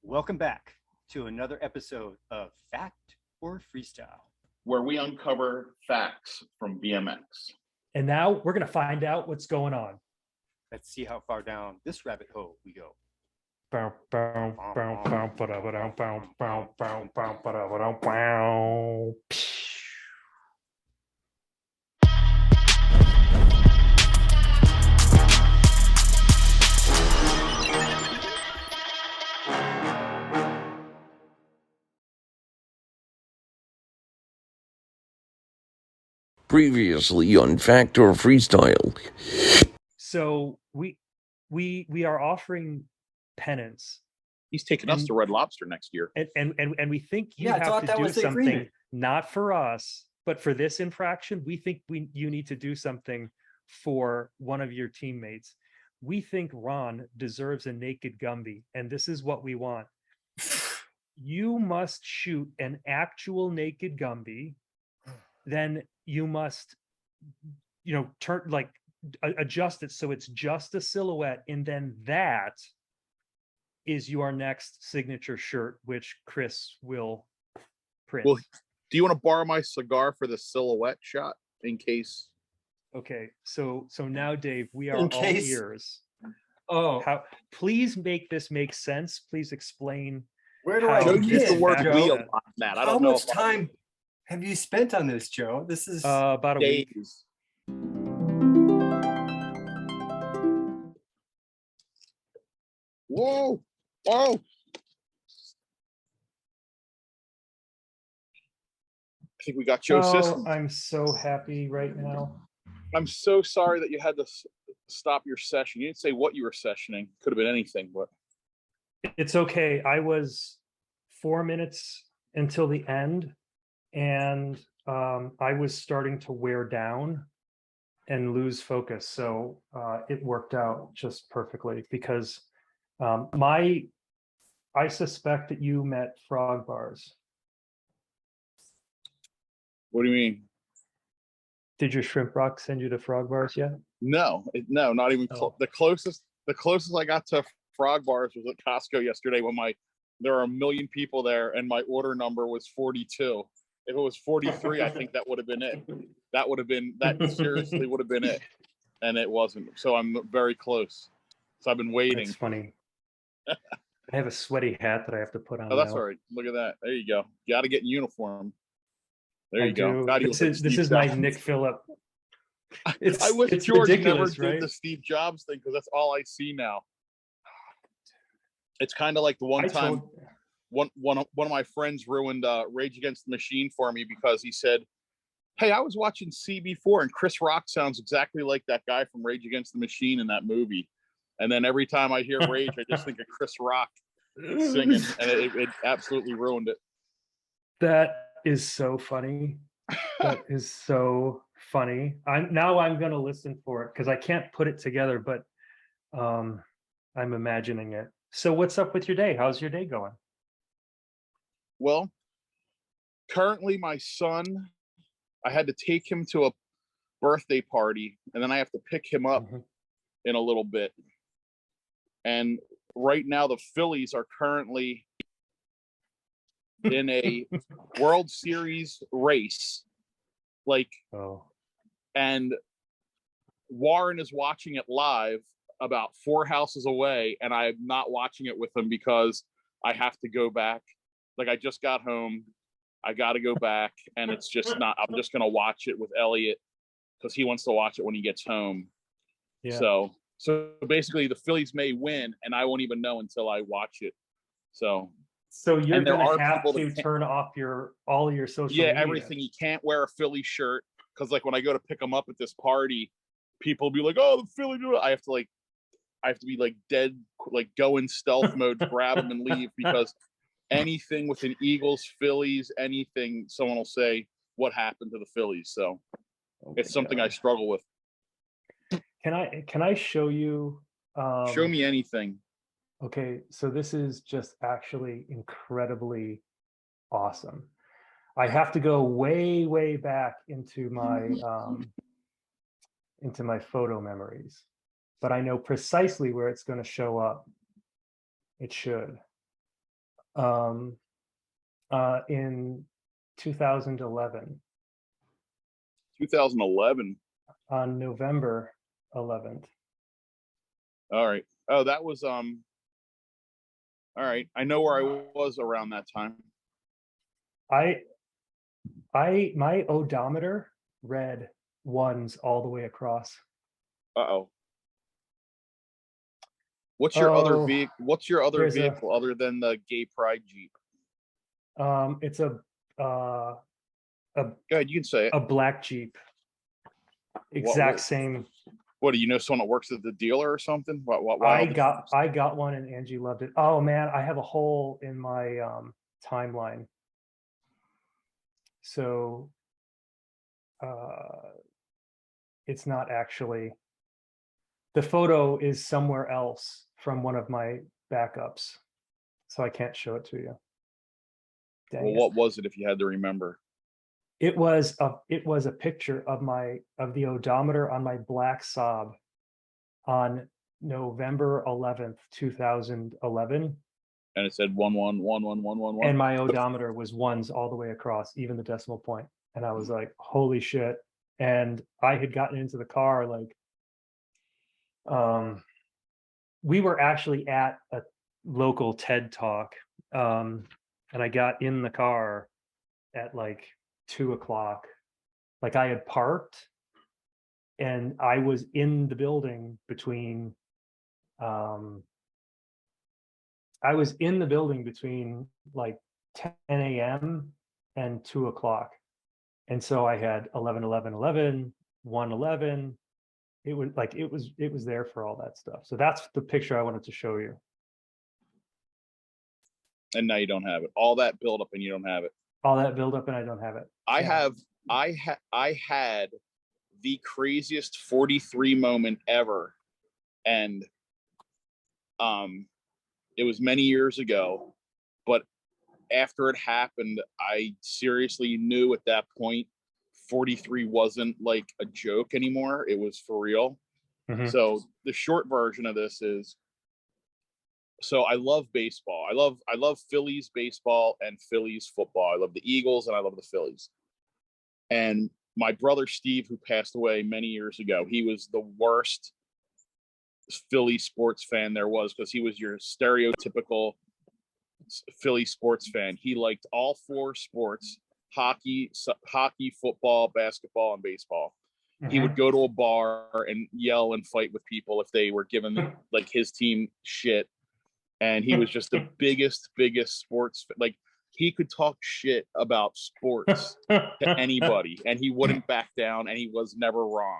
Welcome back to another episode of Fact or Freestyle, where we uncover facts from BMX. And now we're going to find out what's going on. Let's see how far down this rabbit hole we go. Previously on Fact or Freestyle. So we are offering penance. He's taking us to Red Lobster next year. And we think you have to do something not for us, but for this infraction. We think you need to do something for one of your teammates. We think Ron deserves a naked Gumby, and this is what we want. You must shoot an actual naked Gumby. Then you must, turn adjust it so it's just a silhouette, and then that is your next signature shirt, which Chris will print. Well, do you want to borrow my cigar for the silhouette shot in case? Okay, so now, Dave, we are all ears. Oh, please make this make sense. Please explain. Where do I use the word Joe? on that? I How don't know. much time have you spent on this, Joe? This is about a week. Whoa! Whoa! I think we got Joe's system. I'm so happy right now. I'm so sorry that you had to stop your session. You didn't say what you were sessioning. Could have been anything, but it's okay. I was 4 minutes until the end, and I was starting to wear down and lose focus. So it worked out just perfectly because I suspect that you met frog bars. What do you mean? Did your shrimp rock send you to frog bars yet? No, not even the closest I got to frog bars was at Costco yesterday when there are 1 million people there and my order number was 42. If it was 43, I think that would have been it. That seriously would have been it. And it wasn't. So I'm very close. So I've been waiting. That's funny. I have a sweaty hat that I have to put on. Oh, that's now. all right. Look at that. There you go. You got to get in uniform. There you go. God, this is my Nick Phillip. I wish George never did the Steve Jobs thing because that's all I see now. It's kind of like the one time one of my friends ruined Rage Against the Machine for me because he said, "Hey, I was watching CB4 and Chris Rock sounds exactly like that guy from Rage Against the Machine in that movie." And then every time I hear Rage, I just think of Chris Rock singing, and it absolutely ruined it. That is so funny. That is so funny. I'm going to listen for it because I can't put it together, but I'm imagining it. So what's up with your day? How's your day going? Well, currently my son, I had to take him to a birthday party, and then I have to pick him up in a little bit. And right now the Phillies are currently in a World Series race. And Warren is watching it live about 4 houses away, and I'm not watching it with him because I have to go back. I just got home, I got to go back, and it's just not. I'm just gonna watch it with Elliot because he wants to watch it when he gets home. Yeah. So basically, the Phillies may win, and I won't even know until I watch it. So you're gonna have to turn off all your social media. Everything. You can't wear a Philly shirt because when I go to pick them up at this party, people will be like, "Oh, the Philly!" I have to be dead, go in stealth mode, grab them and leave because anything with an Eagles, Phillies, anything, someone will say, "What happened to the Phillies?" So it's something I struggle with. Can I show you? Show me anything. Okay, so this is just actually incredibly awesome. I have to go way back into my photo memories, but I know precisely where it's going to show up. It should. in 2011. 2011. On November 11th. All right. Oh, that was all right. I know where I was around that time. My odometer read ones all the way across. Uh-oh. What's your other vehicle? What's your other vehicle other than the Gay Pride Jeep? It's a go ahead, you can say it. A black Jeep. Exact same. What, do you know someone that works at the dealer or something? I got one and Angie loved it. Oh man, I have a hole in my timeline. So it's not actually, the photo is somewhere else from one of my backups, so I can't show it to you. Dang well, what was it if you had to remember? It was a picture of the odometer on my black Saab on November 11th, 2011. And it said 111111. And my odometer was ones all the way across, even the decimal point. And I was like, holy shit. And I had gotten into the car, like, we were actually at a local TED talk. And I got in the car at like 2 o'clock. Like I had parked and I was in the building between like 10 a.m. and 2 o'clock. And so I had 11, 11, 11, 1, 11. It was there for all that stuff. So that's the picture I wanted to show you. And now you don't have it. All that buildup and you don't have it. All that buildup and I don't have it. I had the craziest 43 moment ever. And it was many years ago, but after it happened, I seriously knew at that point 43 wasn't like a joke anymore. It was for real. Mm-hmm. So the short version of this is, so I love baseball. I love Phillies baseball and Phillies football. I love the Eagles and I love the Phillies. And my brother Steve, who passed away many years ago, he was the worst Philly sports fan there was, because he was your stereotypical Philly sports fan. He liked all 4 sports: hockey, football, basketball, and baseball. Mm-hmm. He would go to a bar and yell and fight with people if they were giving like his team shit. And he was just the biggest sports, like he could talk shit about sports to anybody and he wouldn't back down and he was never wrong.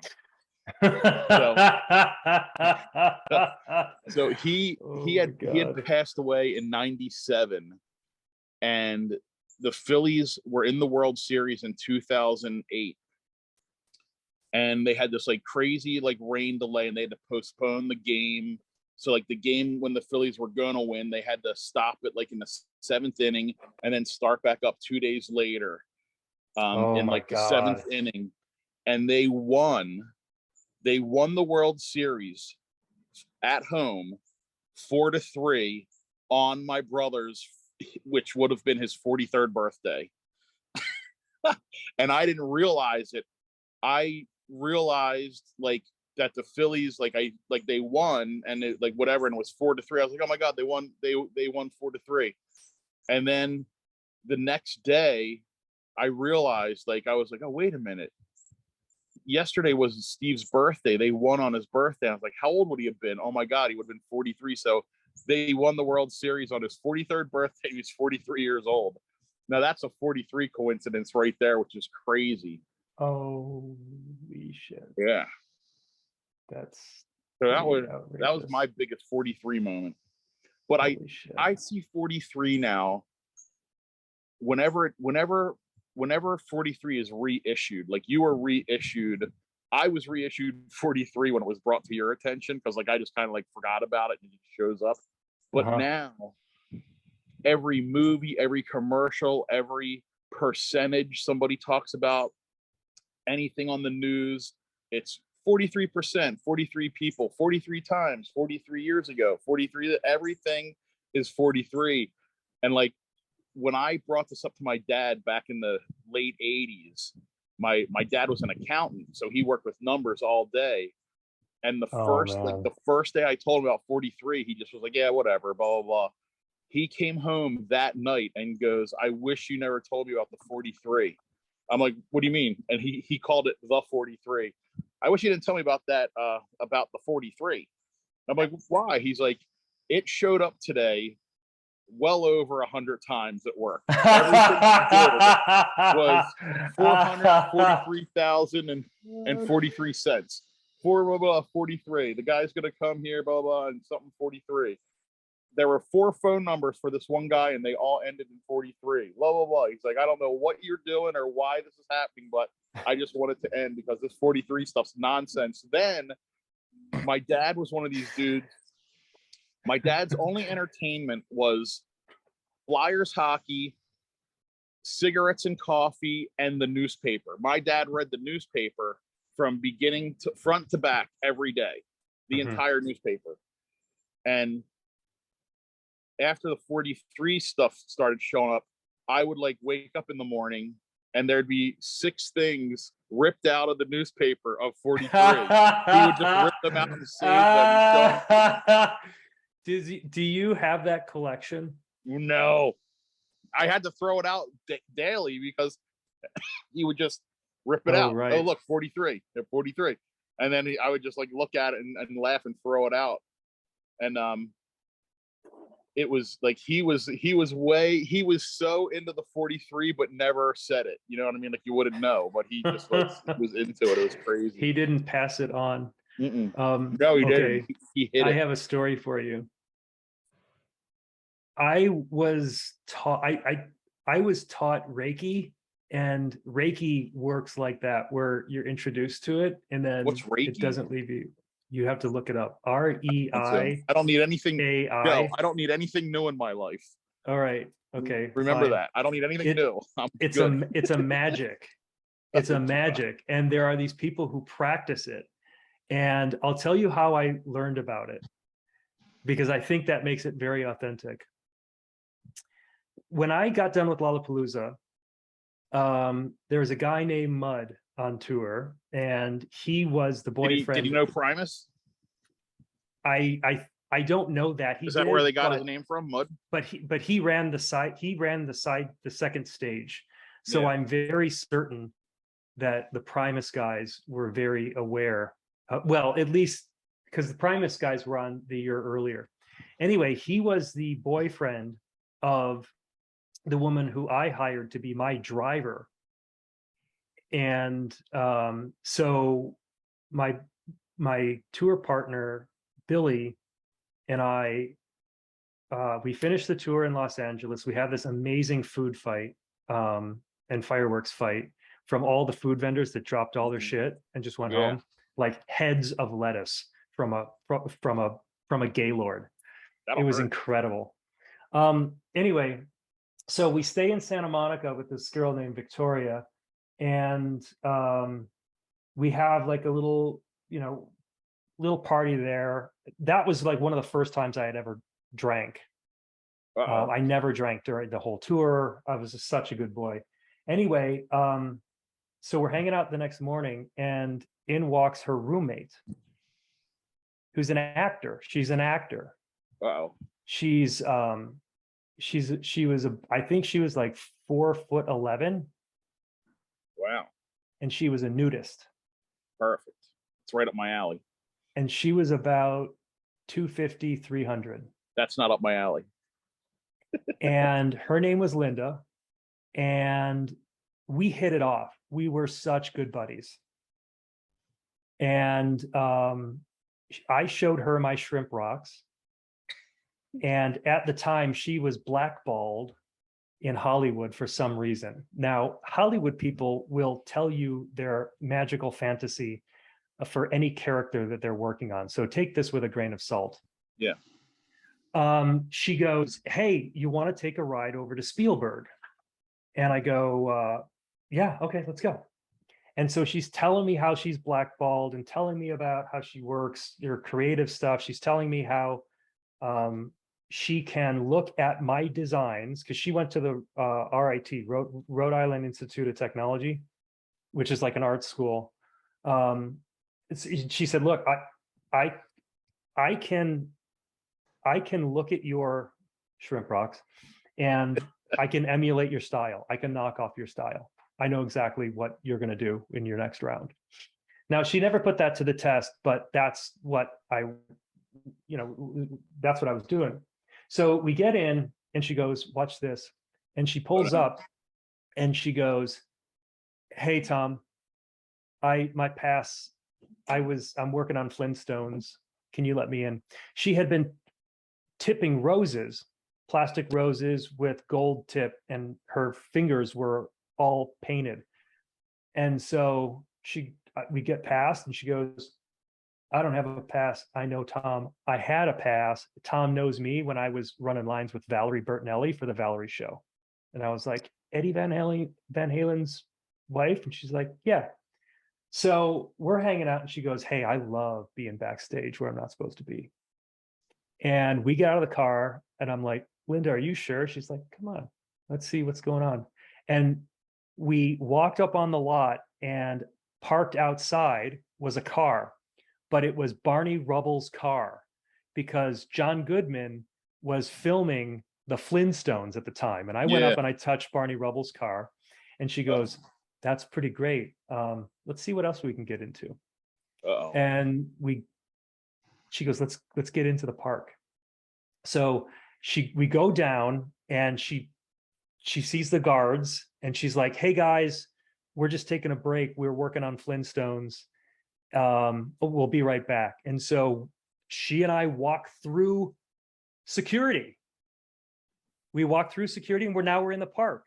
So he had passed away in 97, and the Phillies were in the World Series in 2008, and they had this like crazy like rain delay and they had to postpone the game. So like the game when the Phillies were going to win, they had to stop it like in the 7th inning and then start back up 2 days later in like the 7th inning. And they won the World Series at home 4-3 on my brother's, which would have been his 43rd birthday. And I didn't realize it. I realized like that the Phillies, they won and it, like whatever, and it was 4-3. I was like, oh my God, they won 4-3. And then the next day I realized, like, I was like, oh, wait a minute. Yesterday was Steve's birthday. They won on his birthday. I was like, how old would he have been? Oh my God, he would have been 43. So they won the World Series on his 43rd birthday. He was 43 years old. Now that's a 43 coincidence right there, which is crazy. Holy shit. Yeah. That's so that was my biggest 43 moment. But I see 43 now. Whenever 43 is reissued, like you were reissued, I was reissued 43 when it was brought to your attention, because like I just kind of like forgot about it and it shows up. But now every movie, every commercial, every percentage somebody talks about, anything on the news, it's 43%, 43 people, 43 times, 43 years ago, 43, everything is 43. And like when I brought this up to my dad back in the late 80s, my dad was an accountant, so he worked with numbers all day. And the first day I told him about 43, he just was like, yeah, whatever, blah, blah, blah. He came home that night and goes, I wish you never told me about the 43. I'm like, what do you mean? And he called it the 43. I wish you didn't tell me about that, about the 43. I'm like, why? He's like, it showed up today well over 100 times at work. Everything I did was $443,043. 43. The guy's gonna come here, blah blah, and something 43. There were 4 phone numbers for this one guy, and they all ended in 43. Blah blah blah. He's like, I don't know what you're doing or why this is happening, but I just want it to end because this 43 stuff's nonsense. Then my dad was one of these dudes. My dad's only entertainment was Flyers hockey, cigarettes and coffee, and the newspaper. My dad read the newspaper from beginning to front to back every day, the entire newspaper. And after the 43 stuff started showing up, I would like wake up in the morning and there'd be 6 things ripped out of the newspaper of 43. He would just rip them out and save them. Do you have that collection? No, I had to throw it out daily because he would just rip it out. Right. Oh, look, 43, 43. And then I would just like look at it and laugh and throw it out. And it was like he was so into the 43 but never said it. You know what I mean? Like you wouldn't know, but he just was into it. It was crazy. He didn't pass it on. No, he didn't. He hit it. I have a story for you. I was taught Reiki, and Reiki works like that, where you're introduced to it and then what's Reiki? It doesn't leave you. You have to look it up. REI. I don't need anything. AI. No, I don't need anything new in my life. All right. Okay. Remember fine. That. I don't need anything new. It's a magic. It's a magic. And there are these people who practice it. And I'll tell you how I learned about it, because I think that makes it very authentic. When I got done with Lollapalooza, there was a guy named Mud on tour, and he was the boyfriend. Did you know Primus? I don't know that. Is that where they got his name from, Mud? But he ran the second stage. So yeah. I'm very certain that the Primus guys were very aware. Well, at least because the Primus guys were on the year earlier. Anyway, he was the boyfriend of the woman who I hired to be my driver. And so my tour partner, Billy, and I, we finished the tour in Los Angeles. We had this amazing food fight and fireworks fight from all the food vendors that dropped all their shit and just went home, like heads of lettuce from a Gaylord. It was incredible. Anyway, so we stay in Santa Monica with this girl named Victoria, and we have like a little party there. That was like one of the first times I had ever drank. I never drank during the whole tour. I was just such a good boy. Anyway, so we're hanging out the next morning, and in walks her roommate, who's an actor. She's an actor. Wow. She was I think she was like 4'11". Wow. And she was a nudist. Perfect. It's right up my alley. And she was about 250, 300. That's not up my alley. And her name was Linda. And we hit it off. We were such good buddies. And I showed her my shrimp rocks. And at the time, she was blackballed in Hollywood for some reason. Now, Hollywood people will tell you their magical fantasy for any character that they're working on. So take this with a grain of salt. Yeah. She goes, hey, you want to take a ride over to Spielberg? And I go, yeah, okay, let's go. And so she's telling me how she's blackballed and telling me about how she works, her creative stuff. She's telling me how she can look at my designs, because she went to the RIT, Rhode Island Institute of Technology, which is like an art school. She said, look, I can look at your shrimp rocks and I can emulate your style. I can knock off your style. I know exactly what you're going to do in your next round. Now, she never put that to the test, but that's what that's what I was doing. So we get in and she goes, watch this. And she pulls up and she goes, hey, Tom, I'm working on Flintstones. Can you let me in? She had been tipping roses, plastic roses with gold tip, and her fingers were all painted. And so we get past and she goes, I don't have a pass. I know Tom. I had a pass. Tom knows me when I was running lines with Valerie Bertinelli for the Valerie show. And I was like, Eddie Van Halen's wife? And she's like, yeah. So we're hanging out and she goes, hey, I love being backstage where I'm not supposed to be. And we get out of the car and I'm like, Linda, are you sure? She's like, come on, let's see what's going on. And we walked up on the lot, and parked outside was a car, but it was Barney Rubble's car, because John Goodman was filming the Flintstones at the time. And I went up and I touched Barney Rubble's car, and she goes, that's pretty great. Let's see what else we can get into. And she goes, let's get into the park. So we go down and she sees the guards and she's like, hey guys, we're just taking a break. We're working on Flintstones. We'll be right back. And so she and I walk through security. We walk through security and we're in the park.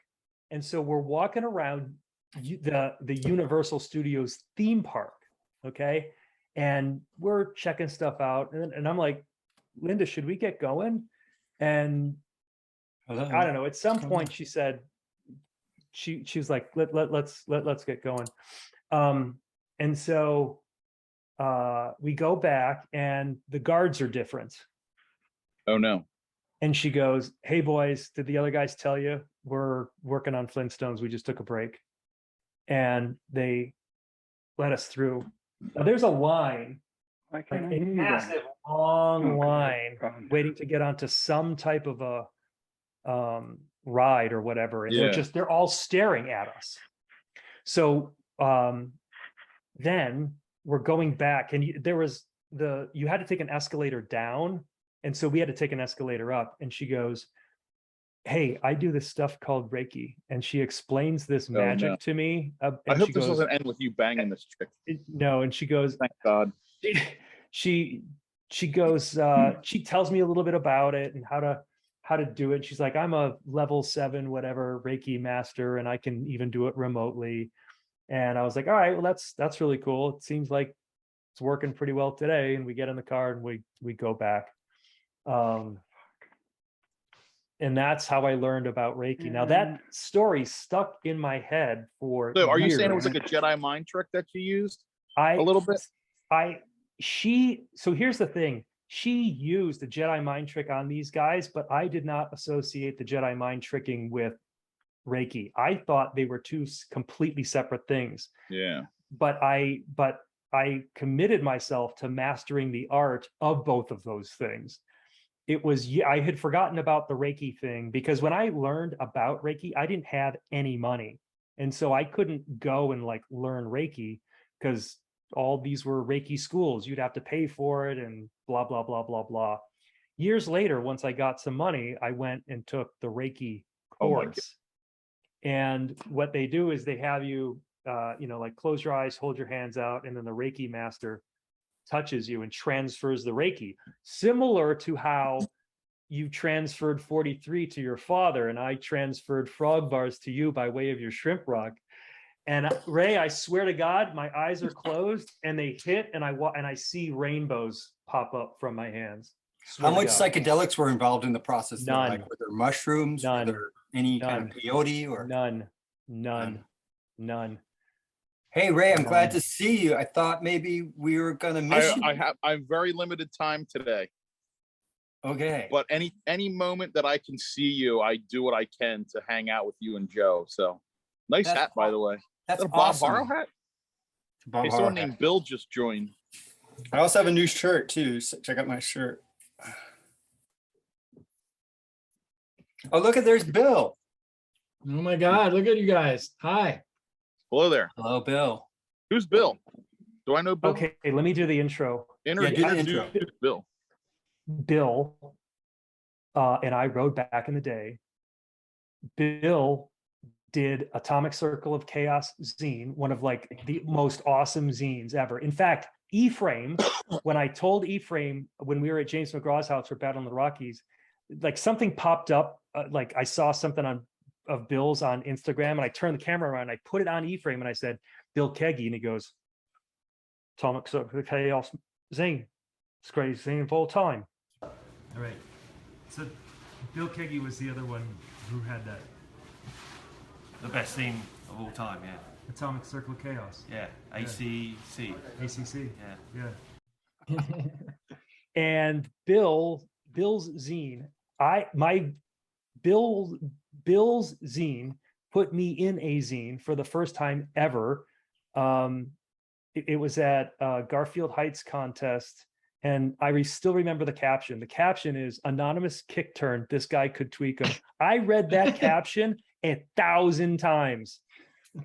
And so we're walking around the Universal Studios theme park. Okay. And we're checking stuff out. And I'm like, Linda, should we get going? And I don't know. At some point she said, she was like, let's get going. And so we go back and the guards are different. Oh no. And she goes, hey boys, did the other guys tell you we're working on Flintstones? We just took a break. And they let us through. Now, there's a line, like a massive long line waiting to get onto some type of a ride or whatever. And they're all staring at us. So then we're going back, and you had to take an escalator down. And so we had to take an escalator up. And she goes, hey, I do this stuff called Reiki. And she explains this magic to me. I hope this doesn't end with you banging this chick. No, and she goes, thank God. She goes, she tells me a little bit about it and how to do it. She's like, I'm a level 7, whatever, Reiki master, and I can even do it remotely. And I was like, all right, well, that's really cool. It seems like it's working pretty well today. And we get in the car and we go back. And that's how I learned about Reiki. Now that story stuck in my head for So are years. you saying it was like a Jedi mind trick that you used? A little bit? So here's the thing. She used the Jedi mind trick on these guys, but I did not associate the Jedi mind tricking with Reiki. I thought they were two completely separate things. Yeah. But I committed myself to mastering the art of both of those things. I had forgotten about the Reiki thing, because when I learned about Reiki, I didn't have any money. And so I couldn't go and like learn Reiki, because all these were Reiki schools. You'd have to pay for it and blah, blah, blah, blah, blah. Years later, once I got some money, I went and took the Reiki course. And what they do is they have you, like close your eyes, hold your hands out, and then the Reiki master touches you and transfers the Reiki, similar to how you transferred 43 to your father and I transferred frog bars to you by way of your shrimp rock. And Ray, I swear to God, my eyes are closed and they hit, and I see rainbows pop up from my hands. How much psychedelics were involved in the process? None. Like, were there mushrooms? None. Were there any kind of peyote or None. Hey Ray, I'm glad to see you. I thought maybe we were gonna miss you. I'm very limited time today. Okay. But any moment that I can see you, I do what I can to hang out with you and Joe. So nice That's hat, by the way. That's Is that a Bob awesome. Harrow hat? Bob Hey, Harrow someone hat. named Bill just joined. I also have a new shirt too. So check out my shirt. Oh, look at there's Bill. Oh my God, look at you guys. Hi. Hello there. Hello, Bill. Who's Bill? Do I know Bill? Okay, let me do the intro. Yeah, do the intro. Bill. Bill and I rode back in the day. Bill did Atomic Circle of Chaos zine, one of like the most awesome zines ever. In fact, Ephraim, when I told Ephraim when we were at James McGraw's house for Battle in the Rockies, like something popped up, like I saw something of Bill's on Instagram, and I turned the camera around, and I put it on Ephraim, and I said, Bill Keaggy, and he goes, Atomic Circle of Chaos zine, it's the greatest zine of all time. All right. So Bill Keaggy was the other one who had that. The best theme of all time, yeah. Atomic Circle of Chaos. Yeah, ACC. ACC. Yeah. And Bill's zine, Bill's zine put me in a zine for the first time ever. It was at Garfield Heights contest, and I still remember the caption. The caption is "Anonymous kick turn. This guy could tweak him." I read that caption 1,000 times. Do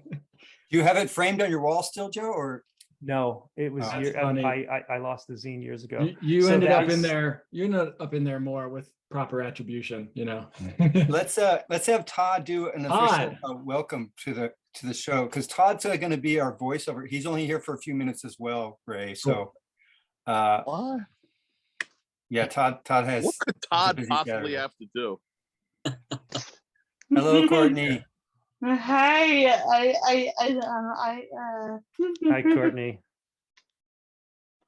you have it framed on your wall still, Joe? Or No, it was Oh, I lost the zine years ago. You So ended up in that's- there. You ended up in there more with proper attribution, you know. let's have Todd do an official welcome to the show, because Todd's going to be our voiceover. He's only here for a few minutes as well, Ray. So What? yeah, Todd has. What could Todd busy possibly Saturday. have to do? Hello, Courtney. Hi, Hi, Courtney.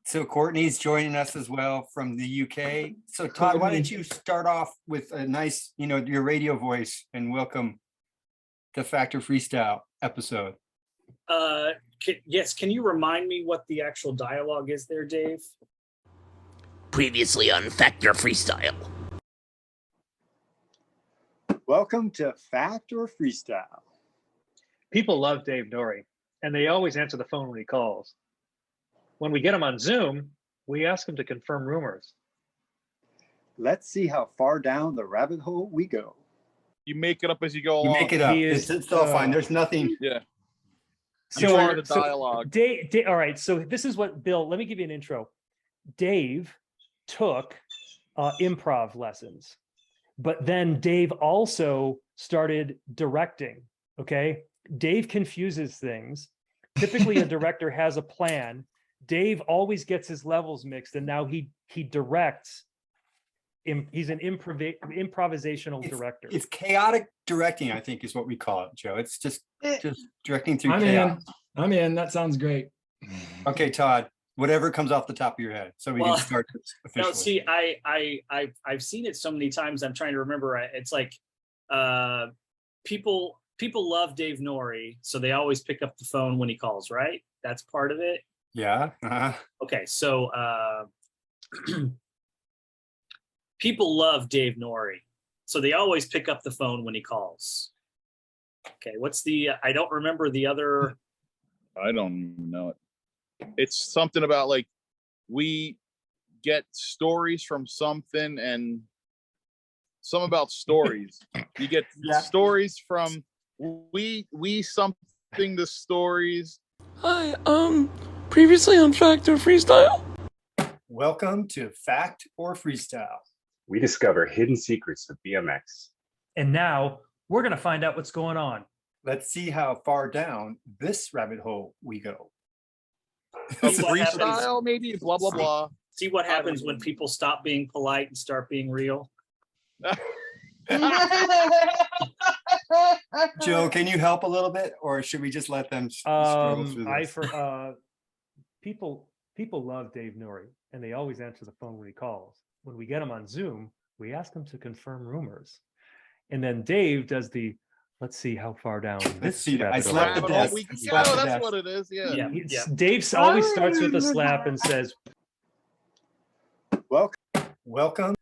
So Courtney's joining us as well from the UK. So Todd, why don't you start off with a nice, your radio voice, and welcome to Factor Freestyle episode. Yes, can you remind me what the actual dialogue is there, Dave? Previously on Factor Freestyle. Welcome to Fact or Freestyle. People love Dave Nourie, and they always answer the phone when he calls. When we get him on Zoom, we ask him to confirm rumors. Let's see how far down the rabbit hole we go. You make it up as you go You along. make it up. He is, It's all fine. There's nothing. Yeah. So You are the dialogue. Dave, all right. So this is what Bill. Let me give you an intro. Dave took improv lessons, but then Dave also started directing. Okay, Dave confuses things. Typically, a director has a plan. Dave always gets his levels mixed, and now he directs. He's an improvisational director. It's chaotic directing, I think, is what we call it, Joe. It's just directing through I'm chaos. I'm in. That sounds great. Okay, Todd, whatever comes off the top of your head, so we can start this officially. No, see, I've seen it so many times. I'm trying to remember. It's like people love Dave Nourie, so they always pick up the phone when he calls. Right? That's part of it. Yeah. Okay, so people love Dave Nourie, so they always pick up the phone when he calls. Okay, what's the? I don't remember the other. I don't even know it. It's something about like we get stories from something, and some about stories. You get stories from we something the stories. Hi, previously on Factor Freestyle. Welcome to Fact or Freestyle. We discover hidden secrets of BMX. And now we're going to find out what's going on. Let's see how far down this rabbit hole we go. Freestyle, maybe, blah, blah, blah. See what happens when people stop being polite and start being real. Joe, can you help a little bit, or should we just let them struggle through this? People love Dave Nourie, and they always answer the phone when he calls. When we get him on Zoom, we ask him to confirm rumors, and then Dave does the let's see how far down. Let's see. I rabbit slapped the hole. desk. Yeah, that's what it is. Yeah. Dave always starts with a slap and says, Welcome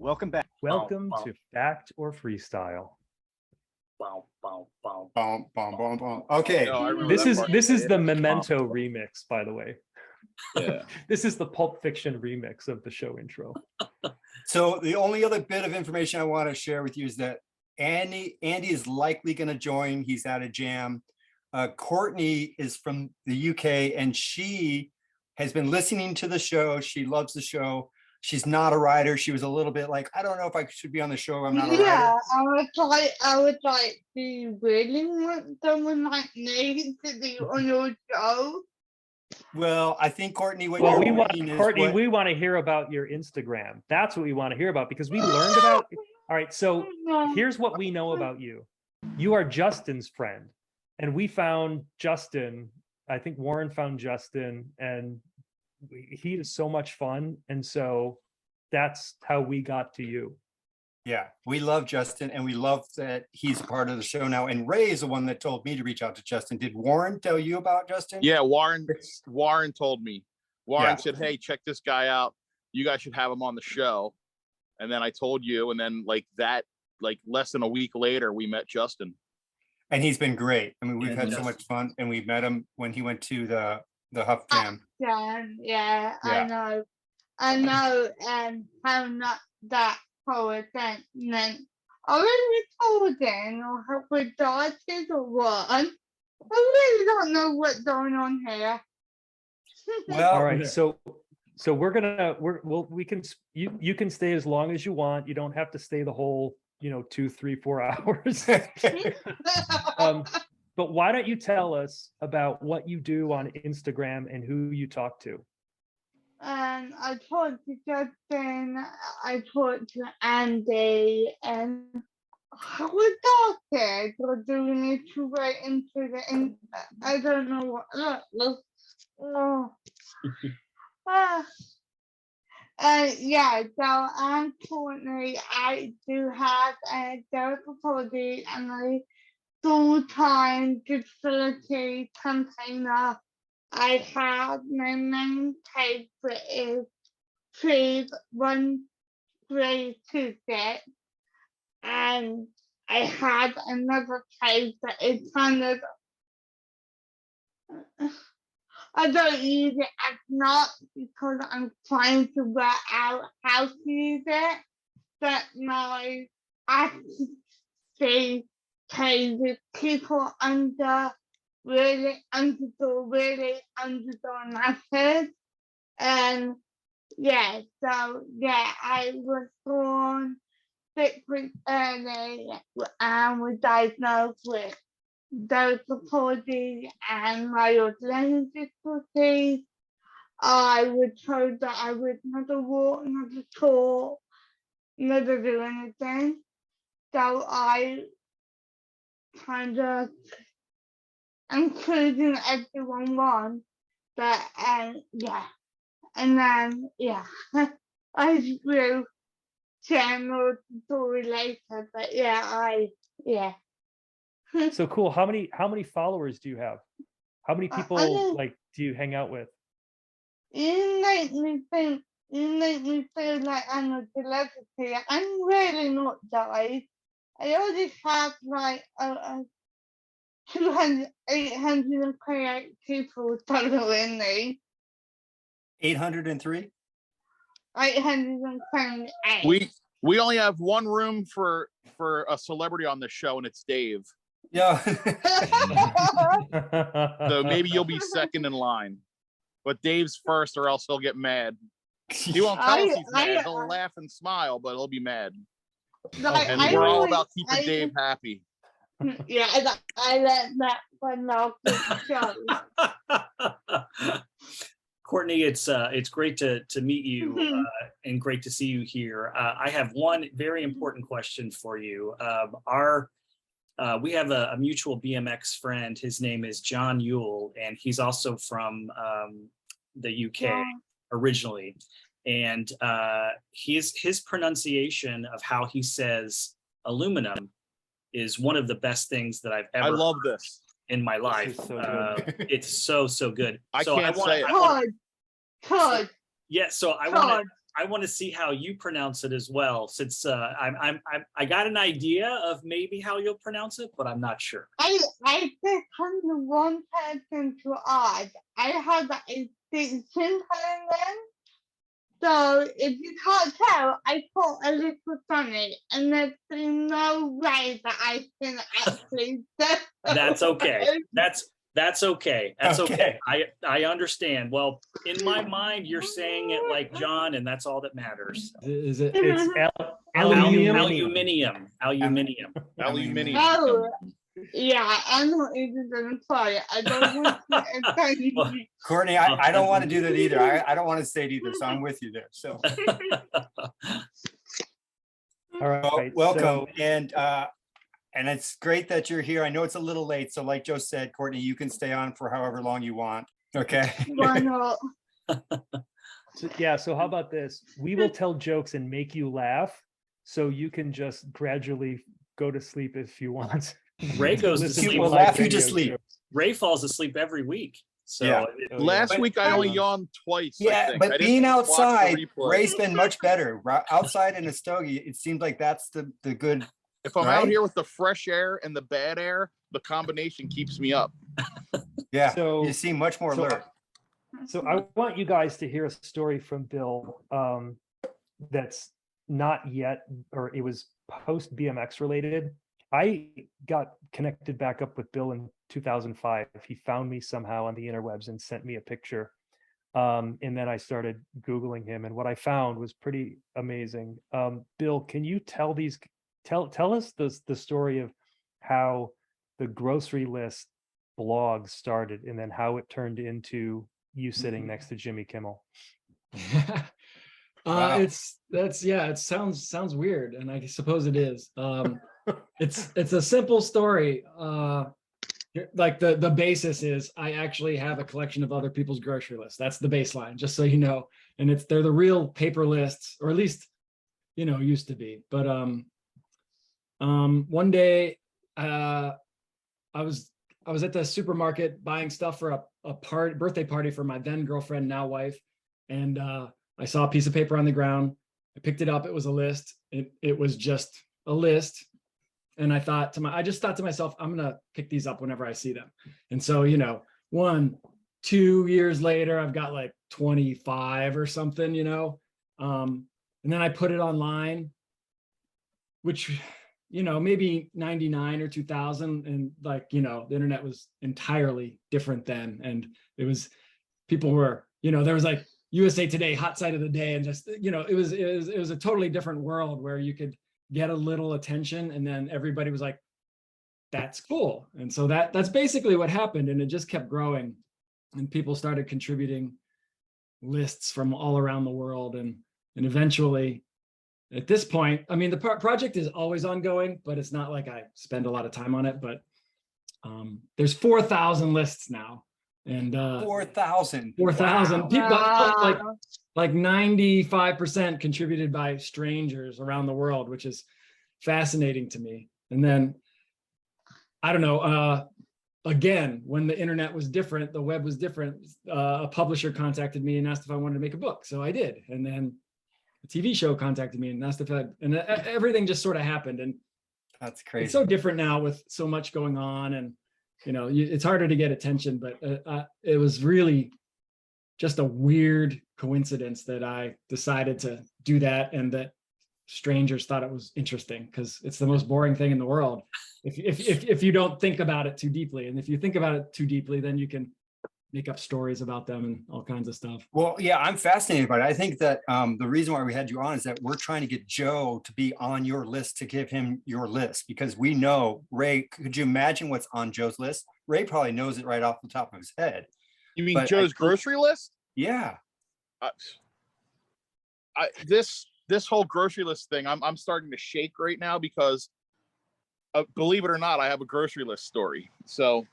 Welcome back. Welcome to Fact or Freestyle. Bow, bow, bow. Bum, bum, bum, bum. Okay. No, I remember This that is part. this is the Yeah. Memento remix, by the way. Yeah. This is the Pulp Fiction remix of the show intro. So the only other bit of information I want to share with you is that Andy is likely going to join. He's at a jam. Courtney is from the UK and she has been listening to the show. She loves the show. She's not a writer. She was a little bit like, I don't know if I should be on the show. I'm not a writer. Yeah, I would like to really want someone like me to be on your show. Well, I think Courtney, what Well, you're we want reading is Courtney. what- We want to hear about your Instagram. That's what we want to hear about because we learned about. All right, so here's what we know about you. You are Justin's friend, and we found Justin. I think Warren found Justin, and he is so much fun, and so that's how we got to you. Yeah, we love Justin and we love that he's a part of the show now. And Ray is the one that told me to reach out to Justin. Did Warren tell you about Justin? Yeah, Warren told me. Warren Yeah. said, hey, check this guy out. You guys should have him on the show. And then I told you, and then like less than a week later, we met Justin. And he's been great. I mean, we've Yeah, had so Justin. much fun and we met him when he went to the Huff Jam. Yeah, I know, and how not that whole event meant. Are we recording or have we started or what? I really don't know what's going on here. Well, All right, so we can you can stay as long as you want. You don't have to stay the whole 2, 3, 4 hours. But why don't you tell us about what you do on Instagram and who you talk to? I talked to Justin, I talked to Andy, and how we started, or do we need to wait into the I don't know what. Oh. Yeah, so I'm Courtney. I do have a therapy and a full-time disability campaigner. I have my main page that is Please1326, and I have another page that is kind of, I don't use it as much because I'm trying to work out how to use it, but my activity page is people really underscore methods. And yeah, so yeah, I was born 6 weeks early and was diagnosed with disability and mild learning difficulties. I was told that I would never walk, never talk, never do anything. So I kind of, including everyone one, but yeah, and then yeah, I will share more story later, but yeah, So cool. How many followers do you have? How many people do you hang out with? You make me feel like I'm a celebrity. I'm really not, guys. I already have like 828 people following me. 803? 828. We only have one room for a celebrity on this show, and it's Dave. Yeah. So maybe you'll be second in line. But Dave's first, or else he'll get mad. He won't tell us he's mad. He'll laugh and smile, but he'll be mad. And we're all about keeping Dave happy. Yeah, I let that one off the show. Courtney, it's great to meet you and great to see you here. I have one very important question for you. We have a mutual BMX friend. His name is John Yule, and he's also from the UK originally. And his pronunciation of how he says aluminum is one of the best things that I've ever. I love this in my life. It's so good. I so can't say it. Todd. Yeah, so I want I want to see how you pronounce it as well, since I got an idea of maybe how you'll pronounce it, but I'm not sure. I become the one person to ask. I have a distinction coming in. So if you can't tell, I put a little funny, and there's no way that I can actually. That's okay. That's okay. That's okay. I understand. Well, in my mind, you're saying it like John, and that's all that matters. Is it? It's Aluminium. aluminium. Aluminium. Aluminium. Oh, yeah, I'm not even gonna try it. I don't want to offend you. Courtney, I don't want to do that either. I don't want to say it either, so I'm with you there. So All right. welcome. And it's great that you're here. I know it's a little late, so like Joe said, Courtney, you can stay on for however long you want. Okay. Why not? So how about this? We will tell jokes and make you laugh, so you can just gradually go to sleep if you want. Ray goes to sleep. We'll laugh you to sleep. Ray falls asleep every week. So Yeah. Last week I only yawned twice. I Yeah, think. I but didn't being watch the outside, replay. Ray's been much better. Outside in a stogie, it seems like that's the good. If I'm right? out here with the fresh air and the bad air, the combination keeps me up. Yeah, So- you seem much more alert. So I want you guys to hear a story from Bill that's not yet, or it was post BMX related. I got connected back up with Bill in 2005. He found me somehow on the interwebs and sent me a picture. And then I started Googling him, and what I found was pretty amazing. Bill, can you tell us the story of how the grocery list blog started, and then how it turned into you sitting next to Jimmy Kimmel? Wow. It sounds weird, and I suppose it is. It's a simple story. Like the basis is I actually have a collection of other people's grocery lists. That's the baseline, just so you know. And they're the real paper lists, or at least, used to be. But one day I was at the supermarket buying stuff for a birthday party for my then girlfriend, now wife, and I saw a piece of paper on the ground. I picked it up. It was a list. It was just a list. And I just thought to myself, I'm going to pick these up whenever I see them. And so, 2 years later, I've got like 25 or something, and then I put it online, which, maybe 99 or 2000. And like, the internet was entirely different then. And people were, there was like USA Today, hot site of the day. And just, it was a totally different world where you could get a little attention, and then everybody was like, that's cool. And so that's basically what happened. And it just kept growing, and people started contributing lists from all around the world. And eventually at this point, I mean, the project is always ongoing, but it's not like I spend a lot of time on it, but there's 4,000 lists now. And 4,000 people, Wow. like 95% contributed by strangers around the world, which is fascinating to me. And then, I don't know, again, when the internet was different, the web was different, a publisher contacted me and asked if I wanted to make a book. So I did. And then a TV show contacted me and asked if everything just sort of happened. And that's crazy. It's so different now with so much going on, and it's harder to get attention, but it was really just a weird coincidence that I decided to do that, and that strangers thought it was interesting, because it's the most boring thing in the world if you don't think about it too deeply. And if you think about it too deeply, then you can make up stories about them and all kinds of stuff. Well, yeah, I'm fascinated by it. I think that the reason why we had you on is that we're trying to get Joe to be on your list, to give him your list, because we know, Ray, could you imagine what's on Joe's list? Ray probably knows it right off the top of his head. You mean Joe's grocery list? Yeah. This whole grocery list thing, I'm starting to shake right now, because believe it or not, I have a grocery list story. So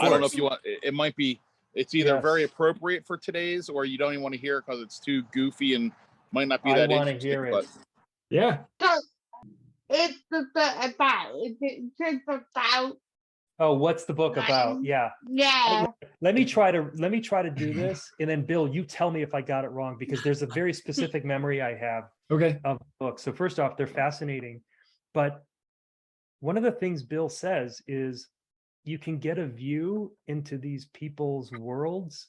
I don't know if you want, it might be, it's either very appropriate for today's, or you don't even want to hear it because it's too goofy and might not be that interesting. Hear it. But yeah. So it's just about, is it just about Oh, what's the book about? Yeah. Yeah. Let me try to do this, and then Bill, you tell me if I got it wrong, because there's a very specific memory I have of the book. So first off, they're fascinating, but one of the things Bill says is you can get a view into these people's worlds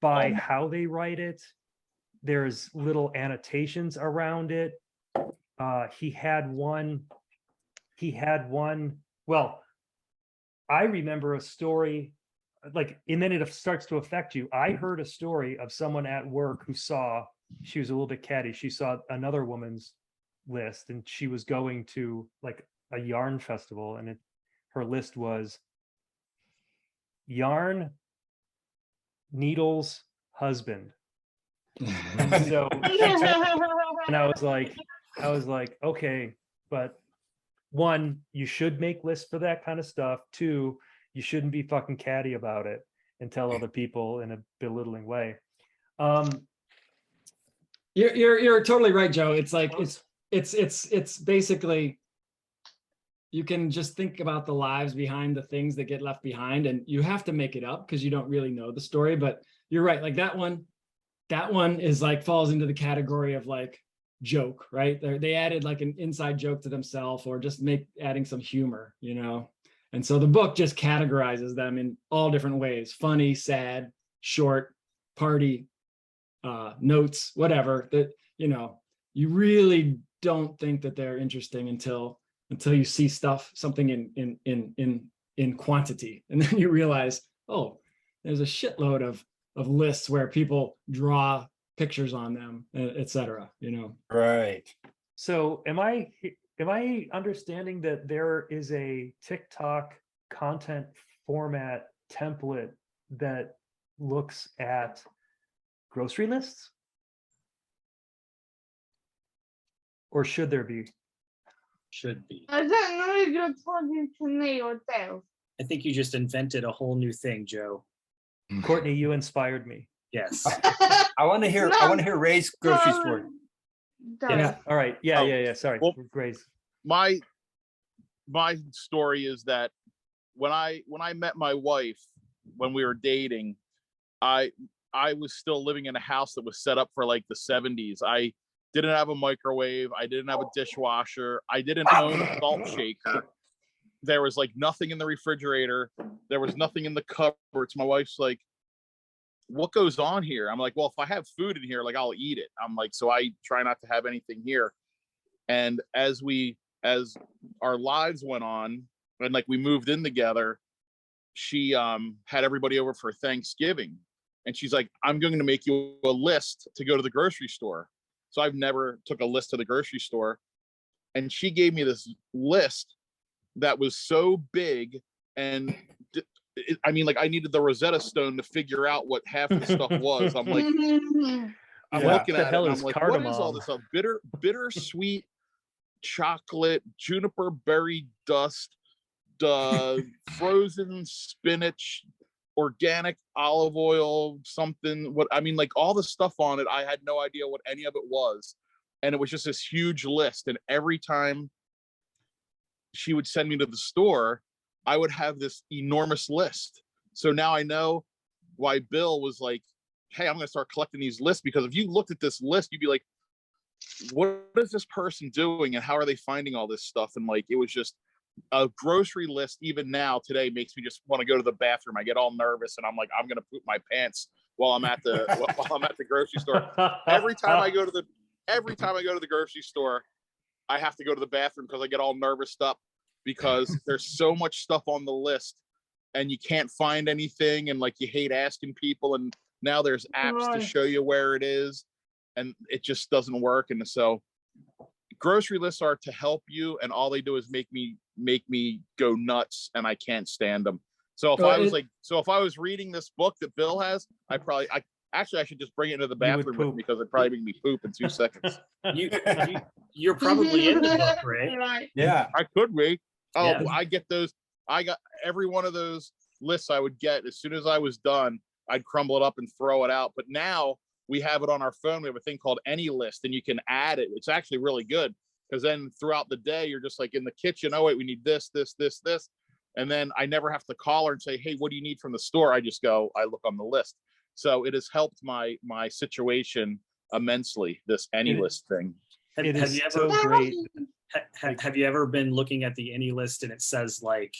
by how they write it. There's little annotations around it. He had one. Well, I remember a story, like, and then it starts to affect you. I heard a story of someone at work who she was a little bit catty. She saw another woman's list, and she was going to like a yarn festival, and her list was yarn, needles, husband. And so, and I was like, okay, but one, you should make lists for that kind of stuff. Two, you shouldn't be fucking catty about it and tell other people in a belittling way. You're totally right, Joe. It's like it's basically, you can just think about the lives behind the things that get left behind, and you have to make it up because you don't really know the story. But you're right, like that one is like falls into the category of like joke, right? They added like an inside joke to themselves, or just adding some humor, you know. And so the book just categorizes them in all different ways: funny, sad, short, party, notes, whatever. That, you know, you really don't think that they're interesting until you see something in quantity, and then you realize, oh, there's a shitload of lists where people draw pictures on them, etc. You know. Right. So am I understanding that there is a TikTok content format template that looks at grocery lists? Or should there be? Should be. I don't know if you're talking to me or Dale. I think you just invented a whole new thing, Joe. Courtney, you inspired me. Yes. I want to hear Ray's grocery store. Yeah. All right. Yeah. Sorry. Well, Grace. My story is that when I met my wife, when we were dating, I was still living in a house that was set up for like the 70s. I didn't have a microwave. I didn't have a dishwasher. I didn't own a salt shaker. There was like nothing in the refrigerator. There was nothing in the cupboards. My wife's like, what goes on here? I'm like, well, if I have food in here, like I'll eat it. I'm like, so I try not to have anything here. And as our lives went on, and like we moved in together, she had everybody over for Thanksgiving. And she's like, I'm going to make you a list to go to the grocery store. So I've never took a list to the grocery store. And she gave me this list that was so big, and I mean, like I needed the Rosetta Stone to figure out what half the stuff was. I'm like, I'm looking at it, and I'm like, what is all this stuff? Bitter sweet chocolate, juniper berry dust, frozen spinach, organic olive oil, something. What I mean, like all the stuff on it, I had no idea what any of it was, and it was just this huge list. And every time she would send me to the store, I would have this enormous list. So now I know why Bill was like, hey, I'm going to start collecting these lists, because if you looked at this list, you'd be like, what is this person doing and how are they finding all this stuff? And like, it was just a grocery list. Even now today makes me just want to go to the bathroom. I get all nervous and I'm like, I'm going to poop my pants while I'm at the grocery store. Every time I go to the grocery store, I have to go to the bathroom because I get all nervous up, because there's so much stuff on the list and you can't find anything, and like you hate asking people, and now there's apps to show you where it is, and it just doesn't work. And so grocery lists are to help you, and all they do is make me go nuts, and I can't stand them. So if I was reading this book that Bill has, I should just bring it into the bathroom with me, because it'd probably make me poop in 2 seconds. You're probably in the book, right? Yeah, I could be. Oh, Yeah. I get those. I got every one of those lists I would get. As soon as I was done, I'd crumble it up and throw it out. But now we have it on our phone. We have a thing called Any List, and you can add it. It's actually really good, because then throughout the day, you're just like in the kitchen. Oh, wait, we need this, this, this, this. And then I never have to call her and say, hey, what do you need from the store? I just go, I look on the list. So it has helped my situation immensely, this AnyList thing. Have you ever so great. have you ever been looking at the AnyList and it says like,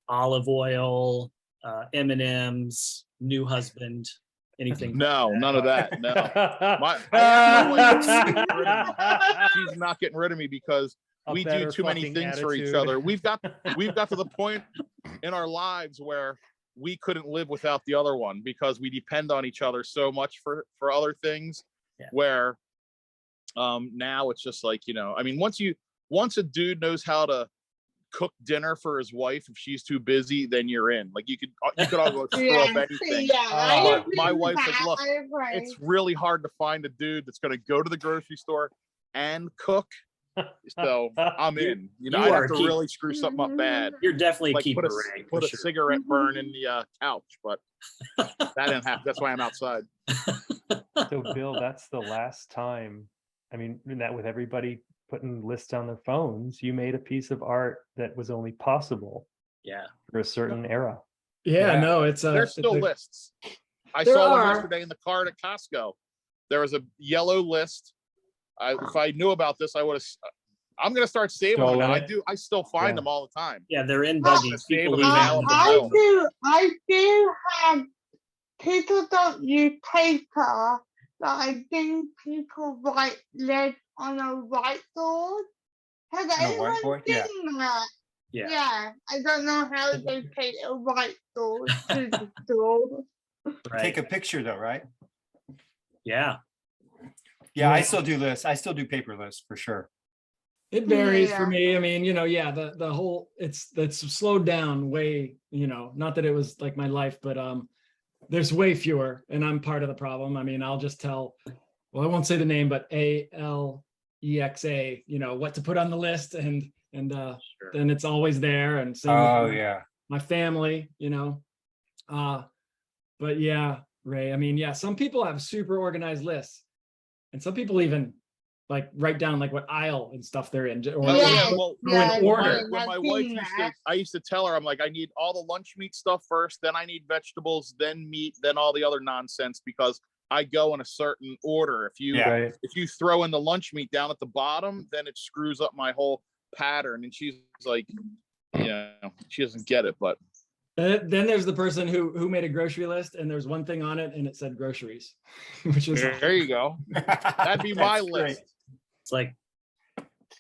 olive oil, M&Ms, new husband, anything? No, none of that. No, she's not getting rid of me because we do too many things for each other. We've got to the point in our lives where we couldn't live without the other one because we depend on each other so much for other things. Yeah. Where now it's just like, I mean, once a dude knows how to cook dinner for his wife, if she's too busy, then you're in. Like you could almost throw up anything. My wife's like, look, it's really hard to find a dude that's going to go to the grocery store and cook. So I'm in. I'd have to really screw something up bad. You're definitely like keeping put a cigarette burn in the couch, but that didn't happen. That's why I'm outside. So Bill, that's the last time. I mean, that with everybody putting lists on their phones, you made a piece of art that was only possible for a certain era. No, it's there's still lists. I saw one yesterday in the cart at Costco. There was a yellow list. If I knew about this, I would have. I'm gonna start saving them now. I still find them all the time. Yeah, they're in buggies. I do have. People don't use paper, but I think people write lists on a whiteboard. Has anyone seen that? Yeah. I don't know how they take a whiteboard to the store. Right. Take a picture though, right? Yeah. Yeah, I still do lists. I still do paper lists for sure. It varies for me. I mean, the whole that's slowed down way, not that it was like my life, but there's way fewer, and I'm part of the problem. I mean, I'll just tell, well, I won't say the name, but ALEXA, what to put on the list, and then it's always there. And same with my family, but yeah, Ray, I mean, some people have super organized lists, and some people even like write down like what aisle and stuff they're in, or in order. When my wife I used to tell her, I'm like, I need all the lunch meat stuff first, then I need vegetables, then meat, then all the other nonsense, because I go in a certain order. If you throw in the lunch meat down at the bottom, then it screws up my whole pattern. And she's like, she doesn't get it, but. Then there's the person who made a grocery list, and there's one thing on it and it said groceries, which is there you go. That'd be my list. It's like,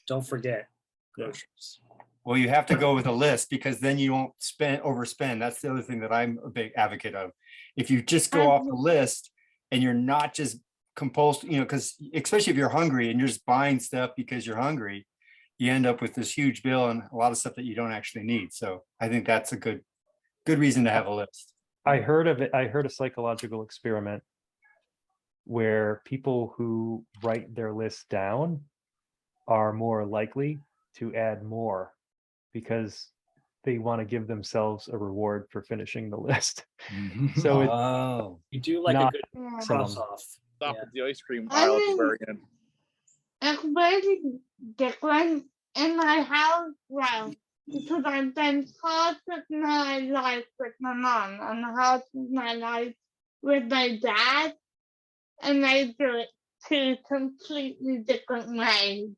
don't forget groceries. Well, you have to go with a list because then you won't overspend. That's the other thing that I'm a big advocate of. If you just go off the list and you're not just compulsive, because especially if you're hungry and you're just buying stuff because you're hungry, you end up with this huge bill and a lot of stuff that you don't actually need. So I think that's a good reason to have a list. I heard a psychological experiment where people who write their list down are more likely to add more because they want to give themselves a reward for finishing the list. So you do like a good cross off. Stop at the ice cream aisle at the very end. It's very different in my house, because I've been half of my life with my mom and half of my life with my dad, and they do it two completely different ways.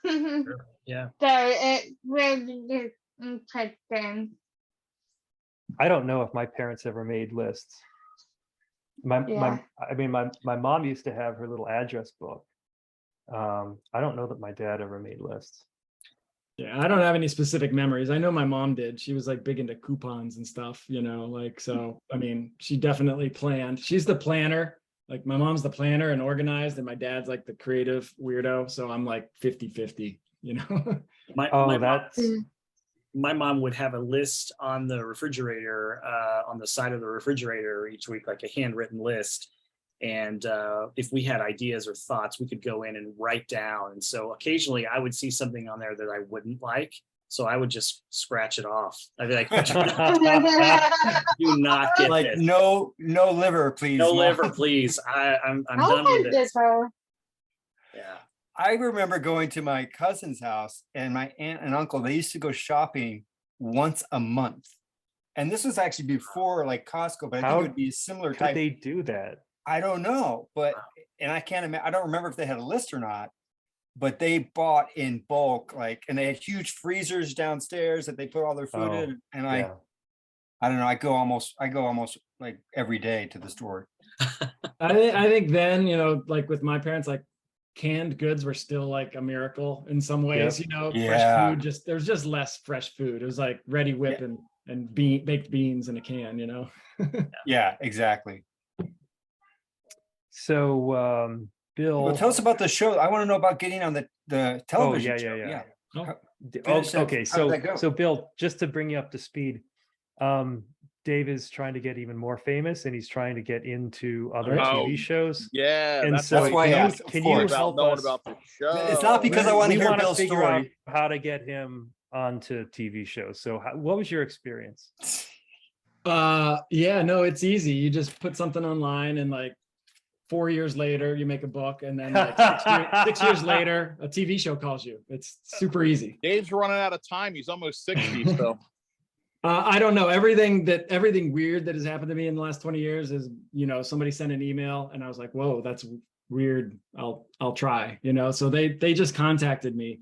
Sure. Yeah. So it really is interesting. I don't know if my parents ever made lists. My mom used to have her little address book. I don't know that my dad ever made lists. Yeah, I don't have any specific memories. I know my mom did. She was like big into coupons and stuff, so I mean, she definitely planned. She's the planner. Like my mom's the planner and organized, and my dad's like the creative weirdo. So I'm like 50-50, My mom would have a list on the refrigerator, on the side of the refrigerator each week, like a handwritten list. And if we had ideas or thoughts, we could go in and write down. And so occasionally I would see something on there that I wouldn't like. So I would just scratch it off. I'd be like, do not get like this. No liver, please. No liver, please. I'm done with this. Yeah. I remember going to my cousin's house, and my aunt and uncle, they used to go shopping once a month. And this was actually before like Costco, but I think it would be a similar Could type. they do that? I don't know, but, and I can't imagine, I don't remember if they had a list or not, but they bought in bulk, like, and they had huge freezers downstairs that they put all their food in. And I don't know, I go almost like every day to the store. I think then, you know, like with my parents, like canned goods were still like a miracle in some ways, you know, fresh food, there's just less fresh food. It was like ready whip and baked beans in a can, you know? Yeah, exactly. So, Bill, well, tell us about the show. I want to know about getting on the television show. Yeah. Okay, so Bill, just to bring you up to speed, Dave is trying to get even more famous, and he's trying to get into other TV shows. Yeah, and that's so why I asked, can you help us about the show? It's not because I want to hear Bill's figure out story. how to get him onto TV shows. So, what was your experience? Yeah, no, it's easy. You just put something online, and like 4 years later, you make a book, and then like 6 years later, a TV show calls you. It's super easy. Dave's running out of time. He's almost 60, so. I don't know. Everything weird that has happened to me in the last 20 years is, you know, somebody sent an email and I was like, whoa, that's weird. I'll try, you know? So they just contacted me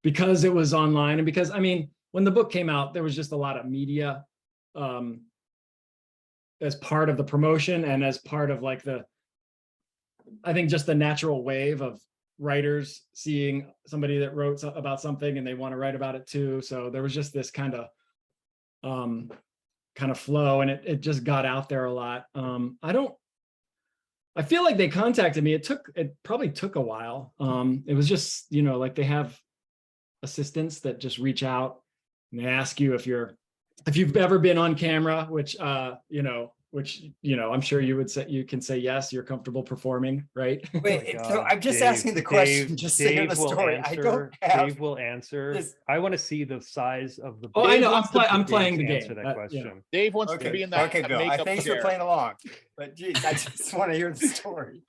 because it was online. And because, I mean, when the book came out, there was just a lot of media as part of the promotion and as part of like I think just the natural wave of writers seeing somebody that wrote about something and they want to write about it too. So there was just this kind of flow, and it just got out there a lot. I feel like they contacted me. It probably took a while. It was just, you know, like they have assistants that just reach out and they ask you if you've ever been on camera, which I'm sure you can say yes, you're comfortable performing, right? Wait, so I'm just asking the question just to hear the story. Dave will answer. I want to see the size of the. Oh, I know. I'm playing the game. Answer that question. Dave wants to be in that. Okay, Bill. Thanks for playing along. But geez, I just want to hear the story.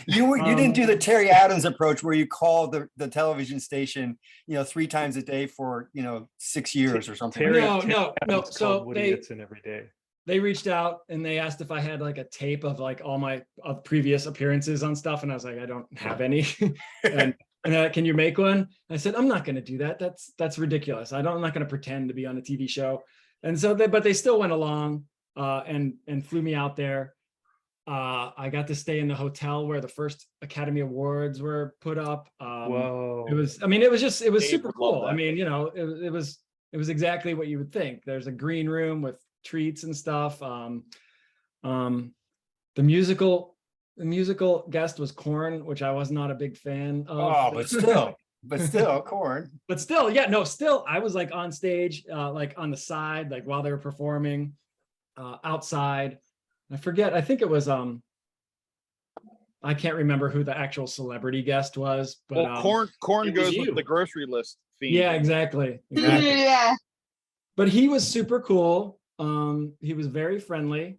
You didn't do the Terry Adams approach where you call the television station, 3 times a day for 6 years or something. No. So every day. They reached out and they asked if I had like a tape of like all my previous appearances on stuff, and I was like, I don't have any. and can you make one? I said, I'm not going to do that. That's ridiculous. I'm not going to pretend to be on a TV show. And so but they still went along and flew me out there. I got to stay in the hotel where the first Academy Awards were put up. Whoa! It was super cool. I mean, it was exactly what you would think. There's a green room with treats and stuff. The musical guest was Korn, which I was not a big fan of. Oh, but still Korn. But still, I was like on stage, like on the side, like while they were performing, outside. I forget. I think it was I can't remember who the actual celebrity guest was, but Korn goes with the grocery list theme. Yeah, exactly. Yeah. But he was super cool. He was very friendly.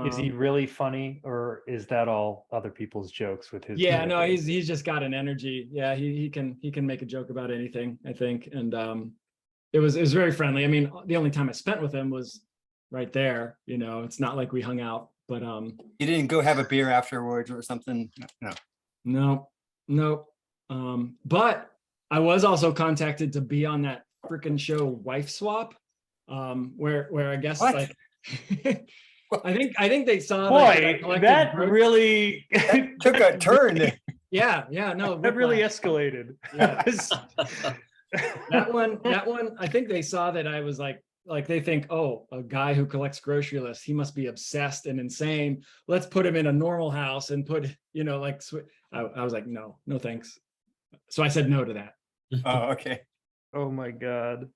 Is he really funny, or is that all other people's jokes with his? Yeah, no, he's just got an energy. Yeah, he can make a joke about anything, I think. And it was very friendly. I mean, the only time I spent with him was right there. It's not like we hung out, but you didn't go have a beer afterwards or something? No. But I was also contacted to be on that freaking show Wife Swap. Where I guess what? Like I think they saw that really took a turn. Yeah, no, that really escalated. Yeah. that one I think they saw that I was like they think, oh, a guy who collects grocery lists, he must be obsessed and insane. Let's put him in a normal house and put I was like, no thanks. So I said no to that. Oh, okay. Oh my God.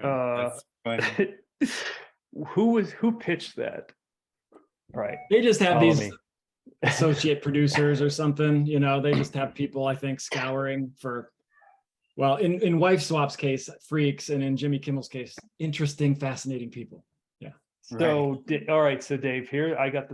That's funny. Who pitched that? Right. They just have these associate producers or something, they just have people, I think, scouring for, well, in Wife Swap's case, freaks, and in Jimmy Kimmel's case, interesting, fascinating people. Yeah. So, all right. So Dave, here, I got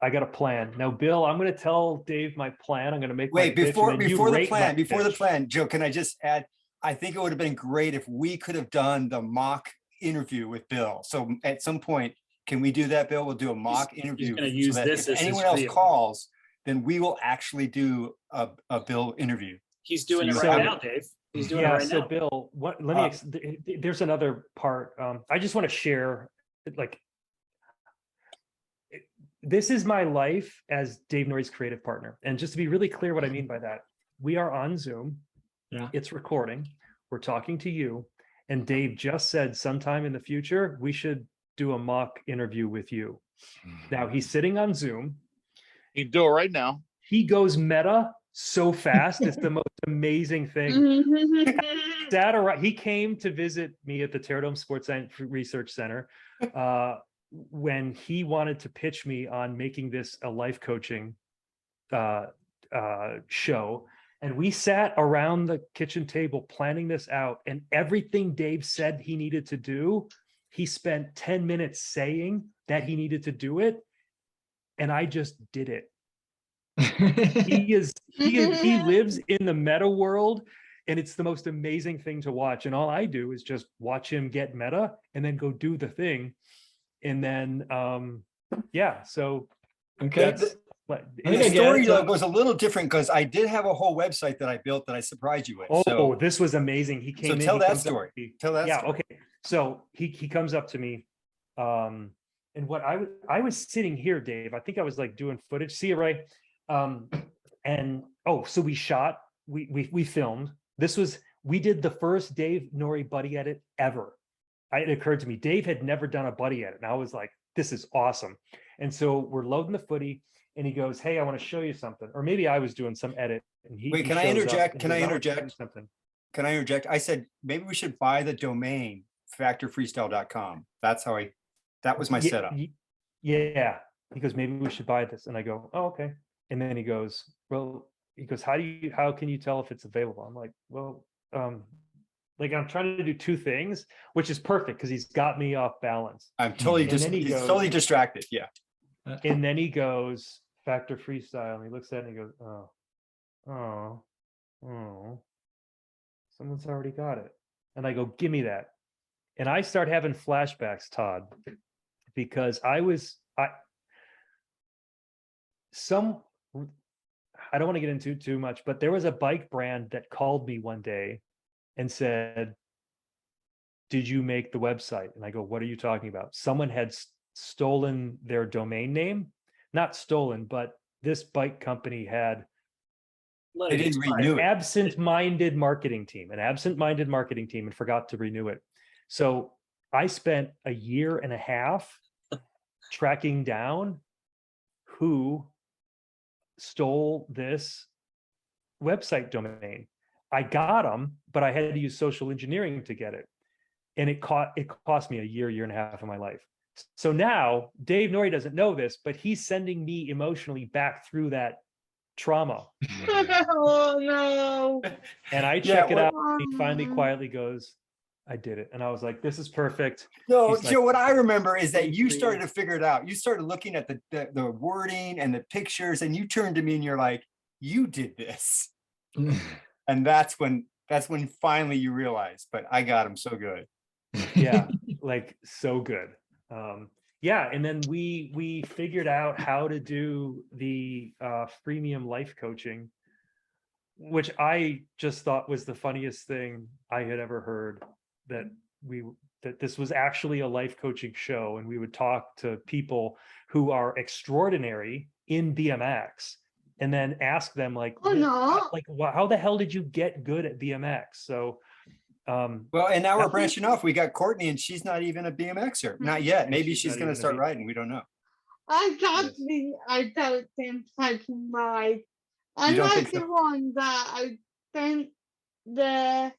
I got a plan. Now, Bill, I'm going to tell Dave my plan. I'm going to make Wait, my pitch, before and then you before the rate my plan, before the pitch. plan, Joe, can I just add? I think it would have been great if we could have done the mock interview with Bill. So at some point, can we do that, Bill? We'll do a mock interview. gonna use so that this if as his anyone else reel. calls, then we will actually do a Bill interview. He's doing it So right you- now, Dave. He's doing it Yeah, right so now. Bill, what, let me, there's another part. I just want to share, like, this is my life as Dave Nourie's creative partner. And just to be really clear what I mean by that, we are on Zoom. Yeah. It's recording. We're talking to you. And Dave just said sometime in the future, we should do a mock interview with you. Now he's sitting on Zoom. You do it right now. He goes meta so fast. It's the most amazing thing. He came to visit me at the Terradome Sports Science Research Center when he wanted to pitch me on making this a life coaching show. And we sat around the kitchen table planning this out, and everything Dave said he needed to do, he spent 10 minutes saying that he needed to do it. And I just did it. He lives in the meta world, and it's the most amazing thing to watch. And all I do is just watch him get meta and then go do the thing. And then, so Okay. that's And the story though was a little different because I did have a whole website that I built that I surprised you with. Oh, this was amazing. He came in. Tell he that comes up story. to me. Tell that Yeah, story. okay. So he comes up to me. And what I was sitting here, Dave. I think I was like doing footage. See you, Ray. So we shot, we filmed. We did the first Dave Nourie buddy edit ever. It occurred to me, Dave had never done a buddy edit. And I was like, this is awesome. And so we're loading the footy, and he goes, hey, I want to show you something. Or maybe I was doing some edit. And Wait, can I shows up interject? and Can I goes, "I want to show interject? you something." Can I interject? I said, maybe we should buy the domain factorfreestyle.com. That was my setup. Yeah. He goes, maybe we should buy this. And I go, oh, okay. And then he goes, how can you tell if it's available? I'm like, well, I'm trying to do two things, which is perfect because he's got me off balance. I'm totally totally distracted. Yeah. And then he goes, Factor Freestyle. And he looks at it and he goes, someone's already got it. And I go, give me that. And I start having flashbacks, Todd, because I don't want to get into too much, but there was a bike brand that called me one day and said, did you make the website? And I go, what are you talking about? Someone had stolen their domain name. Not stolen, but this bike company had They didn't renew it. an absent-minded marketing team and forgot to renew it. So I spent a year and a half tracking down who stole this website domain. I got them, but I had to use social engineering to get it. And it cost me a year and a half of my life. So now Dave Nourie doesn't know this, but he's sending me emotionally back through that trauma. Oh no. And I check it out. And he finally quietly goes, I did it. And I was like, this is perfect. No, He's like, Joe, what I remember is that you started to figure it out. You started looking at the wording and the pictures, and you turned to me and you're like, you did this. And that's when finally you realized, but I got him so good. Yeah, like so good. And then we figured out how to do the freemium life coaching, which I just thought was the funniest thing I had ever heard, that this was actually a life coaching show, and we would talk to people who are extraordinary in BMX and then ask them how the hell did you get good at BMX? So well, and now we're branching off. We got Courtney, and she's not even a BMXer. Not yet. Maybe she's going to start riding. We don't know. I don't think I can ride. I'm not the one that I think the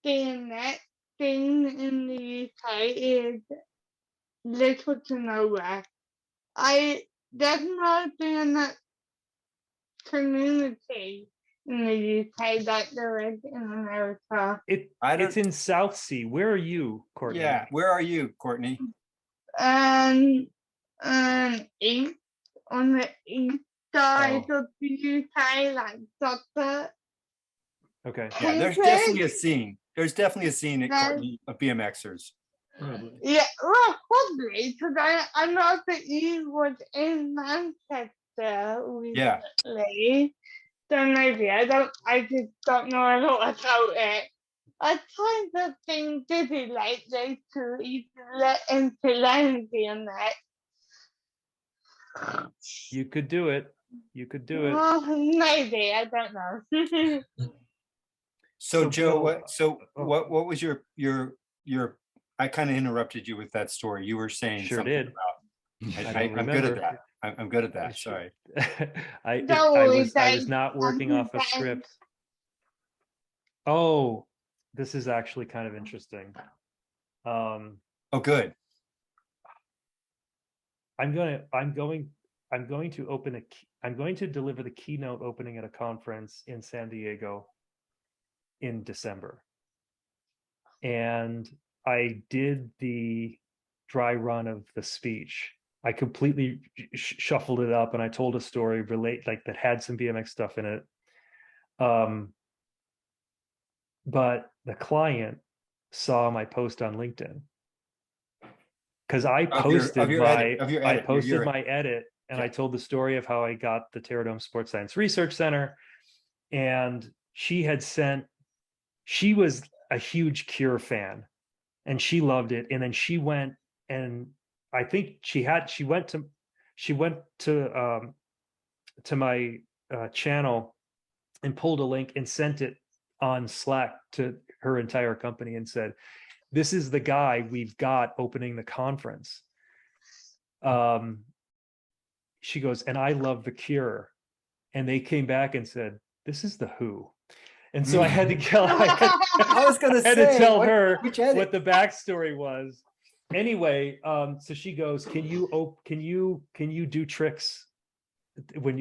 BMX thing in the UK is little to nowhere. There's no BMX community in the UK like there is in America. It's in Southsea. Where are you, Courtney? Yeah, where are you, Courtney? East on the east side of the UK, like Doctor. Okay. Yeah, there's definitely a scene. There's definitely a scene at Courtney of BMXers. Yeah, well, probably, because I know that he was in Manchester recently. So maybe I just don't know a lot about it. I kind of think Diddy lately to even let into Landy on that. You could do it. You could do it. Well, maybe, I don't know. So Joe, Bill, what was your I kind of interrupted you with that story. You were saying Sure something did. about I'm good at that. I'm good at that. Sorry. I was not working off a script. Oh, this is actually kind of interesting. Oh, good. I'm going to deliver the keynote opening at a conference in San Diego in December. And I did the dry run of the speech. I completely shuffled it up and I told a story that had some BMX stuff in it. But the client saw my post on LinkedIn because I posted my edit and I told the story of how I got the Terradome Sports Science Research Center, and she was a huge Cure fan and she loved it. And then she went, and I think she went to my channel and pulled a link and sent it on Slack to her entire company and said, "This is the guy we've got opening the conference." She goes, "And I love the Cure." And they came back and said, "This is the Who." And so I had to tell her what the backstory was. Anyway, so she goes, "Can you do tricks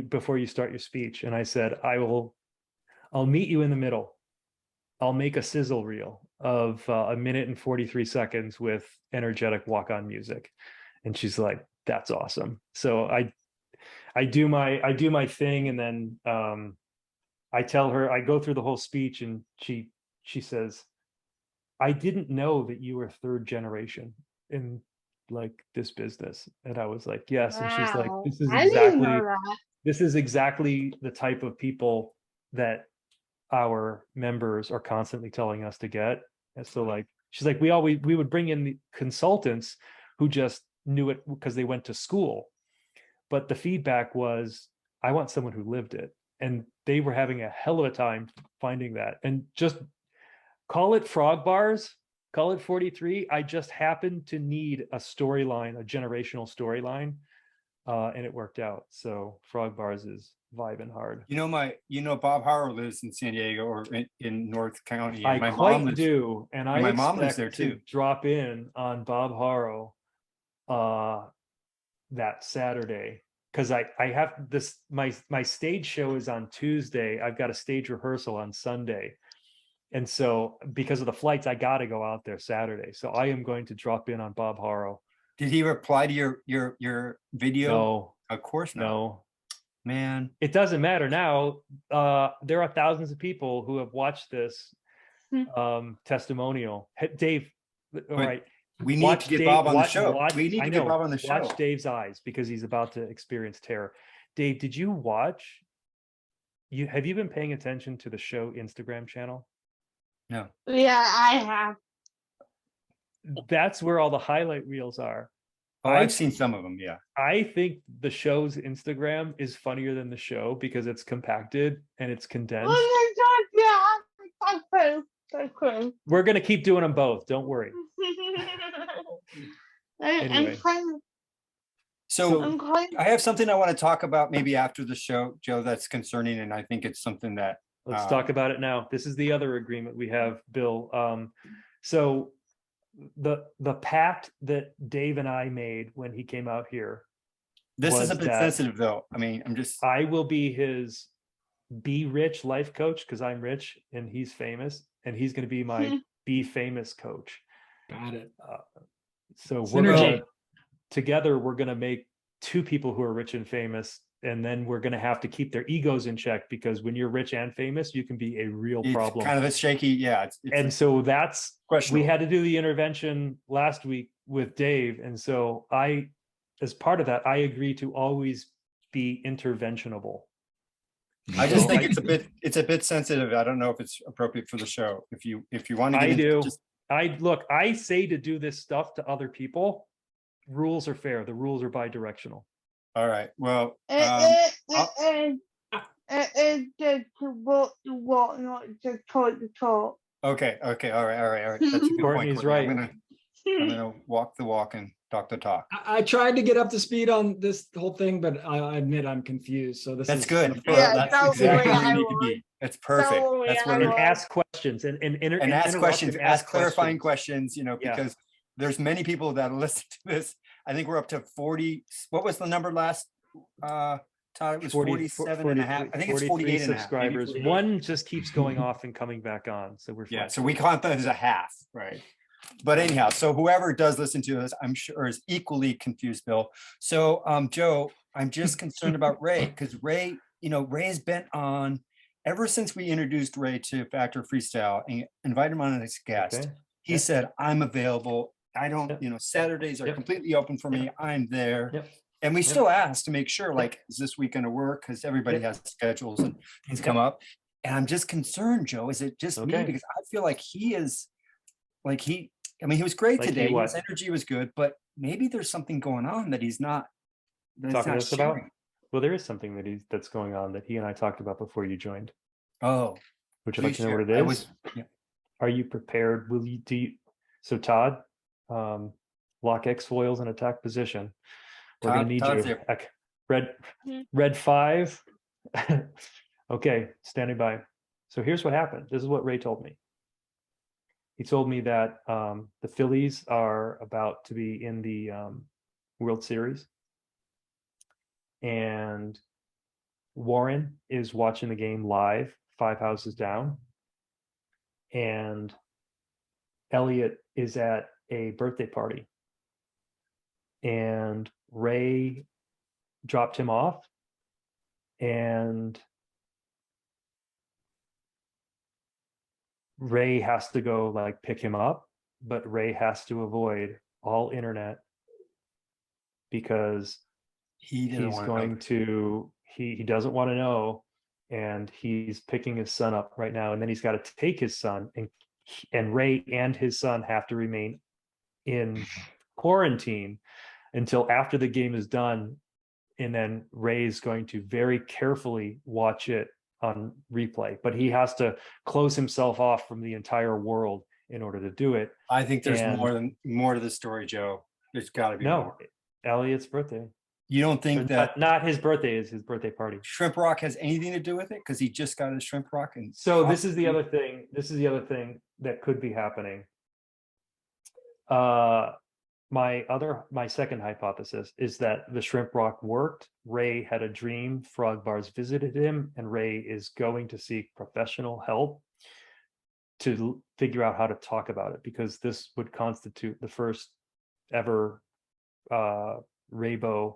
before you start your speech?" And I said, I'll meet you in the middle. I'll make a sizzle reel of 1 minute and 43 seconds with energetic walk-on music. And she's like, "That's awesome." So I do my thing, and then I tell her, I go through the whole speech, and she says, "I didn't know that you were third generation in like this business." And I was like, "Yes." Wow. And she's like, this is exactly the type of people that our members are constantly telling us to get. And so like, she's like, we would bring in the consultants who just knew it because they went to school. But the feedback was, I want someone who lived it. And they were having a hell of a time finding that. And just call it frog bars, call it 43. I just happened to need a storyline, a generational storyline. And it worked out. So frog bars is vibing hard. Bob Harrow lives in San Diego or in North County. And my mom lives there too. Drop in on Bob Harrow that Saturday, because I have this, my stage show is on Tuesday. I've got a stage rehearsal on Sunday. And so because of the flights, I got to go out there Saturday. So I am going to drop in on Bob Harrow. Did he reply to your video? No. Of course not. No. Man. It doesn't matter now. There are thousands of people who have watched this testimonial. Dave, all right. We need to get Bob on the show. We need to get Bob on the show. Watch Dave's eyes because he's about to experience terror. Dave, did you watch? Have you been paying attention to the show Instagram channel? No. Yeah, I have. That's where all the highlight reels are. Oh, I've seen some of them. Yeah. I think the show's Instagram is funnier than the show because it's compacted and it's condensed. Oh my God, yeah. So cool. We're going to keep doing them both. Don't worry. Anyway. So I have something I want to talk about maybe after the show, Joe, that's concerning. And I think it's something that. Let's talk about it now. This is the other agreement we have, Bill. So the pact that Dave and I made when he came out here. This is a bit sensitive though. I mean, I will be his be rich life coach because I'm rich and he's famous, and he's going to be my be famous coach. Got it. So we're together, we're going to make two people who are rich and famous, and then we're going to have to keep their egos in check, because when you're rich and famous, you can be a real It's problem. kind of a shaky, yeah. And so that's, we questionable. had to do the intervention last week with Dave. And so as part of that, I agree to always be interventionable. I just think it's a bit sensitive. I don't know if it's appropriate for the show. If you want to get into just, I say to do this stuff to other people. Rules are fair. The rules are bi-directional. all right. Well, It's just to walk the walk, not just talk the talk. okay. All right. That's a good point. Courtney's right. I'm gonna walk the walk and talk the talk. I tried to get up to speed on this whole thing, but I admit I'm confused. So That's is good. kind of Yeah, That's don't exactly worry, where you I need to be. That's perfect. Don't worry, That's I where And will. ask questions and and ask interrupt questions, and ask clarifying questions. questions, Yeah. because there's many people that listen to this. I think we're up to 40. What was the number last? Todd, it was 47 and a half. I think it's 48 and a half. subscribers. One just keeps going off and coming back on. So we're Yeah, fine. so we count that as a half, right? But anyhow, so whoever does listen to this, I'm sure is equally confused, Bill. So Joe, I'm just concerned about Ray, because Ray, Ray's bent on, ever since we introduced Ray to Factor Freestyle and invited him on as a guest, Okay. he said, I'm available. I don't, Yep. Saturdays are Yep. completely open for me. I'm there. Yep. And we Yep. still ask to make sure, like, is this week going to work? Because everybody Yep. has schedules and things come up. And I'm just concerned, Joe, is it just me? Okay. Because I feel like he is, like he was great Like he today. what? His energy was good, but maybe there's something going on that he's not. That he's Talking to not us about? sharing. Well, there is something that's going on that he and I talked about before you joined. Oh, Would you like please to know what share. it I is? was, yeah. Are you prepared? So Todd, lock X foils in attack position. We're gonna need Todd's you. there. Red 5. Okay, standing by. So here's what happened. This is what Ray told me. He told me that the Phillies are about to be in the World Series, and Warren is watching the game live, 5 houses down, and Elliot is at a birthday party, and Ray dropped him off, and Ray has to go pick him up, but Ray has to avoid all internet because he doesn't want to know, and he's picking his son up right now, and then he's got to take his son, and Ray and his son have to remain in quarantine until after the game is done, and then Ray's going to very carefully watch it on replay, but he has to close himself off from the entire world in order to do it. I think there's more to the story, Joe. There's got to be more. Elliot's birthday. You don't think that not his birthday, is his birthday party. Shrimp Rock has anything to do with it? Because he just got his Shrimp Rock, and so this is the other thing. This is the other thing that could be happening. My second hypothesis is that the Shrimp Rock worked. Ray had a dream. Frog Bars visited him, and Ray is going to seek professional help to figure out how to talk about it, because this would constitute the first ever Raybo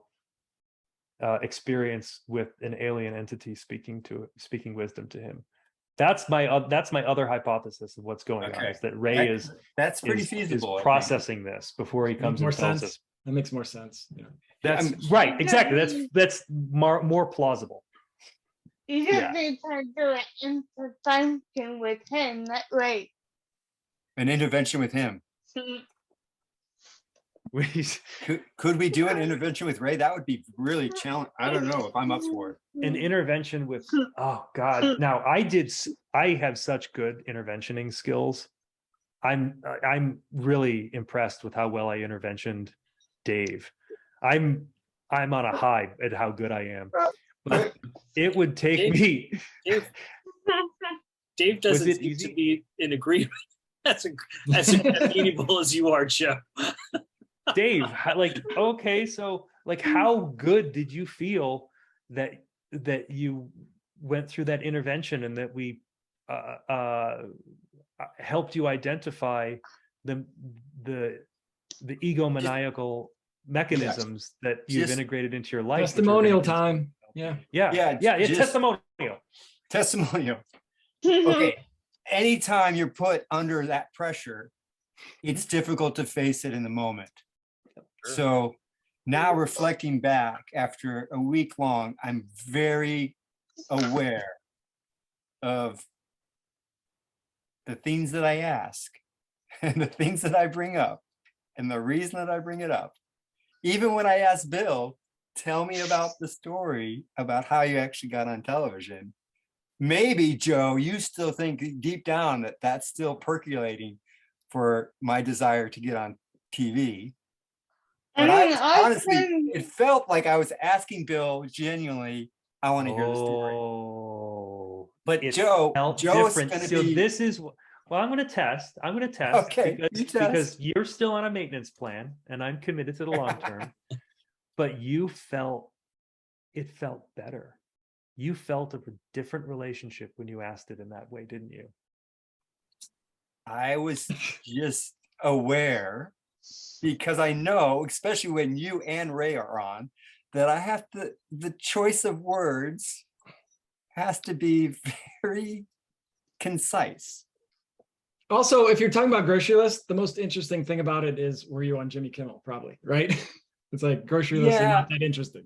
experience with an alien entity speaking wisdom to him. That's my other hypothesis of what's going on, is that Ray that's pretty feasible. Is processing this before he comes and tells us. That makes more sense. Yeah. That's right. Exactly. That's more plausible. You just need to do an intervention with him. That's right. An intervention with him. Could we do an intervention with Ray? That would be really challenging. I don't know if I'm up for it. An intervention with, oh God. Now I have such good interventioning skills. I'm really impressed with how well I interventioned Dave. I'm on a high at how good I am. But it would take me. Dave doesn't seem to be in agreement. That's as amenable as you are, Joe. Dave, okay, so how good did you feel that you went through that intervention, and that we helped you identify the egomaniacal mechanisms that you've Just integrated into your life. Testimonial time. Yeah. Yeah. It's testimonial. Testimonial. Okay. Anytime you're put under that pressure, it's difficult to face it in the moment. So now reflecting back after a week long, I'm very aware of the things that I ask and the things that I bring up and the reason that I bring it up. Even when I ask Bill, tell me about the story about how you actually got on television. Maybe, Joe, you still think deep down that that's still percolating for my desire to get on TV. But honestly, it felt like I was asking Bill genuinely, I want to hear the story. But Joe's going to be... This is, well, I'm going to test. Okay, because you're still on a maintenance plan and I'm committed to the long term. But it felt better. You felt a different relationship when you asked it in that way, didn't you? I was just aware, because I know, especially when you and Ray are on, that I have to, the choice of words has to be very concise. Also, if you're talking about grocery list, the most interesting thing about it is, were you on Jimmy Kimmel? Probably, right? It's like grocery lists are not that interesting.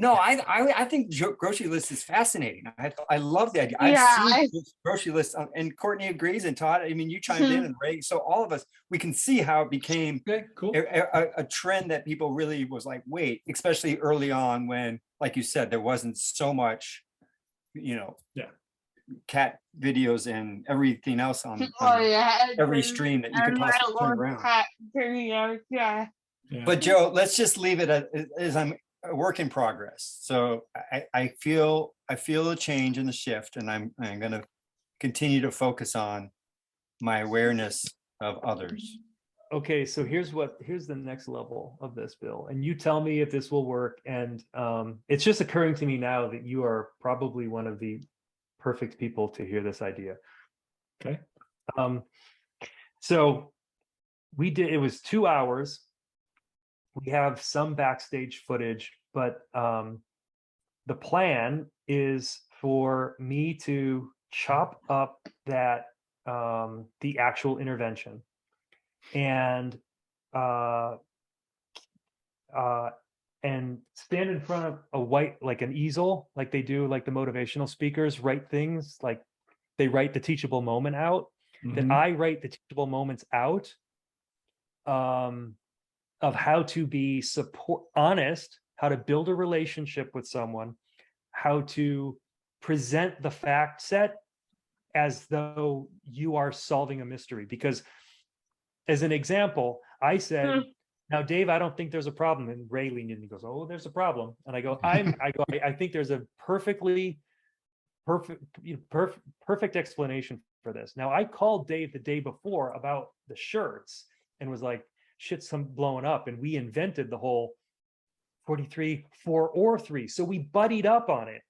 No, I think grocery list is fascinating. I love the idea. I've seen this grocery list, and Courtney agrees, and Todd. I mean, you chimed in, and Ray. So all of us, we can see how it became a trend that people really was like, wait, especially early on when, like you said, there wasn't so much, cat videos and everything else on every stream that you could possibly turn around. Cat videos, But Joe, let's just leave it as I'm a work in progress. So I feel a change in the shift, and I'm going to continue to focus on my awareness of others. Okay, so here's the next level of this, Bill, and you tell me if this will work. And it's just occurring to me now that you are probably one of the perfect people to hear this idea. Okay. So it was 2 hours. We have some backstage footage, but the plan is for me to chop up the actual intervention and stand in front of a white, like an easel, like they do, like the motivational speakers write things, like they write the teachable moment out. That I write the teachable moments out of how to be honest, how to build a relationship with someone, how to present the fact set as though you are solving a mystery. Because as an example, I said, now, Dave, I don't think there's a problem. And Ray leaned in and he goes, oh, there's a problem. And I go, I think there's a perfect explanation for this. Now, I called Dave the day before about the shirts and was like, shit's blowing up. And we invented the whole 43, 4 or 3. So we buddied up on it.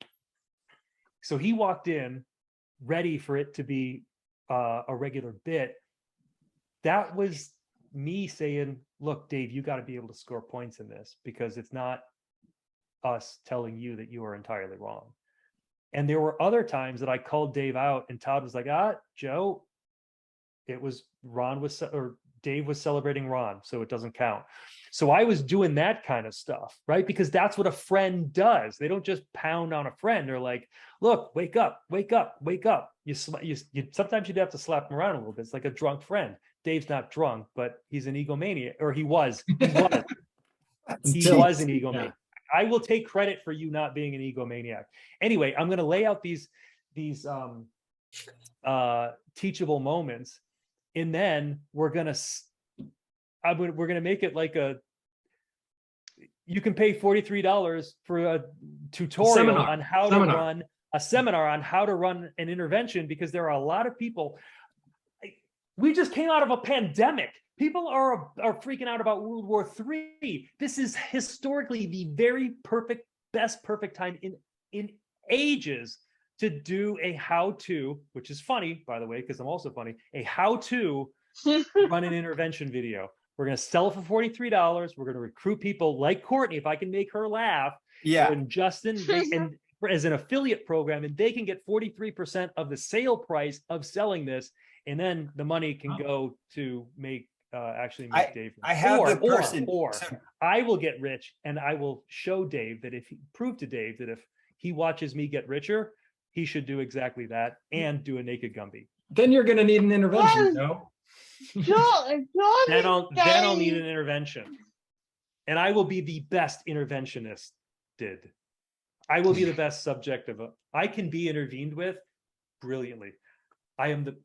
So he walked in ready for it to be a regular bit. That was me saying, look, Dave, you got to be able to score points in this, because it's not us telling you that you are entirely wrong. And there were other times that I called Dave out and Todd was like, Joe, it was Dave was celebrating Ron, so it doesn't count. So I was doing that kind of stuff, right? Because that's what a friend does. They don't just pound on a friend. They're like, look, wake up, wake up, wake up. You sometimes you'd have to slap him around a little bit. It's like a drunk friend. Dave's not drunk, but he's an egomaniac, or he was. He was an egomaniac. Yeah. I will take credit for you not being an egomaniac. Anyway, I'm going to lay out these teachable moments, and then we're going to make it like you can pay $43 for a tutorial on how to run a seminar on how to run an intervention, because there are a lot of people. We just came out of a pandemic. People are freaking out about World War III. This is historically the very best time in ages to do a how-to, which is funny, by the way, because I'm also funny, a how-to run an intervention video. We're going to sell it for $43. We're going to recruit people like Courtney, if I can make her laugh. Yeah. And Justin, and as an affiliate program, and they can get 43% of the sale price of selling this. And then the money can go to make actually make Dave. I have the person. Or I will get rich, and I will show Dave that prove to Dave that if he watches me get richer, he should do exactly that and do a naked Gumby. Then you're going to need an intervention, no? Then I'll need an intervention. And I will be the best interventionist did. I will be the best subject of I can be intervened with brilliantly. I am the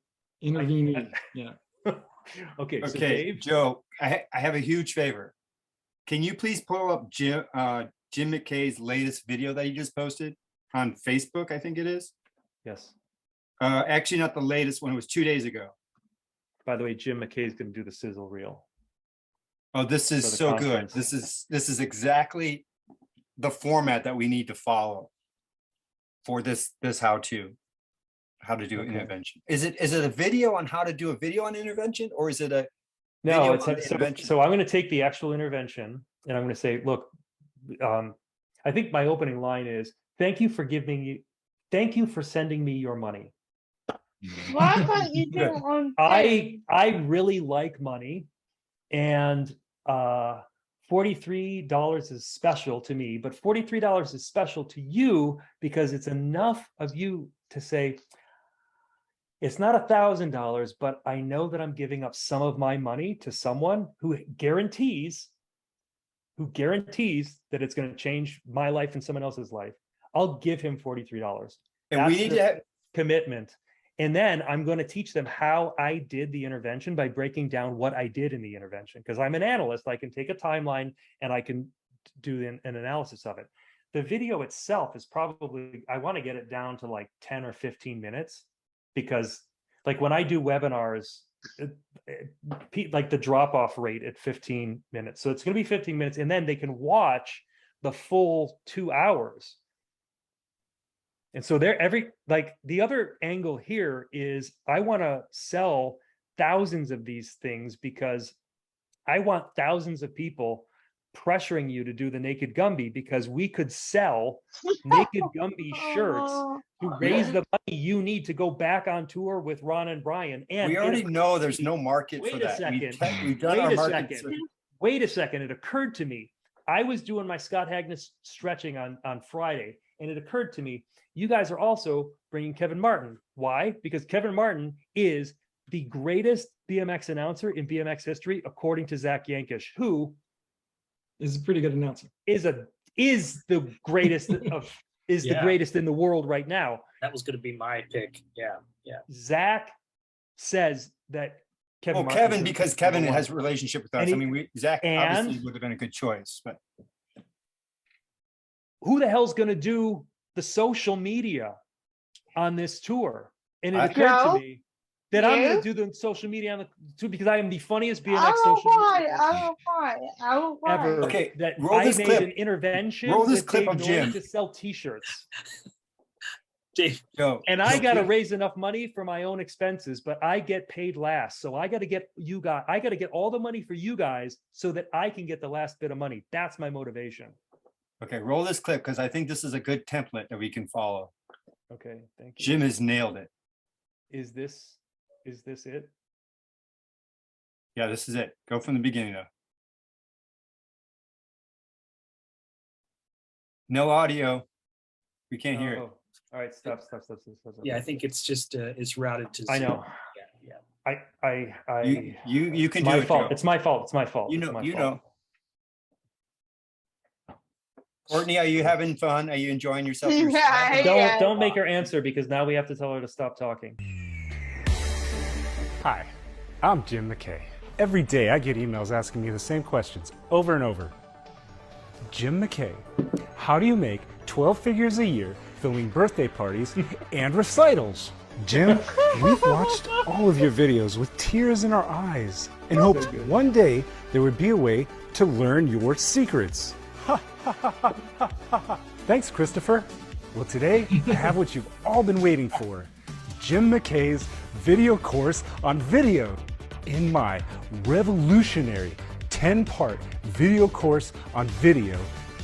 intervening. Yeah. Okay. So Okay, Dave, Joe, I have a huge favor. Can you please pull up Jim McKay's latest video that he just posted on Facebook? I think it is. Yes. Actually, not the latest one. It was 2 days ago. By the way, Jim McKay is going to do the sizzle reel. Oh, this is so good. This is exactly the format that we need to follow for this how to do an intervention. Is it a video on how to do a video on intervention, or is it a no? So I'm going to take the actual intervention and I'm going to say, look, I think my opening line is, thank you for sending me your money. Why can't you do it on I really like money, and $43 is special to me, but $43 is special to you because it's enough of you to say, it's not $1,000, but I know that I'm giving up some of my money to someone who guarantees that it's going to change my life and someone else's life. I'll give him $43. And that's we need to have commitment. And then I'm going to teach them how I did the intervention by breaking down what I did in the intervention. Because I'm an analyst, I can take a timeline and I can do an analysis of it. The video itself is probably, I want to get it down to like 10 or 15 minutes, because like when I do webinars, like the drop-off rate at 15 minutes. So it's going to be 15 minutes, and then they can watch the full 2 hours. And so the other angle here is I want to sell thousands of these things because I want thousands of people pressuring you to do the naked Gumby, because we could sell naked Gumby shirts to raise the money you need to go back on tour with Ron and Brian. And we already know there's no market for that. We've done our market. Wait a second. It occurred to me. I was doing my Scott Hagnes stretching on Friday, and it occurred to me, you guys are also bringing Kevin Martin. Why? Because Kevin Martin is the greatest BMX announcer in BMX history, according to Zach Yankish, who is a pretty good announcer. Is the greatest the greatest in the world right now. That was going to be my pick. Yeah. Zach says that Kevin. Well, Kevin, because Kevin has a relationship with us. Zach obviously would have been a good choice, but who the hell's going to do the social media on this tour? And it occurred to me that I'm going to do the social media on the tour because I am the funniest BMX social media ever. Okay, that roll I this made clip. An intervention. Roll this clip Dave of Jim to sell T-shirts. And I got to raise enough money for my own expenses, but I get paid last. So I got to get I got to get all the money for you guys so that I can get the last bit of money. That's my motivation. Okay, roll this clip because I think this is a good template that we can follow. Okay, thank you. Jim has nailed it. Is this it? Yeah, this is it. Go from the beginning though. No audio. We can't hear it. All right, stop. Yeah, I think it's just it's routed to I Zoom. know. Yeah. You can do it. It's my fault. Joe. It's my fault. It's my fault. You know. Courtney, are you having fun? Are you enjoying yourself? Don't make her answer because now we have to tell her to stop talking. Hi, I'm Jim McKay. Every day I get emails asking me the same questions over and over. Jim McKay, how do you make 12 figures a year filming birthday parties and recitals? Jim, we've watched all of your videos with tears in our eyes and hoped one day there would be a way to learn your secrets. Thanks, Christopher. Well, today I have what you've all been waiting for. Jim McKay's video course on video. in my revolutionary 10-part video course on video,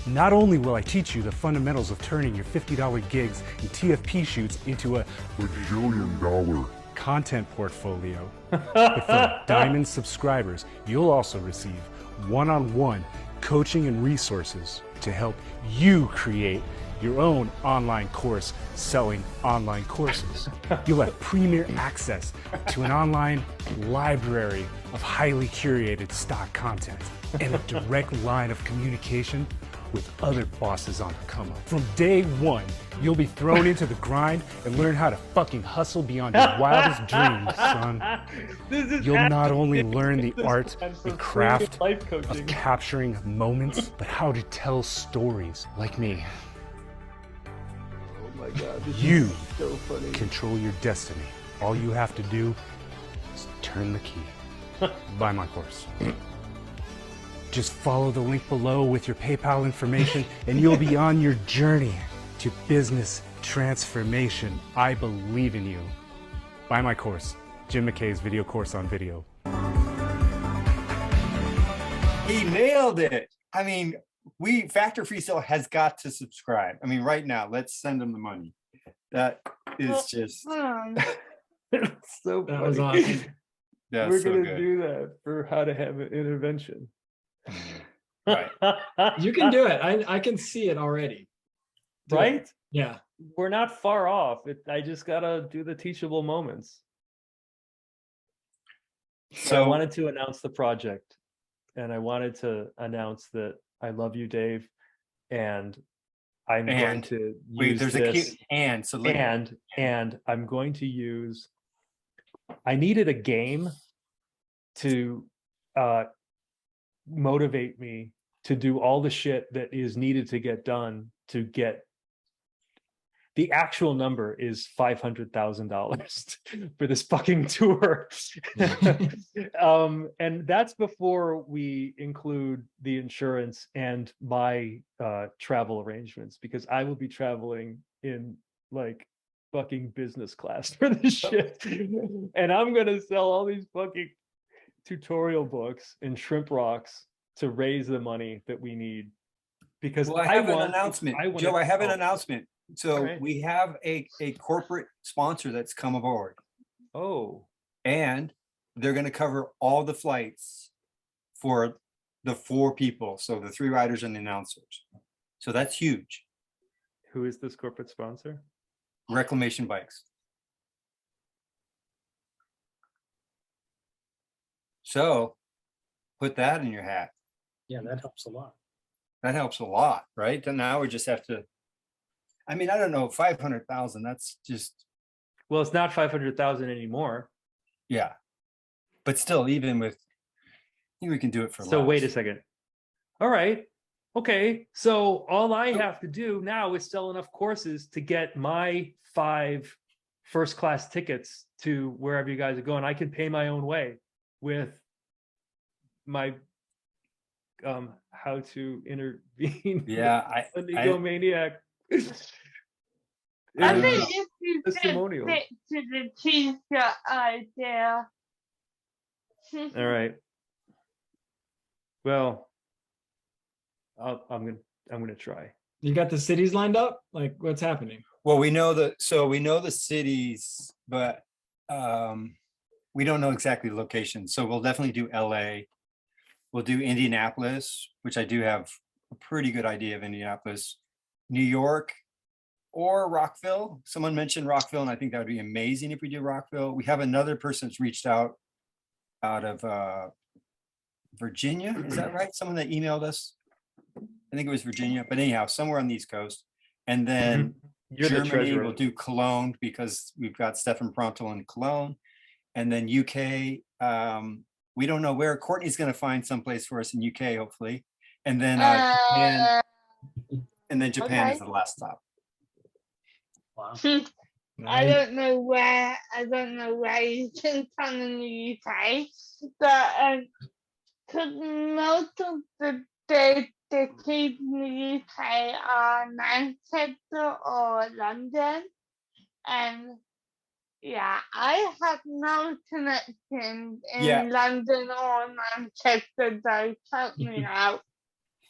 not only will I teach you the fundamentals of turning your $50 gigs and TFP shoots into a bajillion-dollar content portfolio, but for Diamond subscribers, you'll also receive one-on-one coaching and resources to help you create your own online course selling online courses. You'll have premier access to an online library of highly curated stock content and a direct line of communication with other bosses on the come up. From day one, you'll be thrown into the grind and learn how to fucking hustle beyond your wildest dreams, son. You'll not only learn the art and craft of capturing moments, but how to tell stories like me. Oh my God, you so funny. Control your destiny. All you have to do is turn the key. Buy my course. Just follow the link below with your PayPal information and you'll be on your journey to business transformation. I believe in you. Buy my course, Jim McKay's video course on video. He nailed it. I mean, Factor Freestyle has got to subscribe. I mean, right now, let's send them the money. That is just so That was funny. awesome. That's We're so gonna good. do that for how to have an intervention. Right. You can do it. I can see it already. Do it. Right? Yeah. We're not far off. I just gotta do the teachable moments. So I wanted to announce the project, and I wanted to announce that I love you, Dave, and I'm going to use there's this. a key and so look, and I'm going to use. I needed a game to motivate me to do all the shit that is needed to get done to get. The actual number is $500,000 for this fucking tour. And that's before we include the insurance and my travel arrangements, because I will be traveling in like fucking business class for this shit. And I'm gonna sell all these fucking tutorial books and shrimp rocks to raise the money that we need. Because I have an announcement. Joe, I have an announcement. So right. we have a corporate sponsor that's come aboard. Oh. And they're going to cover all the flights for the 4 people. So the 3 riders and the announcers. So that's huge. Who is this corporate sponsor? Reclamation Bikes. So put that in your hat. Yeah, that helps a lot. That helps a lot, right? And now we just have to, I mean, I don't know, 500,000, that's just. Well, it's not 500,000 anymore. Yeah. But still, even with, I think we can do it for So less. wait a second. All right. Okay. So all I have to do now is sell enough courses to get my 5 first-class tickets to wherever you guys are going. I can pay my own way with my how to intervene. Yeah, an egomaniac. I think if you testimonial. fit to the t-shirt idea. All right. Well, I'm gonna try. You got the cities lined up? Like, what's happening? Well, we know the cities, but we don't know exactly the location. So we'll definitely do LA. We'll do Indianapolis, which I do have a pretty good idea of Indianapolis, New York, or Rockville. Someone mentioned Rockville, and I think that would be amazing if we do Rockville. We have another person that's reached out of Virginia. Is that right? Someone that emailed us. I think it was Virginia, but anyhow, somewhere on the East Coast. And then You're the Germany treasurer. will do Cologne because we've got Stefan Pronto in Cologne. And then UK, we don't know where. Courtney's going to find someplace for us in UK, hopefully. And then Japan, and then Japan okay. is the last stop. Wow. I don't know where you can come in the UK, but because most of the kids in the UK are Manchester or London, and Yeah, I have no connections in Yeah. London or Manchester, though. Help me out.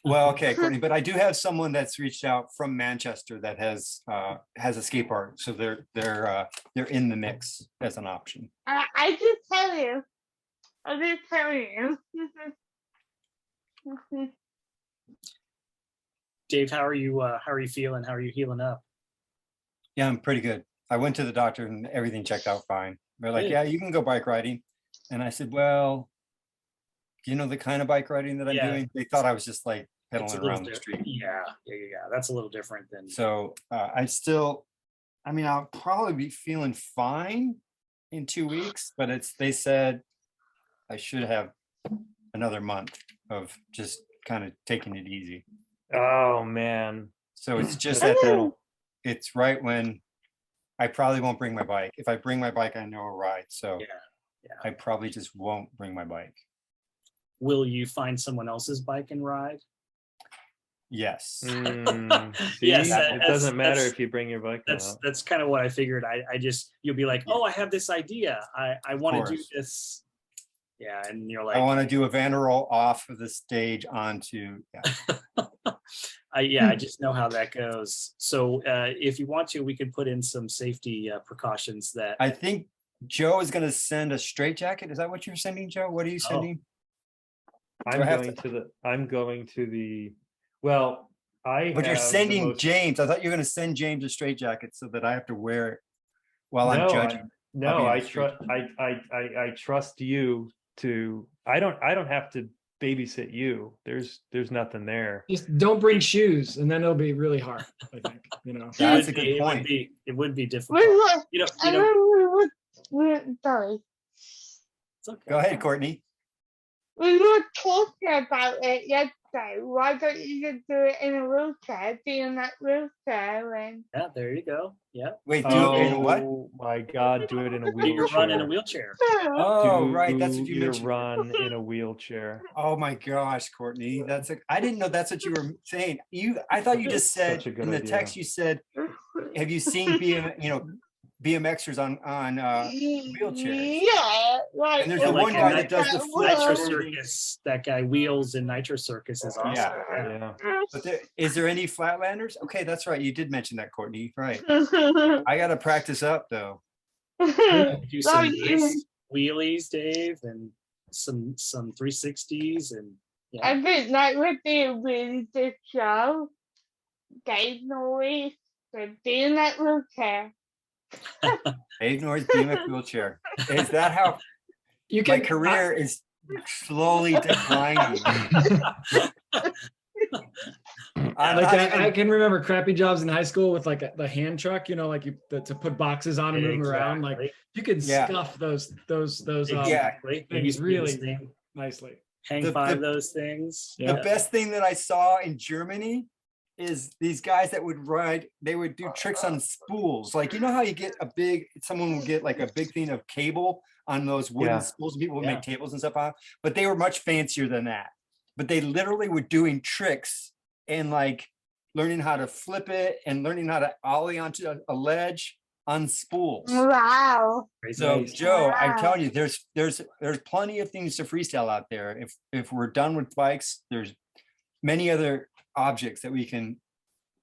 Well, okay, Courtney, but I do have someone that's reached out from Manchester that has a skate park, so they're in the mix as an option. I just tell you. I just tell you. Dave, how are you feeling? How are you healing up? Yeah, I'm pretty good. I went to the doctor and everything checked out fine. They're like, Good. yeah, you can go bike riding. And I said, well, do you know the kind of bike riding that I'm Yeah. doing? They thought I was just like It's a pedaling little around the different. street. Yeah. That's a little different than. So I'll probably be feeling fine in 2 weeks, but they said I should have another month of just kind of taking it easy. Oh man. So it's just that it's right when I probably won't bring my bike. If I bring my bike, I know a ride. So Yeah. I probably just won't bring my bike. Will you find someone else's bike and ride? Yes. See, Yes, it doesn't matter if you bring your bike. That's kind of what I figured. I just, you'll be like, oh, I have this idea. I want to do this. Yeah, and you're like, I want to do a Vanderroll off of the stage onto. I just know how that goes. So if you want to, we can put in some safety precautions that. I think Joe is going to send a straight jacket. Is that what you're sending, Joe? What are you sending? I'm going to the. Well, But you're sending James. I thought you were going to send James a straight jacket so that I have to wear it while I'm judging. I trust. I trust you to. I don't have to babysit you. There's nothing there. Just don't bring shoes, and then it'll be really hard. I think That's a good point. It would be difficult. Sorry. It's okay. Go ahead, Courtney. We were talking about it yesterday. Why don't you just do it in a wheelchair? Be in that wheelchair and. Yeah, there you go. Yeah. Wait, do it in what? Oh my God, do it in a Do your wheelchair. run in a wheelchair. Oh, right. That's what you mentioned. Run in a wheelchair. Oh my gosh, Courtney. I didn't know that's what you were saying. I thought you just said Such a good in the idea. text you said, have you seen BMXers on wheelchairs? Yeah, right. And there's the one guy that does the Nitro flip. Circus. That guy Wheels in Nitro Circus is awesome. Yeah. But is there any Flatlanders? Okay, that's right. You did mention that, Courtney. Right. I got to practice up though. Do some nice wheelies, Dave, and some 360s, and I think that would be a really good show. Dave Nourie to be in that wheelchair. Dave Nourie's BMX wheelchair. Is that how my career is slowly declining? I can remember crappy jobs in high school with like the hand truck, to put boxes on and move them around. Like you could scuff those things really nicely. Hang five those things. The best thing that I saw in Germany is these guys that would ride, they would do tricks on spools. Like, you know how you get someone will get like a big thing of cable on those wooden spools, and people would make tables and stuff on, but they were much fancier than that. But they literally were doing tricks and like learning how to flip it and learning how to ollie onto a ledge on spools. Wow. So Joe, I'm telling you, there's plenty of things to freestyle out there. If we're done with bikes, there's many other objects that we can.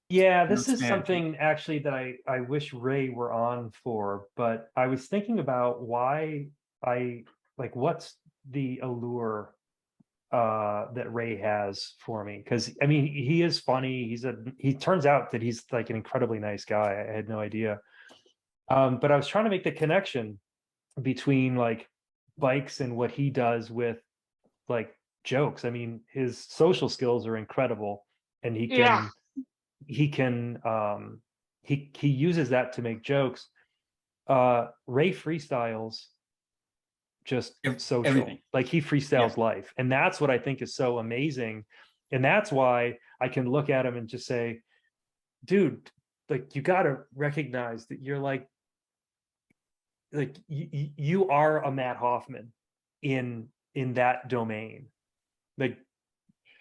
Yeah, this is something actually that I wish Ray were on for, but I was thinking about why what's the allure that Ray has for me, because I mean he is funny, he turns out that he's like an incredibly nice guy. I had no idea, but I was trying to make the connection between like bikes and what he does with like jokes. I mean his social skills are incredible, and he uses that to make jokes. Ray freestyles just social. Everything. Like he freestyles life, and that's what I think is so amazing, and that's why I can look at him and just say, dude, like you got to recognize that you're like you are a Matt Hoffman in that domain, like.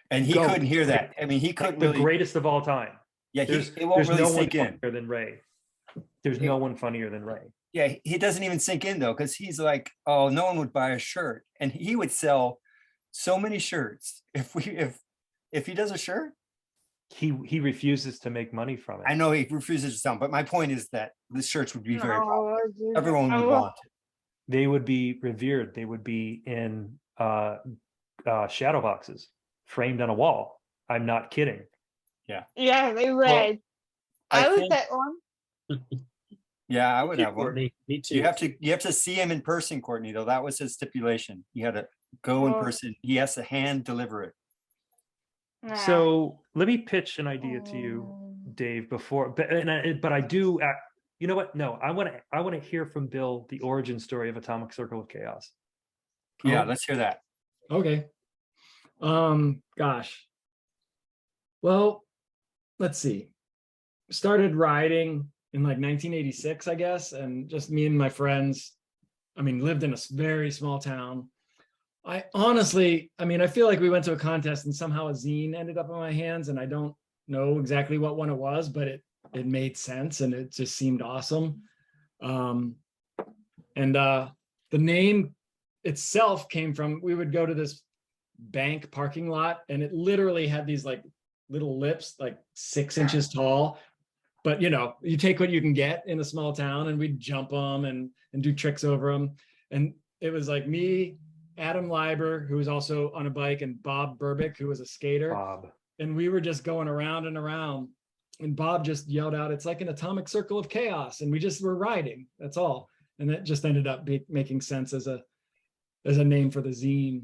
And he couldn't hear that. I mean, he couldn't the greatest of all time. Yeah, it won't really sink in. Than Ray. There's no one funnier than Ray. Yeah, he doesn't even sink in though, because he's like, oh, no one would buy a shirt, and he would sell so many shirts if he does a shirt. He refuses to make money from it. I know he refuses to sell, but my point is that the shirts would be very popular. Everyone would want it. They would be revered. They would be in shadow boxes, framed on a wall. I'm not kidding. Yeah. Yeah, they would. Well, I would get one. Yeah, I would have one. Courtney, me too. You have to see him in person, Courtney, though. That was his stipulation. You had to go in person. He has to hand deliver it. So let me pitch an idea to you, Dave, before, but I do, you know what? No, I want to hear from Bill, the origin story of Atomic Circle of Chaos. Yeah, let's hear that. Okay. Gosh. Well, let's see. Started riding in like 1986, I guess, and just me and my friends. I mean, lived in a very small town. I feel like we went to a contest and somehow a zine ended up in my hands, and I don't know exactly what one it was, but it made sense and it just seemed awesome. The name itself came from, we would go to this bank parking lot, and it literally had these like little lips, like 6 inches tall. But you take what you can get in a small town, and we'd jump them and do tricks over them. And it was like me, Adam Leiber, who was also on a bike, and Bob Burbick, who was a skater. Bob. And we were just going around and around. And Bob just yelled out, "It's like an atomic circle of chaos." And we just were riding. That's all. And that just ended up making sense as a name for the zine,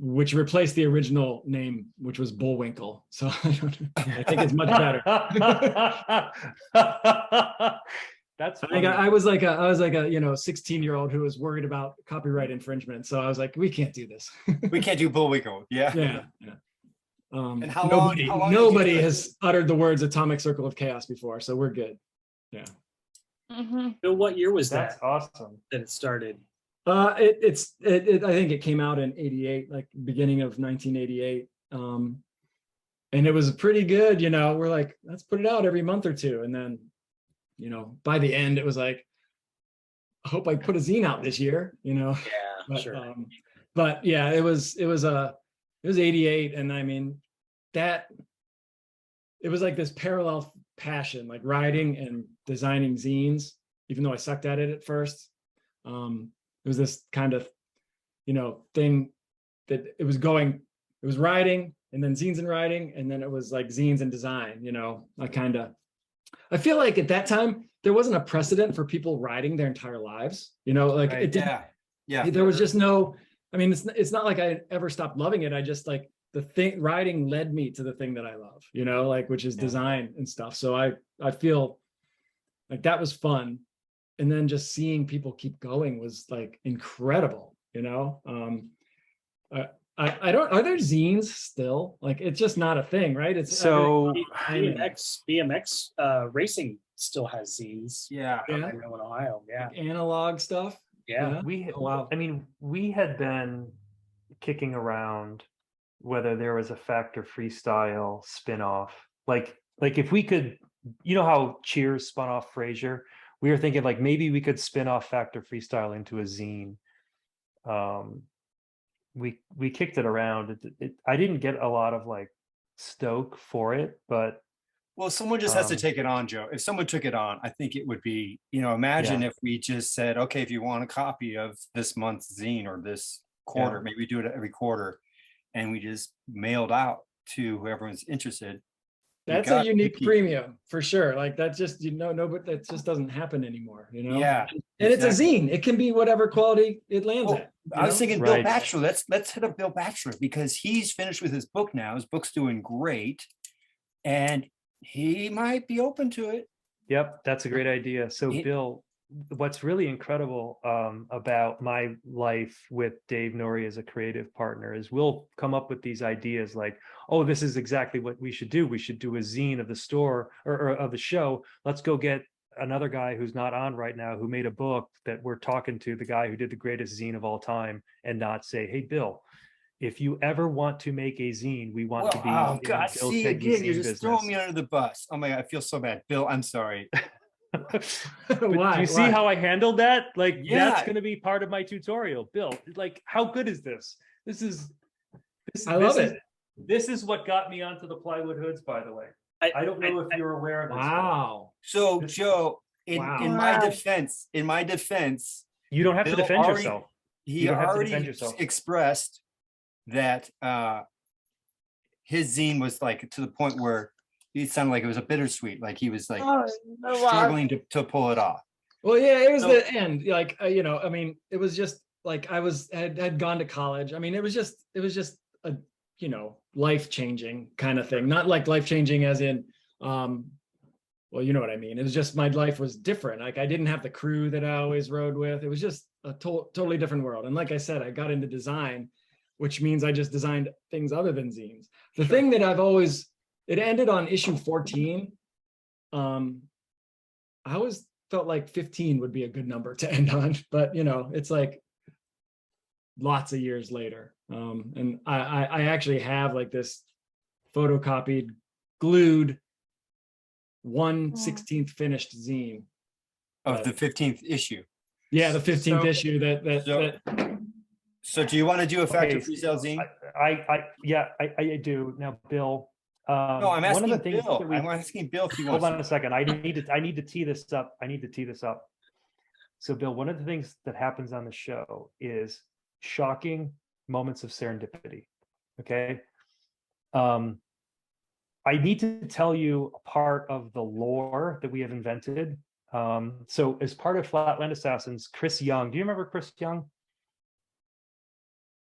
which replaced the original name, which was Bullwinkle. So I think it's much better. That's I was like a 16-year-old who was worried about copyright infringement. So I was like, we can't do this. We can't do Bullwinkle. Yeah. Yeah. And nobody has uttered the words Atomic Circle of Chaos before, so we're good. Yeah. Bill, what year was that? That's awesome. That it started. I think it came out in '88, like beginning of 1988. And it was pretty good. We're like, let's put it out every month or two, and then by the end, it was like, I hope I put a zine out this year, Yeah, but, sure. But yeah, it was 88. And I mean, it was like this parallel passion, like writing and designing zines, even though I sucked at it at first. It was this kind of, thing that it was writing and then zines and writing. And then it was like zines and design, I feel like at that time, there wasn't a precedent for people writing their entire lives, Right, it didn't, yeah. there was just no, it's not like I ever stopped loving it. I just like writing led me to the thing that I love, which is design and stuff. So I feel like that was fun. And then just seeing people keep going was like incredible, are there zines still? Like, it's just not a thing, right? It's so BMX racing still has zines. Yeah. I know in Ohio. Yeah. Like analog stuff. Yeah. Wow. We had been kicking around whether there was a factOrFreestyle spinoff. Like if we could, how Cheers spun off Frasier, we were thinking like maybe we could spin off factOrFreestyle into a zine. We kicked it around. I didn't get a lot of like stoke for it, but well, someone just has to take it on, Joe. If someone took it on, I think it would be, imagine if we just said, okay, if you want a copy of this month's zine or this quarter, maybe we do it every quarter, and we just mailed out to whoever's interested. That's a unique premium for sure. Like that just, but that just doesn't happen anymore, Yeah. And it's a zine. It can be whatever quality it lands at. I was thinking Bill Batchelor. Let's hit up Bill Batchelor because he's finished with his book now. His book's doing great. And he might be open to it. Yep, that's a great idea. So Bill, what's really incredible about my life with Dave Nourie as a creative partner is we'll come up with these ideas like, oh, this is exactly what we should do. We should do a zine of the store or of the show. Let's go get another guy who's not on right now who made a book that we're talking to, the guy who did the greatest zine of all time, and not say, hey, Bill, if you ever want to make a zine, we want to be. Oh God! Bill See Keaggy again, you're just business. throwing me under the bus. Oh my God, I feel so bad, Bill. I'm sorry. But Why? do you see Why? how I handled that? Like, Yeah. that's going to be part of my tutorial. Bill, like, how good is this? This is, I love is, it. This is what got me onto the plywood hoods, by the way. I don't know if you're aware of this. Wow. So Joe, in my defense, you don't have to Bill defend already- yourself. he You don't have to already defend yourself. expressed that his zine was like to the point where it sounded like it was a bittersweet, like he was like struggling to pull it off. Well, yeah, it was the end. Like, you know, I mean, it was just like I had gone to college. I mean, it was just a, you know, life-changing kind of thing. Not like life-changing as in, well, you know what I mean. It was just my life was different. Like I didn't have the crew that I always rode with. It was just a totally different world. And like I said, I got into design, which means I just designed things other than zines. The thing that I've always, it ended on issue 14. I always felt like 15 would be a good number to end on, but you know, it's like lots of years later. And I actually have like this photocopied, glued 1/16 finished zine of the 15th issue. Yeah, the 15th issue that So do you want to do a Factor Freestyle zine? I do. Now, Bill. No, I'm asking one of the things Bill. that I'm asking Bill if he wants. Hold on a second. I need to tee this up. So, Bill, one of the things that happens on the show is shocking moments of serendipity. Okay. I need to tell you a part of the lore that we have invented. So as part of Flatland Assassins, Chris Young, do you remember Chris Young?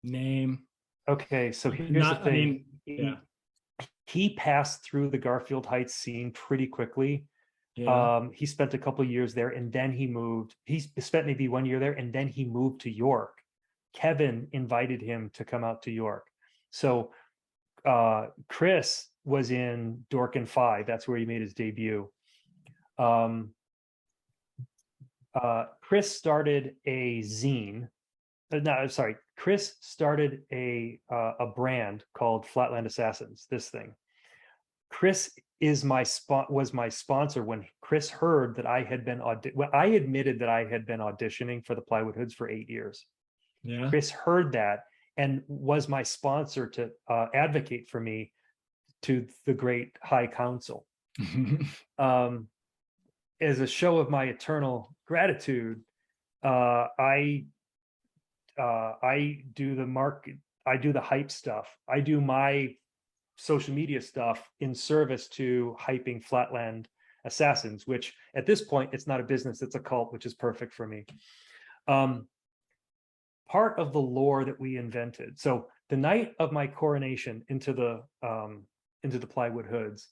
Name. Okay, so here's the thing. I mean, yeah. He passed through the Garfield Heights scene pretty quickly. Yeah. He spent a couple of years there and then he moved. He spent maybe 1 year there and then he moved to York. Kevin invited him to come out to York. So Chris was in Dork and Five. That's where he made his debut. Chris started a zine. No, sorry. Chris started a brand called Flatland Assassins. This thing. Chris was my sponsor when Chris heard that I had been I admitted that I had been auditioning for the Plywood Hoods for 8 years. Yeah. Chris heard that and was my sponsor to advocate for me to the great High Council. As a show of my eternal gratitude, I do the hype stuff. I do my social media stuff in service to hyping Flatland Assassins, which at this point, it's not a business, it's a cult, which is perfect for me. Part of the lore that we invented. So the night of my coronation into the Plywood Hoods,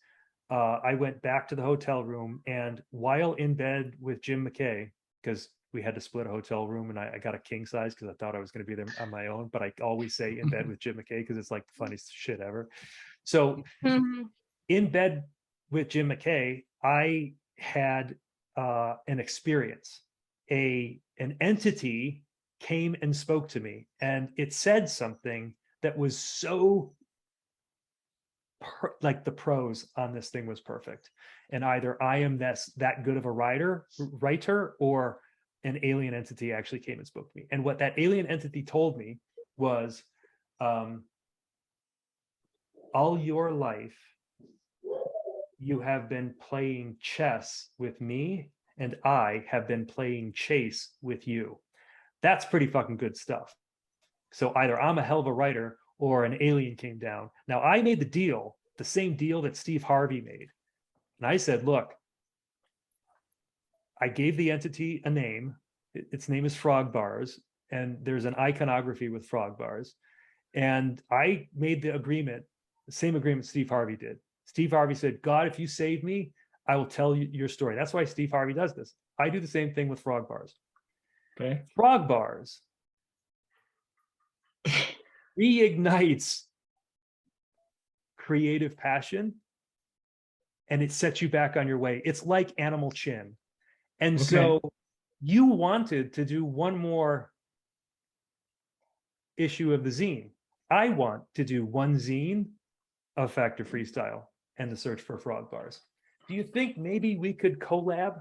I went back to the hotel room, and while in bed with Jim McKay, because we had to split a hotel room and I got a king size because I thought I was going to be there on my own, but I always say in bed with Jim McKay because it's like the funniest shit ever. So in bed with Jim McKay, I had an experience. An entity came and spoke to me, and it said something that was so like the prose on this thing was perfect. And either I am that good of a writer, or an alien entity actually came and spoke to me. And what that alien entity told me was, all your life, you have been playing chess with me, and I have been playing chase with you. That's pretty fucking good stuff. So either I'm a hell of a writer or an alien came down. Now I made the deal, the same deal that Steve Harvey made. And I said, look, I gave the entity a name. Its name is Frog Bars. And there's an iconography with frog bars. And I made the agreement, the same agreement Steve Harvey did. Steve Harvey said, God, if you save me, I will tell you your story. That's why Steve Harvey does this. I do the same thing with frog bars. Okay. Frog bars reignites creative passion, and it sets you back on your way. It's like animal chin. And so you wanted to do one more issue of the zine. I want to do one zine of Factor Freestyle and the Search for Frog Bars. Do you think maybe we could collab?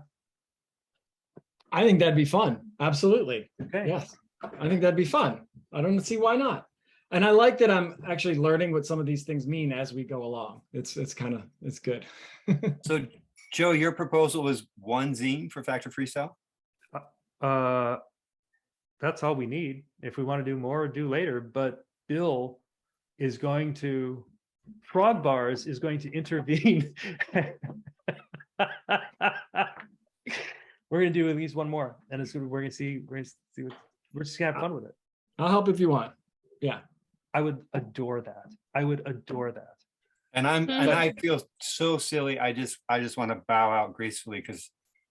I think that'd be fun. Absolutely. Okay. Yes. I think that'd be fun. I don't see why not. And I like that I'm actually learning what some of these things mean as we go along. It's good. So Joe, your proposal was one zine for Factor Freestyle? That's all we need. If we want to do more, do later. But Bill is going to, Frog Bars is going to intervene. We're going to do at least one more, and we're going to see we're just going to have fun with it. I'll help if you want. Yeah. I would adore that. I would adore that. And I feel so silly. I just want to bow out gracefully because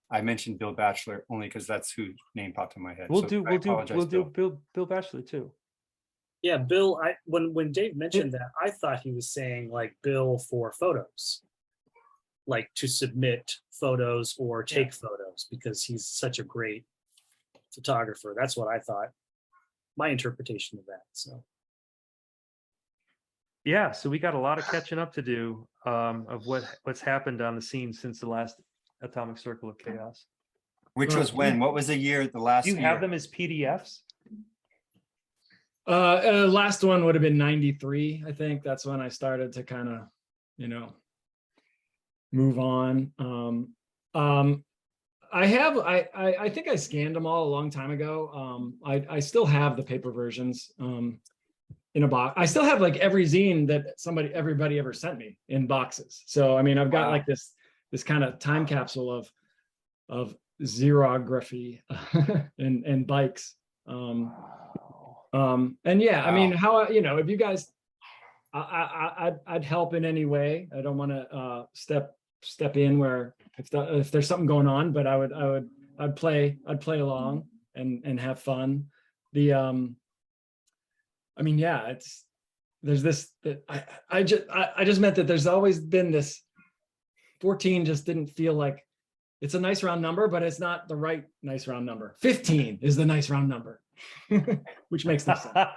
I mentioned Bill Batchelor only because that's whose name popped in my head. We'll do Bill Batchelor too. Yeah, Bill. When Dave mentioned that, I thought he was saying like Bill for photos, like to submit photos or take photos, because he's such a great photographer. That's what I thought. My interpretation of that. So. Yeah, so we got a lot of catching up to do of what's happened on the scene since the last Atomic Circle of Chaos. Which was when? What was the year? The last year? Do you have them as PDFs? Last one would have been 93. I think that's when I started to kind of, move on. I think I scanned them all a long time ago. I still have the paper versions in a box. I still have like every zine that everybody ever sent me in boxes. So I mean, I've got like this kind of time capsule of xerography and bikes. And yeah, I mean, how if you guys, I'd help in any way. I don't want to step in where if there's something going on, but I'd play along and have fun. I mean, yeah, there's this that I just meant that there's always been this 14 just didn't feel like it's a nice round number, but it's not the right nice round number. 15 is the nice round number, which makes no sense.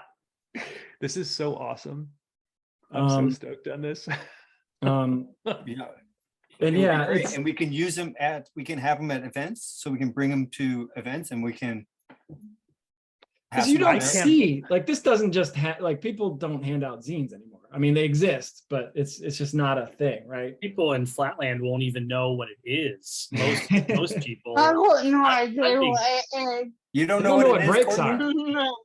This is so awesome. I'm so stoked on this. Yeah. And yeah, and we can use them we can have them at events, so we can bring them to events and we can. Because you don't see, like, this doesn't just like, people don't hand out zines anymore. I mean, they exist, but it's just not a thing, right? People in Flatland won't even know what it is. Most people. I got no idea what it is. You don't know what breaks are. No.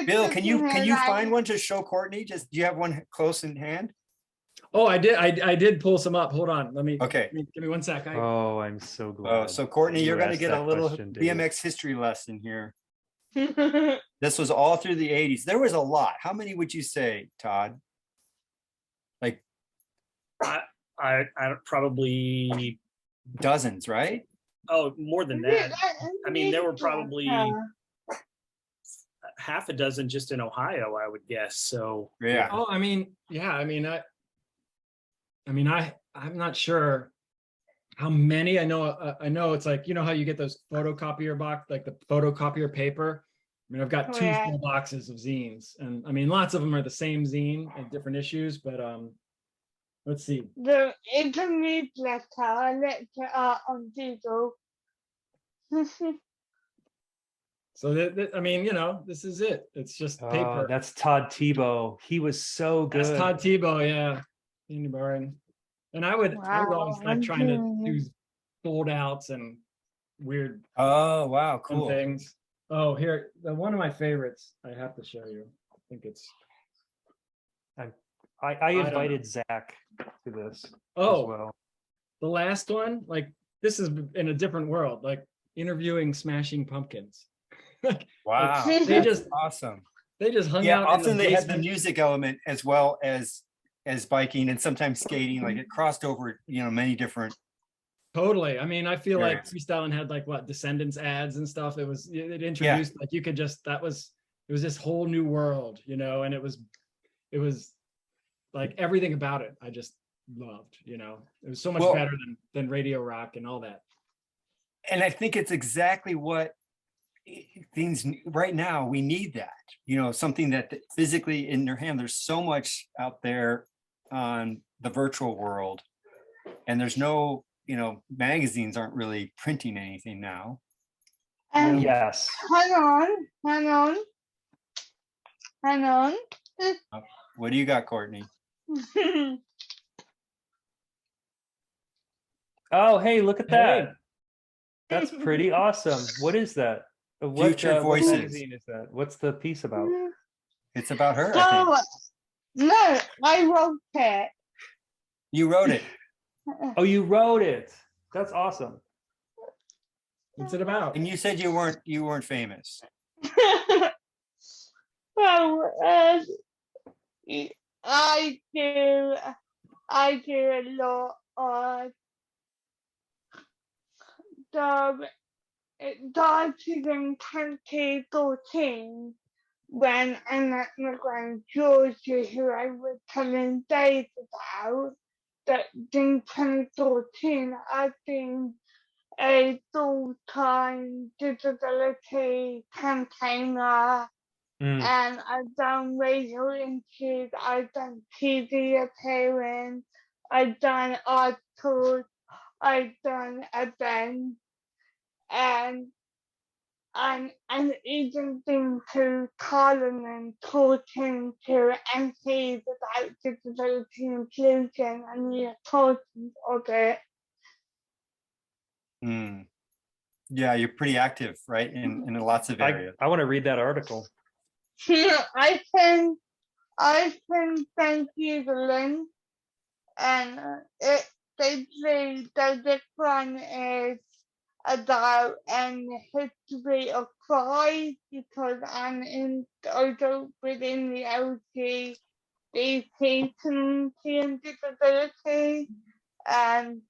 Bill, can you find one to show Courtney? Do you have one close in hand? Oh, I did pull some up. Hold on. Give me 1 sec. Oh, I'm so glad. So Courtney, you're going to get a little BMX history lesson here. This was all through the 80s. There was a lot. How many would you say, Todd? Like, I probably dozens, right? Oh, more than that. I mean, there were probably half a dozen just in Ohio, I would guess. So yeah. Oh, I mean, yeah. I mean, I'm not sure how many. I know it's like, how you get those photocopier box, like the photocopier paper. I mean, I've got two full boxes of zines, and I mean, lots of them are the same zine and different issues, but let's see. The internet letter on Google. So I mean, this is it. It's just paper. That's Todd Tebow. He was so good. That's Todd Tebow, yeah. And I would always like trying to do fold outs and weird. Oh wow, cool things. Oh, here, one of my favorites. I have to show you. I think it's. I invited Zach to this. Oh, as well. The last one, like, this is in a different world, like interviewing Smashing Pumpkins. Wow, they just awesome. They just hung out. Often they had the music element as well as biking and sometimes skating. Like, it crossed over, many different. Totally. I mean, I feel like freestyling had like Descendants ads and stuff. It introduced like you could just it was this whole new world, and it was like everything about it I just loved. It was so much better than radio rock and all that. And I think it's exactly what things right now we need, that something that physically in your hand. There's so much out there on the virtual world, and there's no magazines aren't really printing anything now. Yes. Hang on. What do you got, Courtney? Oh, hey, look at that. That's pretty awesome. What is that? Future what Voices. magazine is that? What's the piece about? It's about her, I think. No, I wrote it. You wrote it. Oh, you wrote it. That's awesome. What's it about? And you said you weren't famous. Well, I do a lot of it started in 2014 when I met my friend Georgia, who I was telling Dave about, that in 2014 I've been a full-time disability campaigner, and I've done radio interviews, I've done TV appearance, I've done articles, I've done events, and even been to Parliament talking to MPs about disability inclusion and the importance of it. Yeah, you're pretty active, right? In lots of areas. I want to read that article. I can send you the link, and it basically this one is about the history of pride, because I'm also within the LGBT community and disability, and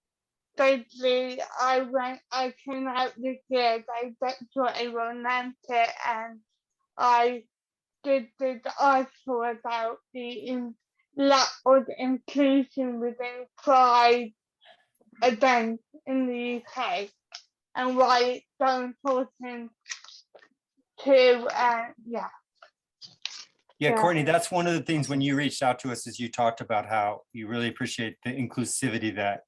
basically I came out this year as bisexual romantic, and I did this article about the lack of inclusion within pride events in the UK, and why it's so important to Yeah, Courtney, that's one of the things when you reached out to us, is you talked about how you really appreciate the inclusivity that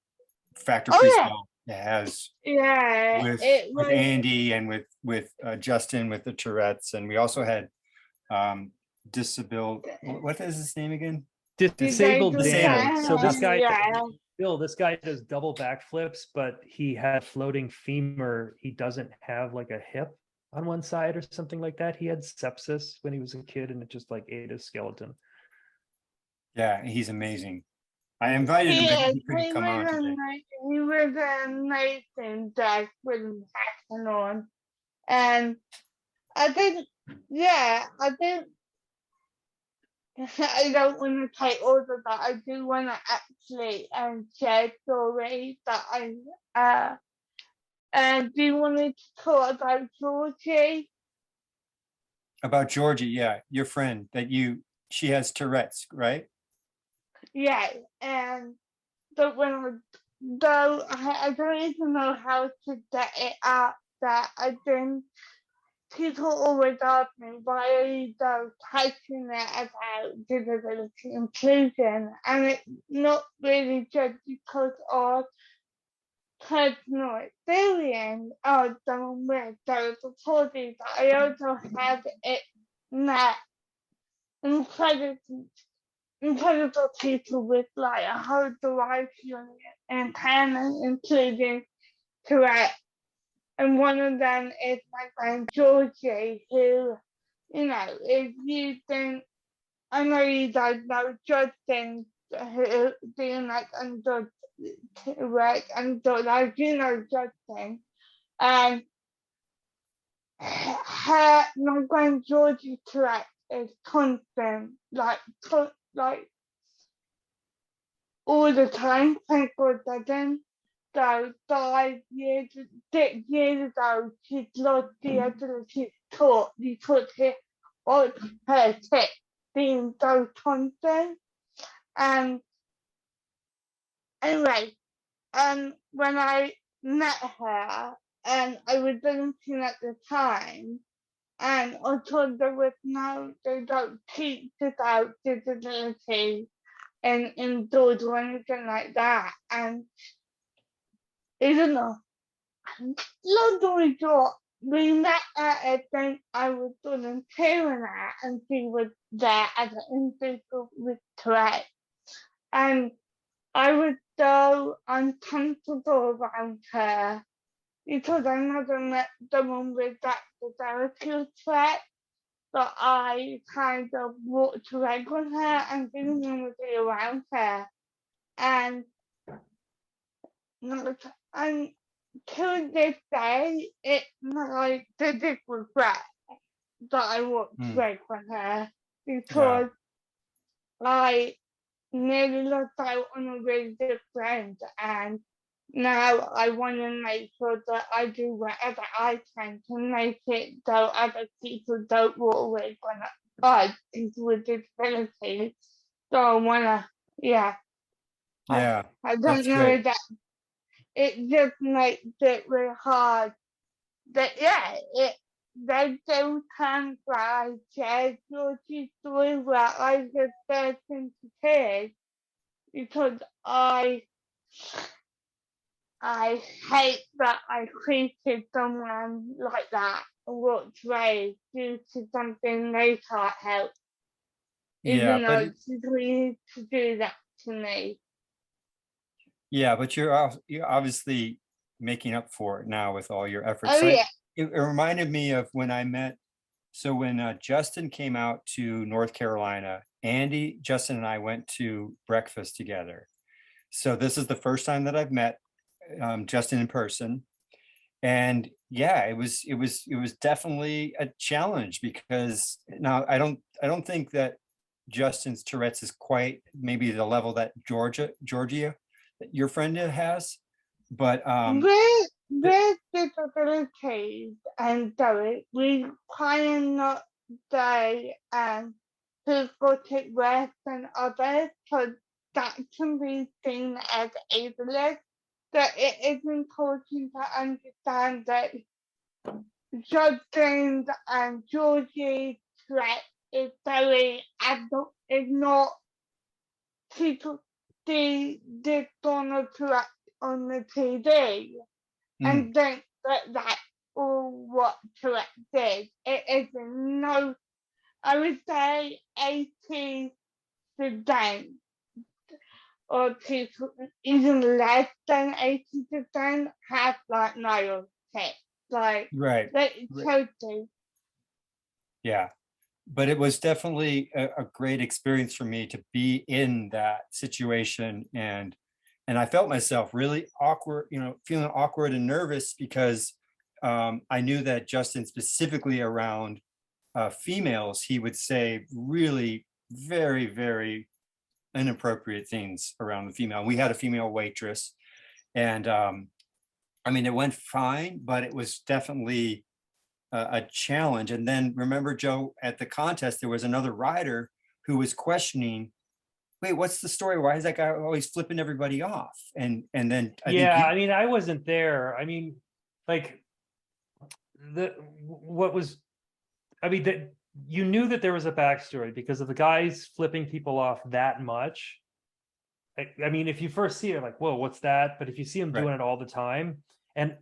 Factor Freestyle has. Yeah, with Andy and with Justin with the Tourette's, and we also had what is his name again? Disabled Dan. So this guy, yeah. Bill, this guy does double backflips, but he had floating femur. He doesn't have like a hip on one side or something like that. He had sepsis when he was a kid, and it just like ate his skeleton. Yeah, he's amazing. I invited him, but he couldn't come on today. He was amazing, Jack, with hacking on, and I think I don't want to take all of that. I do want to actually share stories that do you want to talk about Georgie? About Georgie, yeah, your friend she has Tourette's, right? Yeah, and but though I don't even know how to get it out, that I think people always ask me why are you so passionate about disability inclusion, and it's not really just because of personal experience of someone with cerebral palsy, but I also have it met incredible people with like a whole variety of impairment, including Tourette. And one of them is my friend Georgie, who, if you think, I know you guys know Justin, who doing like under Tourette, and I do know Justin. And my friend Georgie Tourette is constant, like all the time. Thank God doesn't. So 6 years ago, she lost the ability to talk because of her tick being so constant. And anyway, when I met her, and I was listening at the time, and I told there was they don't teach about disability in schools or anything like that. And even though, long story short, we met at a thing I was volunteering at, and she was there as an individual with Tourette's. And I was so uncomfortable around her because I never met someone with that severity of Tourette's. But I kind of walked away from her and didn't want to be around her. And to this day, it's like the big regret that I walked away from her because I nearly lost out on a really good friend, and now I want to make sure that I do whatever I can to make it so other people don't walk away from us, people with disabilities. So I want to, I don't know great. that it just makes it really hard. But there's those times where I shared Georgie's story where I just burst into tears because I hate that I treated someone like that or walked away due to something they can't help. Even though it's easy to do that to me. Yeah, but you're obviously making up for it now with all your efforts. Oh, yeah. It reminded me of when I met, so when Justin came out to North Carolina, Andy, Justin, and I went to breakfast together. So this is the first time that I've met Justin in person. And yeah, it was definitely a challenge because now I don't think that Justin's Tourette's is quite maybe the level that Georgia, that your friend has, but with disabilities and so we kind of not say people take worse than others, because that can be seen as ableist. That it is important to understand that Justin's and Georgie's threat is very adult, is not people see this on the TV and think that that's all what Tourette's is. It is no, I would say 80% or people, even less than 80% have like mild tics. Like, totally. Yeah. But it was definitely a great experience for me to be in that situation, and I felt myself really awkward, feeling awkward and nervous because I knew that Justin, specifically around females, he would say really very, very inappropriate things around the female. We had a female waitress, and I mean, it went fine, but it was definitely a challenge. And then remember, Joe, at the contest, there was another rider who was questioning, wait, what's the story? Why is that guy always flipping everybody off? And then I mean, I wasn't there. I mean, like you knew that there was a backstory because of the guys flipping people off that much. I mean, if you first see it, like, whoa, what's that? But if you see him doing it all the time, and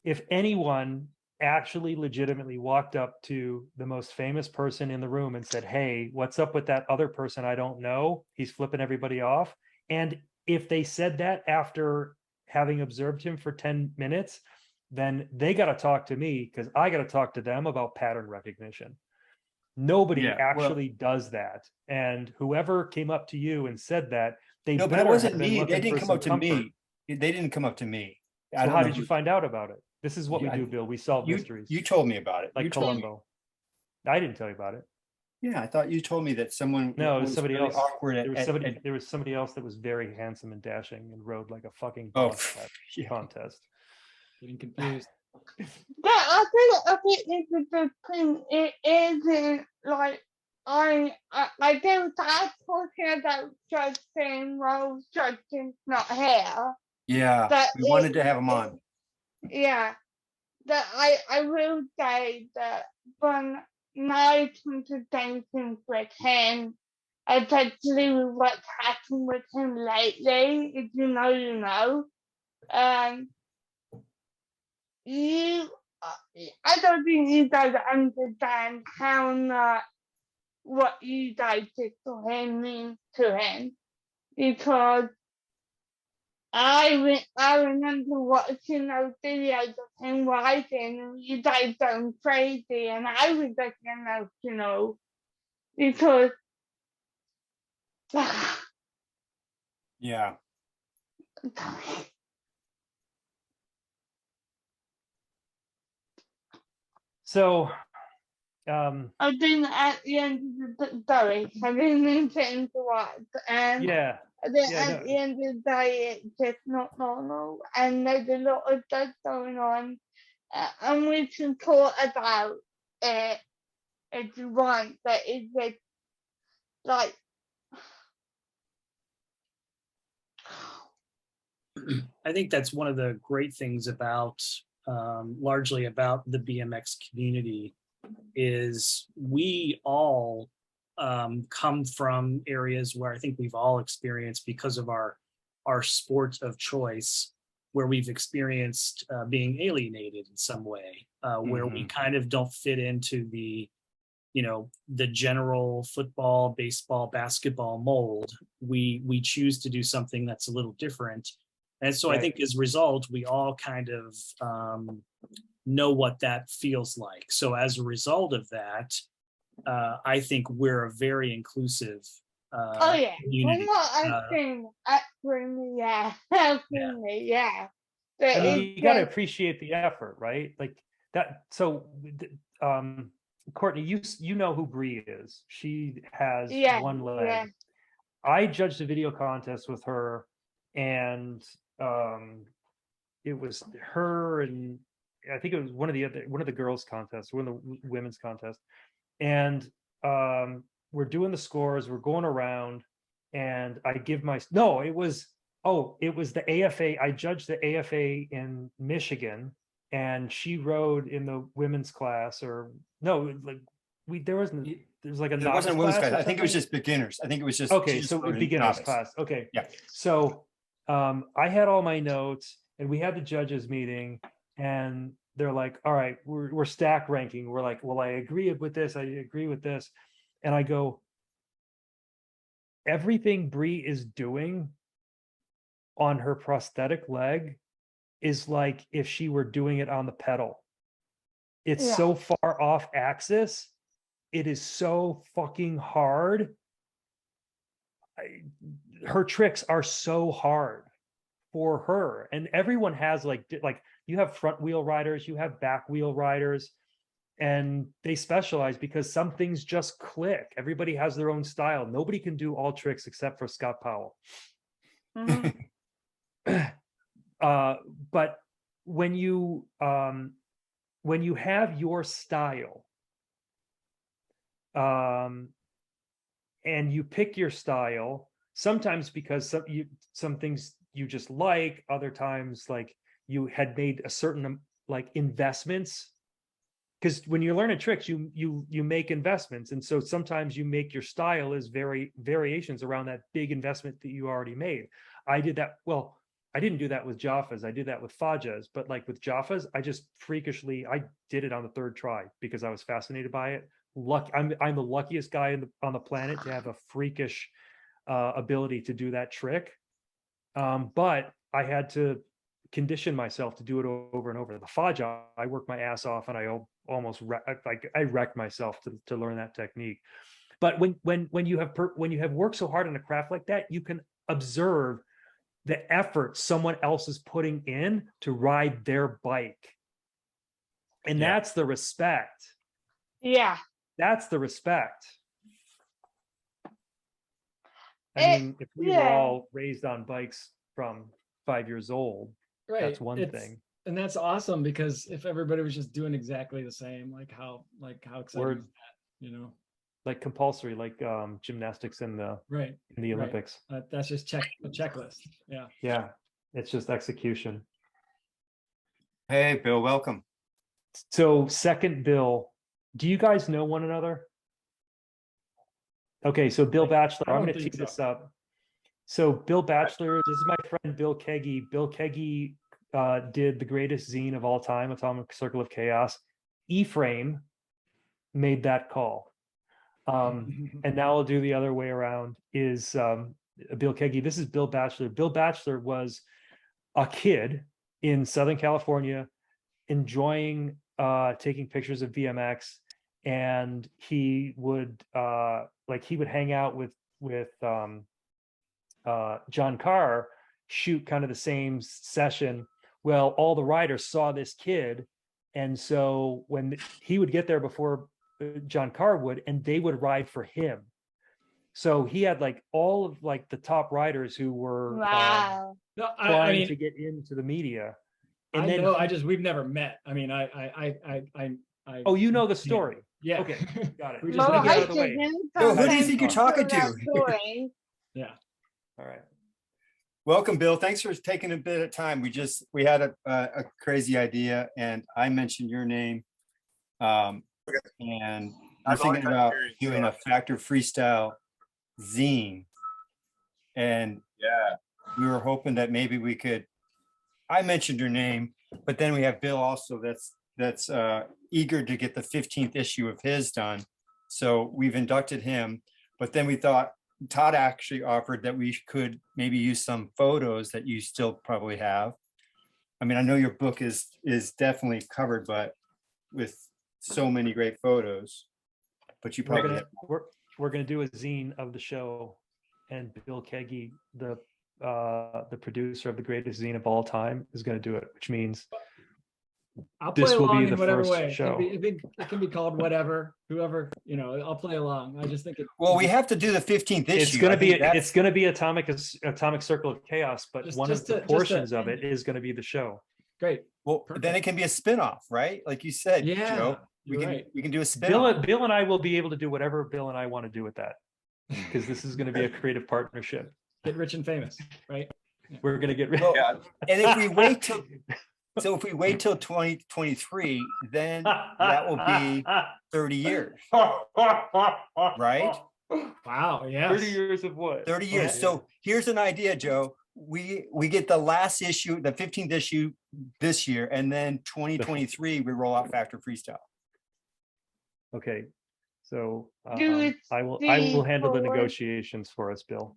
if anyone actually legitimately walked up to the most famous person in the room and said, hey, what's up with that other person I don't know? He's flipping everybody off. And if they said that after having observed him for 10 minutes, then they got to talk to me because I got to talk to them about pattern recognition. Nobody actually does that. And whoever came up to you and said that, but it wasn't me. They didn't come up to me. They didn't come up to me. So how did you find out about it? This is what we do, Bill. We solve mysteries. You told me about it. Like Columbo. I didn't tell you about it. Yeah, I thought you told me that someone. No, it was somebody really else. Awkward. There was somebody else that was very handsome and dashing and rode like a fucking contest. Getting confused. But I think it's a good thing. It isn't like I don't start talking about Justin while Justin's not here. Yeah, but we wanted to have him on. Yeah, that I will say that when my conversations with him, especially with what's happened with him lately, if you know, you know, I don't think you guys understand how much what you guys did to him means to him, because I remember watching those videos of him riding, and you guys going crazy, and I was getting emotional because Yeah. So I didn't at the end of the sorry, I didn't mean to interrupt. And yeah, at no. the end of the day, it's just not normal, and there's a lot of stuff going on, and we can talk about it if you want, but it's just like. I think that's one of the great things about largely about the BMX community is we all come from areas where I think we've all experienced, because of our sport of choice, where we've experienced being alienated in some way, where we kind of don't fit into the, you know, the general football, baseball, basketball mold. We choose to do something that's a little different. And so I think as a result, we all kind of know what that feels like. So as a result of that, I think we're a very inclusive community. From what I've seen, absolutely, yeah. Absolutely, yeah. But I mean, you got to appreciate the effort, right? Like that. So, Courtney, you know who Bree is. She has one leg. Yeah. I judged a video contest with her, and it was her and I think it was one of the girls' contests, one of the women's contests, and we're doing the scores, we're going around, and I give my it was the AFA. I judged the AFA in Michigan, and she rode in the women's class, or no, like there was like a it wasn't a women's class. I think it was just beginners. I think it was just so beginners class. Okay, yeah. So I had all my notes, and we had the judges meeting, and they're like, all right, we're stack ranking. We're like, well, I agree with this, I agree with this. And I go, everything Bree is doing on her prosthetic leg is like if she were doing it on the pedal. It's so far off axis. It is so fucking hard. Her tricks are so hard for her, and everyone has like you have front wheel riders, you have back wheel riders, and they specialize because some things just click. Everybody has their own style. Nobody can do all tricks except for Scott Powell. But when you have your style, and you pick your style, sometimes because some things you just like, other times like you had made a certain like investments, because when you're learning tricks, you make investments, and so sometimes you make your style as variations around that big investment that you already made. I did that. Well, I didn't do that with Jaffas. I did that with Fajas, but like with Jaffas, I just freakishly, I did it on the third try because I was fascinated by it. I'm the luckiest guy on the planet to have a freakish ability to do that trick. But I had to condition myself to do it over and over. The Faja, I worked my ass off, and I almost I wrecked myself to learn that technique. But when you have worked so hard on a craft like that, you can observe the effort someone else is putting in to ride their bike, and that's the respect. Yeah, that's the respect. I mean, if we were all raised on bikes from 5 years old, that's one thing. And that's awesome, because if everybody was just doing exactly the same, like how exciting is that, you know? Like compulsory, like gymnastics in the Olympics. That's just a checklist. Yeah, it's just execution. Hey, Bill, welcome. So second Bill, do you guys know one another? Okay, so Bill Batchelor, I'm going to tee this up. So Bill Batchelor, this is my friend Bill Keaggy. Bill Keaggy did the greatest zine of all time, Atomic Circle of Chaos, E-Frame made that call. And now I'll do the other way around, is Bill Keaggy. This is Bill Batchelor. Bill Batchelor was a kid in Southern California enjoying taking pictures of BMX, and he would hang out with John Carr, shoot kind of the same session. Well, all the riders saw this kid, and so when he would get there before John Carr would, and they would ride for him. So he had like all of like the top riders who were trying to get into the media. And we've never met. I mean, I oh, you know the story. Yeah. Okay, got it. We Just just get out of the way. Bill, who do you think you're talking to? Yeah. All right. Welcome, Bill. Thanks for taking a bit of time. We had a crazy idea, and I mentioned your name. And I'm thinking about doing a Factor Freestyle zine. And we were hoping that maybe we could. I mentioned your name, but then we have Bill also that's eager to get the 15th issue of his done. So we've inducted him, but then we thought Todd actually offered that we could maybe use some photos that you still probably have. I mean, I know your book is definitely covered, but with so many great photos, but you probably we're gonna do a zine of the show, and Bill Keaggy, the producer of the greatest zine of all time, is going to do it, which means I'll play this will along be in the whatever first way. show. It can be called whatever, whoever, I'll play along. I just think it. Well, we have to do the 15th issue. It's going to be Atomic Circle of Chaos, but one of the portions of it is going to be the show. Great. Well, then it can be a spin-off, right? Like you said, Joe. We can do a spin-off. Bill and I will be able to do whatever Bill and I want to do with that, because this is going to be a creative partnership. Get rich and famous, right? We're going to get rich. Well, and if we wait till 2023, then that will be 30 years, right? Wow, yeah. 30 years of what? 30 years. So here's an idea, Joe. We get the last issue, the 15th issue this year, and then 2023 we roll out Factor Freestyle. Okay, so Do I will handle the negotiations for us, Bill.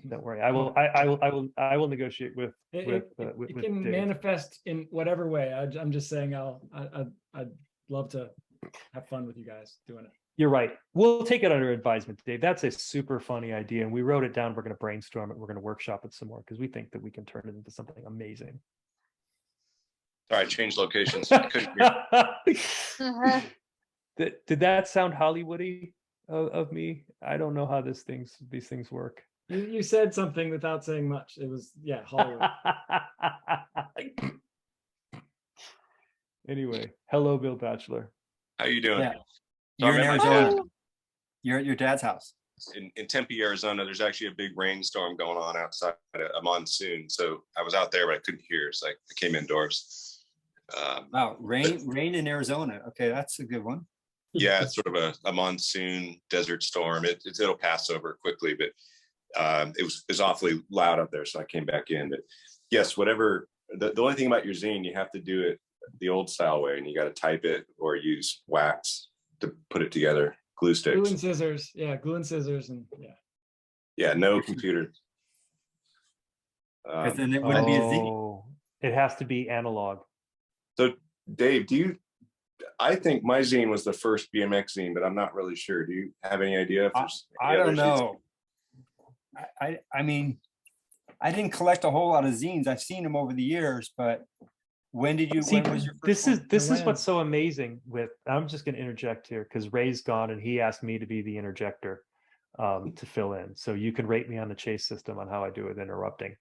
Don't worry. I will negotiate with It can Dave. manifest in whatever way. I'm just saying I'd love to have fun with you guys doing it. You're right. We'll take it under advisement, Dave. That's a super funny idea, and we wrote it down. We're going to brainstorm it. We're going to workshop it some more, because we think that we can turn it into something amazing. Sorry, I changed locations. I couldn't hear. Did that sound Hollywoody of me? I don't know how these things work. You said something without saying much. It was, Hollywood. Anyway, hello, Bill Batchelor. How you doing? Yeah. You're in Arizona. You're at your dad's house. In Tempe, Arizona, there's actually a big rainstorm going on outside, a monsoon. So I was out there, but I couldn't hear. So I came indoors. Wow, rain in Arizona. Okay, that's a good one. Yeah, it's sort of a monsoon desert storm. It'll pass over quickly, but it was awfully loud up there, so I came back in. But yes, whatever. The only thing about your zine, you have to do it the old style way, and you got to type it or use wax to put it together. Glue sticks. Glue and scissors. Yeah, glue and scissors, and Yeah, no computer. Then it wouldn't be a zine. It has to be analog. So, Dave, I think my zine was the first BMX zine, but I'm not really sure. Do you have any idea? If there's I don't know. I mean, I didn't collect a whole lot of zines. I've seen them over the years, but when was your first this is what's so amazing with, I'm just going to interject here because Ray's gone and he asked me to be the interjector to fill in. So you can rate me on the chase system on how I do with interrupting.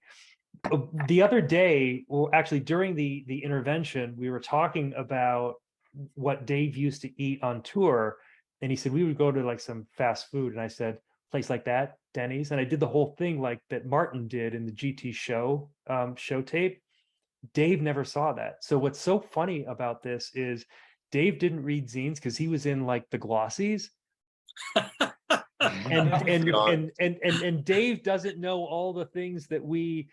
The other day, or actually during the intervention, we were talking about what Dave used to eat on tour. And he said, we would go to like some fast food. And I said, place like that, Denny's. And I did the whole thing like that Martin did in the GT show, show tape. Dave never saw that. So what's so funny about this is Dave didn't read zines because he was in like the glossies. and Dave doesn't know all the things that we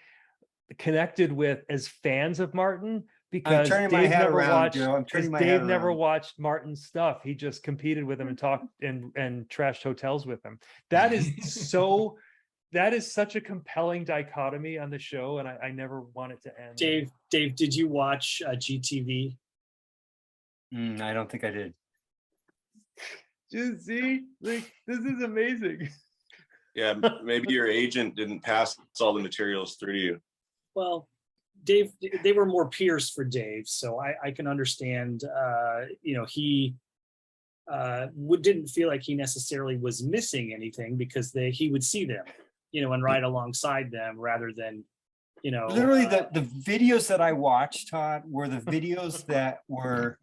connected with as fans of Martin, I'm because turning my Dave head never around, watched, Joe. I'm because turning my Dave head never around. watched Martin's stuff. He just competed with him and talked and trashed hotels with him. That is so. That is such a compelling dichotomy on the show, and I never want it to end. Dave, did you watch GTV? I don't think I did. Just see, like, this is amazing. Yeah, maybe your agent didn't pass all the materials through you. Well, Dave, they were more peers for Dave, so I can understand. He didn't feel like he necessarily was missing anything, because he would see them, and ride alongside them rather than, Literally, the videos that I watched, Todd, were the videos that were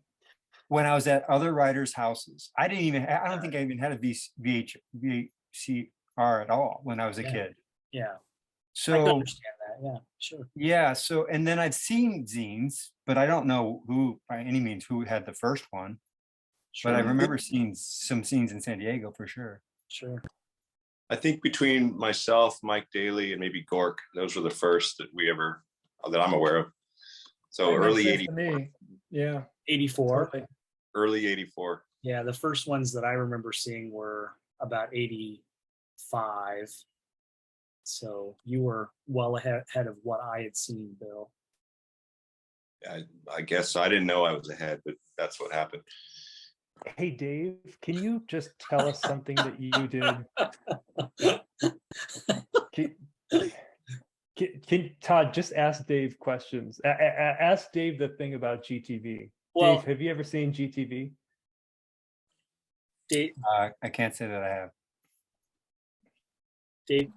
when I was at other writers' houses. I don't think I even had a VCR at all when I was a kid. Yeah. So I can understand that. Yeah, sure. Yeah. So, and then I've seen zines, but I don't know who by any means who had the first one. Sure. But I remember seeing some scenes in San Diego for sure. Sure. I think between myself, Mike Daly, and maybe Gork, those were the first that I'm aware of. So early 84. Yeah. 84. Totally. Early 84. Yeah, the first ones that I remember seeing were about 85. So you were well ahead of what I had seen, Bill. I guess I didn't know I was ahead, but that's what happened. Hey, Dave, can you just tell us something that you did? Can Todd just ask Dave questions? Ask Dave the thing about GTV. Well, Dave, have you ever seen GTV? Dave, I can't say that I have.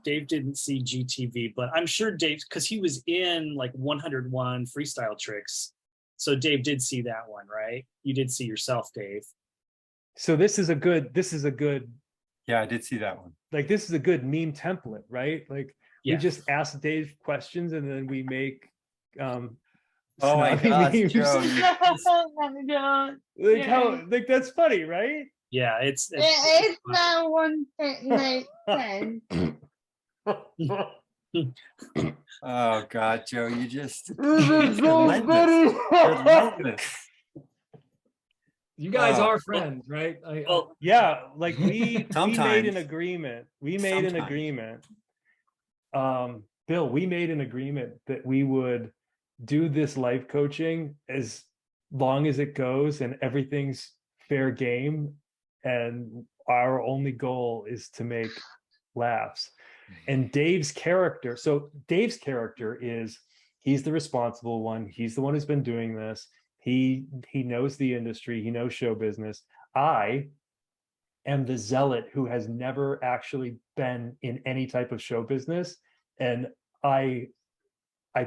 Dave didn't see GTV, but I'm sure Dave, because he was in like 101 Freestyle Tricks. So Dave did see that one, right? You did see yourself, Dave. So this is a good. Yeah, I did see that one. Like, this is a good meme template, right? Like, Yeah. we just ask Dave questions and then we make oh my snobby gosh, memes. Joe, Oh my God. Like, how, like, that's funny, right? Yeah, it's not one that makes sense. Oh God, Joe, you just relentless. Relentless. You guys are friends, right? Yeah, like we made an Sometimes. agreement. We made an agreement. Bill, we made an agreement that we would do this life coaching as long as it goes and everything's fair game. And our only goal is to make laughs. And Dave's character is, he's the responsible one. He's the one who's been doing this. He knows the industry. He knows show business. I am the zealot who has never actually been in any type of show business, and I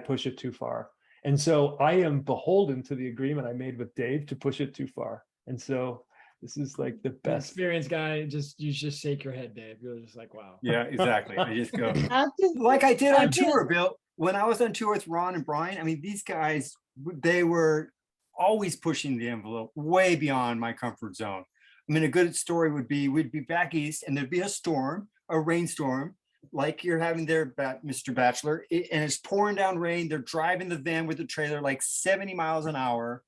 push it too far. And so I am beholden to the agreement I made with Dave to push it too far. And so this is like the best. Experienced guy. You just shake your head, Dave. You're just like, wow. Yeah, exactly. I just go like I did on tour, Bill. When I was on tour with Ron and Brian, I mean, these guys, they were always pushing the envelope way beyond my comfort zone. I mean, a good story would be, we'd be back east and there'd be a storm, a rainstorm, like you're having there, Mr. Bachelor, and it's pouring down rain. They're driving the van with the trailer like 70 miles an hour.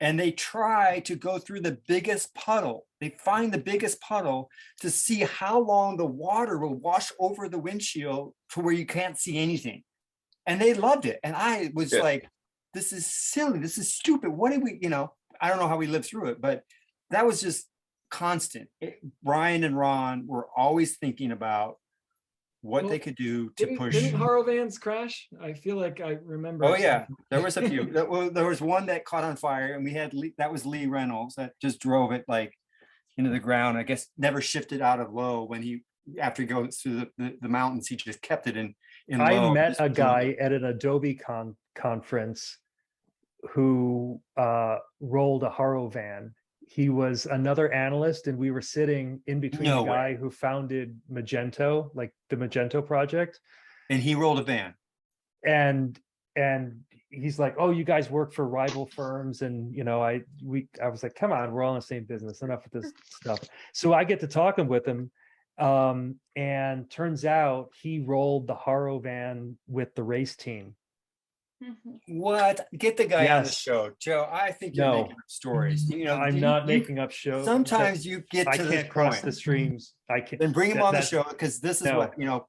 And they try to go through the biggest puddle. They find the biggest puddle to see how long the water will wash over the windshield to where you can't see anything. And they loved it. And I was like, this is silly. This is stupid. What did we, I don't know how we lived through it, but that was just constant. Brian and Ron were always thinking about what they could do to push. Didn't Haro vans crash? I feel like I remember. Oh yeah, there was a few. There was one that caught on fire, and we had that was Lee Reynolds that just drove it like into the ground. I guess never shifted out of low when after he goes through the mountains, he just kept it in low. I met a guy at an Adobe conference who rolled a Haro van. He was another analyst, and we were sitting in between the guy who founded Magento, like the Magento project. And he rolled a van. And he's like, "Oh, you guys work for rival firms," and I was like, "Come on, we're all in the same business. Enough with this stuff." So I get to talking with him, and turns out he rolled the Haro van with the race team. What? Get the guy on the Yes. show, Joe. I think you're No. making up stories. You know, I'm not making up shows. Sometimes you get I to this can't cross point. the streams. I can't. Then bring him on the that's- show, because this is No. what, you know,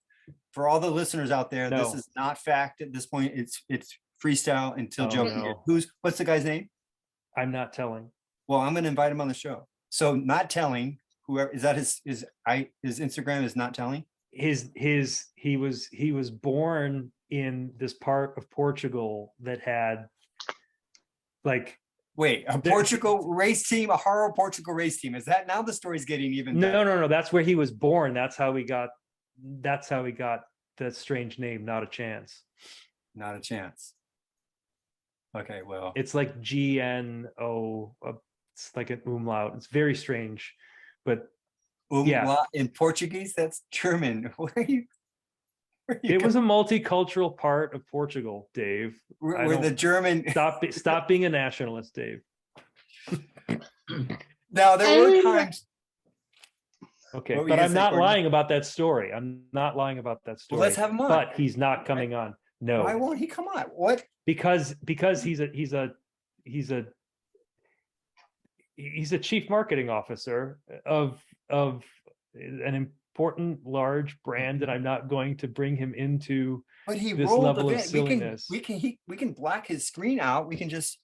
for all the listeners out there, this No. is not fact at this point. It's freestyle until Oh, Joe no. can get. What's the guy's name? I'm not telling. Well, I'm going to invite him on the show. So not telling, whoever is that, his Instagram is not telling. He was born in this part of Portugal that had like Wait, a Portugal race team, a horror Portugal race team. Is that now the story's getting even better? no, that's where he was born. That's how he got that strange name, Not a Chance. Not a chance. Okay, well, It's like GNO, it's like an umlaut. It's very strange, but yeah. In Portuguese, that's German. Where are you? It was a multicultural part of Portugal, Dave. Where the German stop being a nationalist, Dave. Now there were times. Okay, What were you but gonna I'm say, not Courtney? lying about that story. I'm not lying about that story. Well, let's have him on. But he's not coming on. No. Why won't he come on? What? Because he's a chief marketing officer of an important large brand, and I'm not going to bring him into But he this rolled level the of vid. silliness. We can black his screen out. We can just.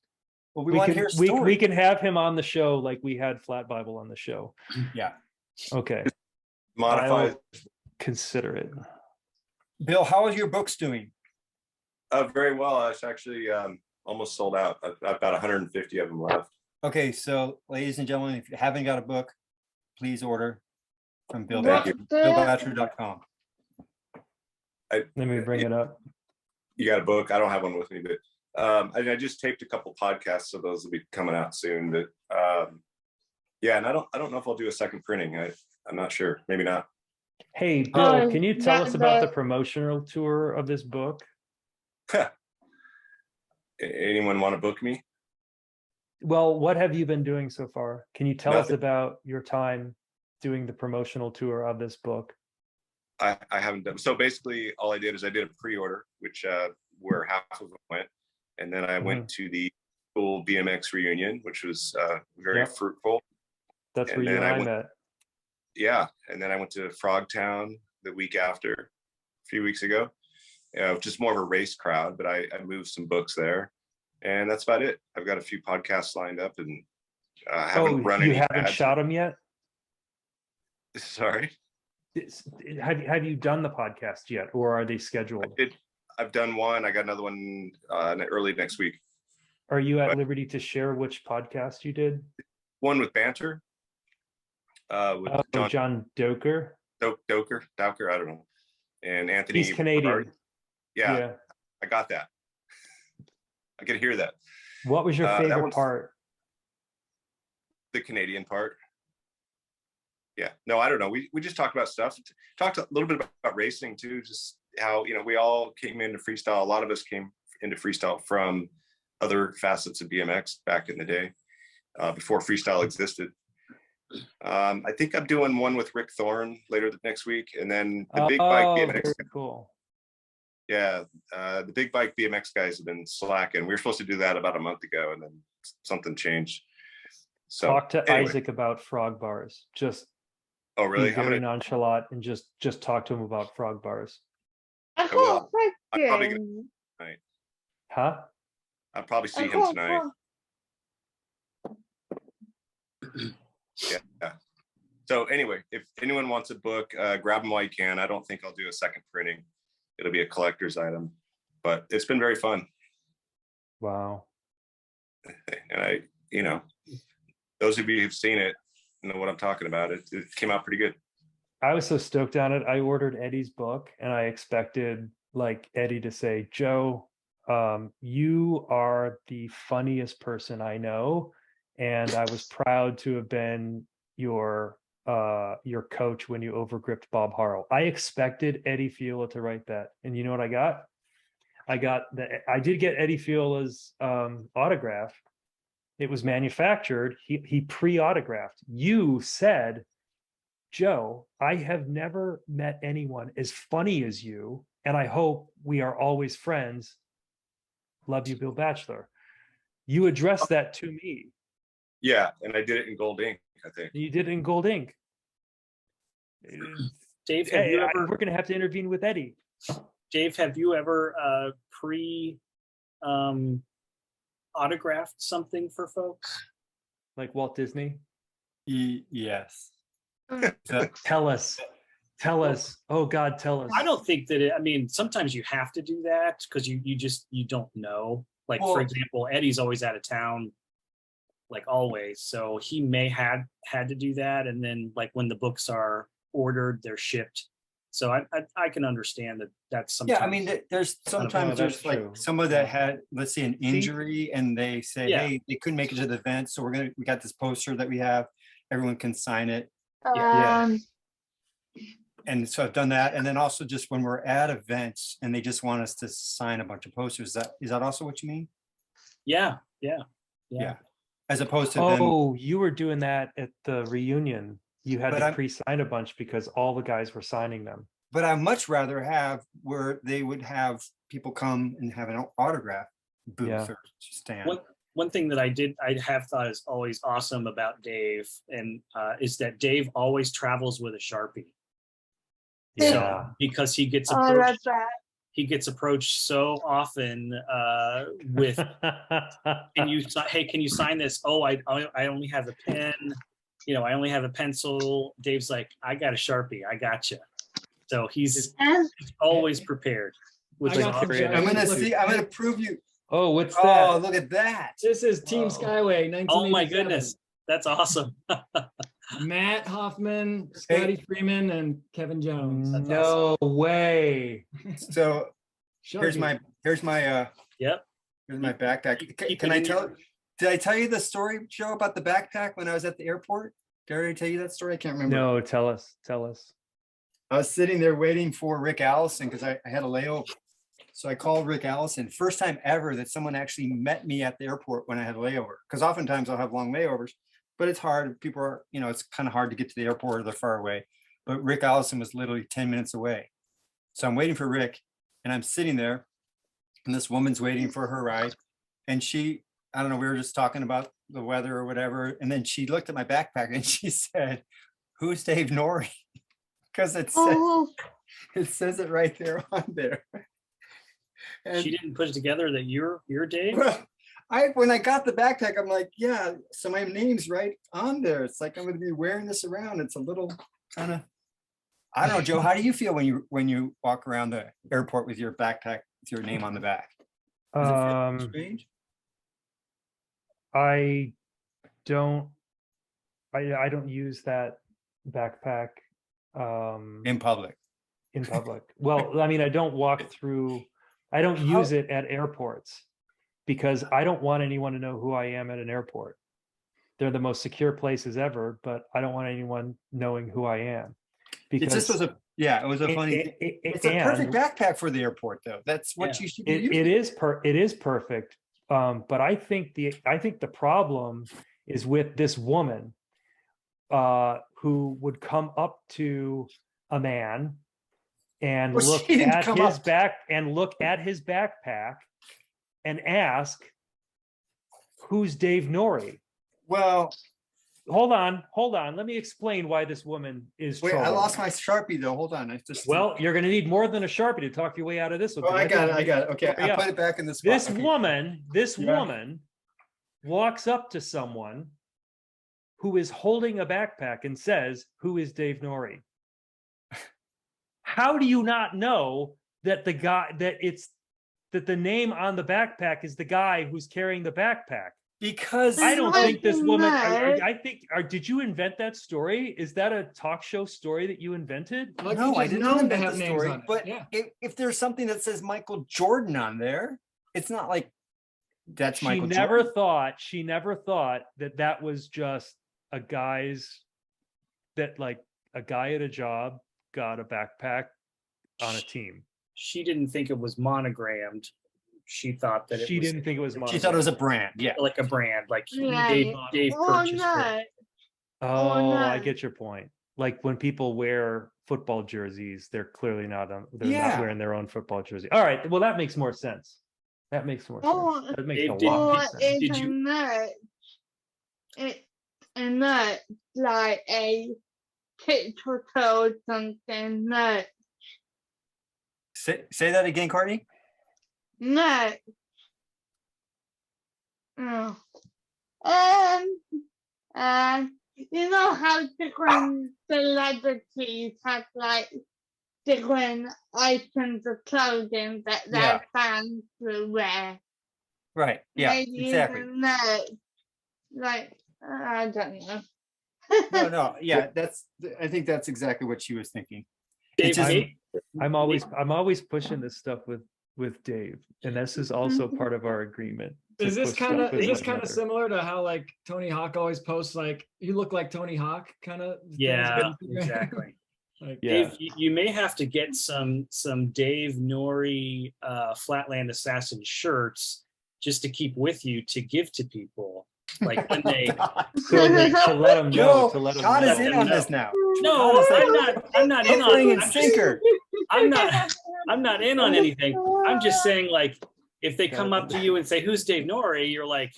Well, we We want to can, hear a we, story. we can have him on the show like we had Flat Bible on the show. Yeah. Okay. Modify. I'll consider it. Bill, how is your books doing? Very well. It's actually almost sold out. I've about 150 of them left. Okay, so ladies and gentlemen, if you haven't got a book, please order from Bill Thank you. BillBatcher.com. Let me bring it up. You got a book? I don't have one with me, but I just taped a couple podcasts, so those will be coming out soon. But yeah, and I don't know if I'll do a second printing. I'm not sure. Maybe not. Hey, Bill, can you tell us about the the- promotional tour of this book? Anyone want to book me? Well, what have you been doing so far? Can you tell us Nothing. about your time doing the promotional tour of this book? I haven't done. So basically, all I did is I did a pre-order, which where half of it went, and then I went to the full BMX reunion, which was very Yep. fruitful. That's And where you then and I went- met. Yeah, and then I went to Frogtown the week after, a few weeks ago. Just more of a race crowd, but I moved some books there, and that's about it. I've got a few podcasts lined up, and I haven't run you any haven't ads. shot them yet? Sorry, Have you done the podcast yet, or are they scheduled? I've done one. I got another one early next week. Are you at but- liberty to share which podcast you did? One with Banter. With John Doker. Doker, I don't know, and Anthony. He's Canadian. Bernard. Yeah, Yeah. I got that. I could hear that. What was your that favorite one's- part? The Canadian part. Yeah, no, I don't know. We just talked about stuff. Talked a little bit about racing too. Just how we all came into freestyle. A lot of us came into freestyle from other facets of BMX back in the day, before freestyle existed. I think I'm doing one with Rick Thorne later next week, and then the big bike BMX. Very cool. Yeah, the big bike BMX guys have been slacking. We were supposed to do that about a month ago, and then something changed. So Talk to anyway. Isaac about frog bars. Just Oh, really? be very nonchalant and just talk to him about frog bars. I will. got I'm a probably question. Tonight. Huh? I'll probably see I him got tonight. one. Yeah. So anyway, if anyone wants a book, grab them while you can. I don't think I'll do a second printing. It'll be a collector's item, but it's been very fun. Wow. And those of you who've seen it know what I'm talking about. It came out pretty good. I was so stoked on it. I ordered Eddie's book and I expected like Eddie to say, Joe, you are the funniest person I know. And I was proud to have been your coach when you overgripped Bob Harrell. I expected Eddie Fiola to write that. And you know what I got? I did get Eddie Fiola's autograph. It was manufactured. He pre-autographed. You said, Joe, I have never met anyone as funny as you, and I hope we are always friends. Love You, Bill Bachelor. You addressed that to me. Yeah, and I did it in gold ink, I think. You did it in gold ink. Dave, have you ever? We're going to have to intervene with Eddie. Dave, have you ever autographed something for folks? Like Walt Disney? Yes. Tell us. Oh God, tell us. I don't think that I mean, sometimes you have to do that because you don't know. Like, for example, Eddie's always out of town, like always. So he may had to do that. And then like when the books are ordered, they're shipped. So I can understand that that's sometimes. Yeah, I mean, there's sometimes there's like someone that had, let's say, an injury, and they say, hey, they couldn't make it to the event, so we got this poster that we have, everyone can sign it. And so I've done that, and then also just when we're at events and they just want us to sign a bunch of posters. Is that also what you mean? Yeah. As opposed to you were doing that at the reunion. You had to pre-sign a bunch because all the guys were signing them. But I much rather have where they would have people come and have an autograph booth or stand. One thing that I have thought is always awesome about Dave, and is that Dave always travels with a Sharpie. Yeah. So, because he gets approached so often with, can you sign this? Oh, I only have a pen. I only have a pencil. Dave's like, I got a Sharpie. I got you. So he's always prepared. Which is awesome. I'm gonna prove you. Oh, what's that? Oh, look at that. This is Team Skyway, 1987. Oh my goodness. That's awesome. Matt Hoffman, Scotty Freeman, and Kevin Jones. That's no way. So here's my here's my backpack. Did I tell you the story, Joe, about the backpack when I was at the airport? Did I already tell you that story? I can't remember. No, tell us. I was sitting there waiting for Rick Allison because I had a layover. So I called Rick Allison. First time ever that someone actually met me at the airport when I had a layover. Because oftentimes I'll have long layovers, but it's hard. People are, it's kind of hard to get to the airport or they're far away. But Rick Allison was literally 10 minutes away. So I'm waiting for Rick and I'm sitting there and this woman's waiting for her ride. And I don't know, we were just talking about the weather or whatever. And then she looked at my backpack and she said, "Who's Dave Nourie?" Because it says it right there on there. And she didn't put it together that you're Dave? Well, when I got the backpack, I'm like, yeah, so my name's right on there. It's like I'm going to be wearing this around. It's a little kind of, I don't know, Joe, how do you feel when you walk around the airport with your backpack with your name on the back? Does it feel strange? I don't use that backpack in public. Well, I mean, I don't use it at airports because I don't want anyone to know who I am at an airport. They're the most secure places ever, but I don't want anyone knowing who I am. Because it was a funny. It's a perfect backpack for the airport, though. That's what you should be using. It is perfect. But I think the problem is with this woman who would come up to a man and look at his backpack and ask, "Who's Dave Nourie?" Well, hold on. Let me explain why this woman is. Wait, I lost my Sharpie though. Hold on. Well, you're going to need more than a Sharpie to talk your way out of this one. Oh, I got it. Okay, I put it back in the spot. This woman walks up to someone who is holding a backpack and says, "Who is Dave Nourie?" How do you not know that the name on the backpack is the guy who's carrying the backpack? Because I don't think this woman. Did you invent that story? Is that a talk show story that you invented? No, I didn't invent the story. But if there's something that says Michael Jordan on there, it's not like that's Michael Jordan. She never thought that was just a guy at a job got a backpack on a team. She didn't think it was monogrammed. She thought that she didn't think it was monogrammed. She thought it was a brand. Yeah. Like a brand. Like Dave purchased it. Oh, I get your point. Like when people wear football jerseys, they're clearly not not wearing their own football jersey. All right. Well, that makes more sense. That makes more Oh, sense. That makes Dave, a did- lot or more sense. it's Did a you- nut. It's a nut, like a picture or something. Nut. Say that again, Courtney. Nut. Oh. You know how different celebrities have like different items of clothing that their fans will wear. Right. Yeah. Maybe Exactly. even that, like I don't know. No. Yeah. I think that's exactly what she was thinking. Dave, I'm always pushing this stuff with Dave, and this is also part of our agreement. to Is this push kind stuff of with one kind of another. similar to how like Tony Hawk always posts like you look like Tony Hawk kind of? Yeah, exactly. Like, Dave, you may have to get some Dave Nourie Flatland Assassin shirts just to keep with you to give to people. Like when they to let them know. To let them Todd know. is in on this now. No, I'm not in on it. Sinker. I'm not in on anything. I'm just saying, like, if they come up to you and say, "Who's Dave Nourie?" You're like,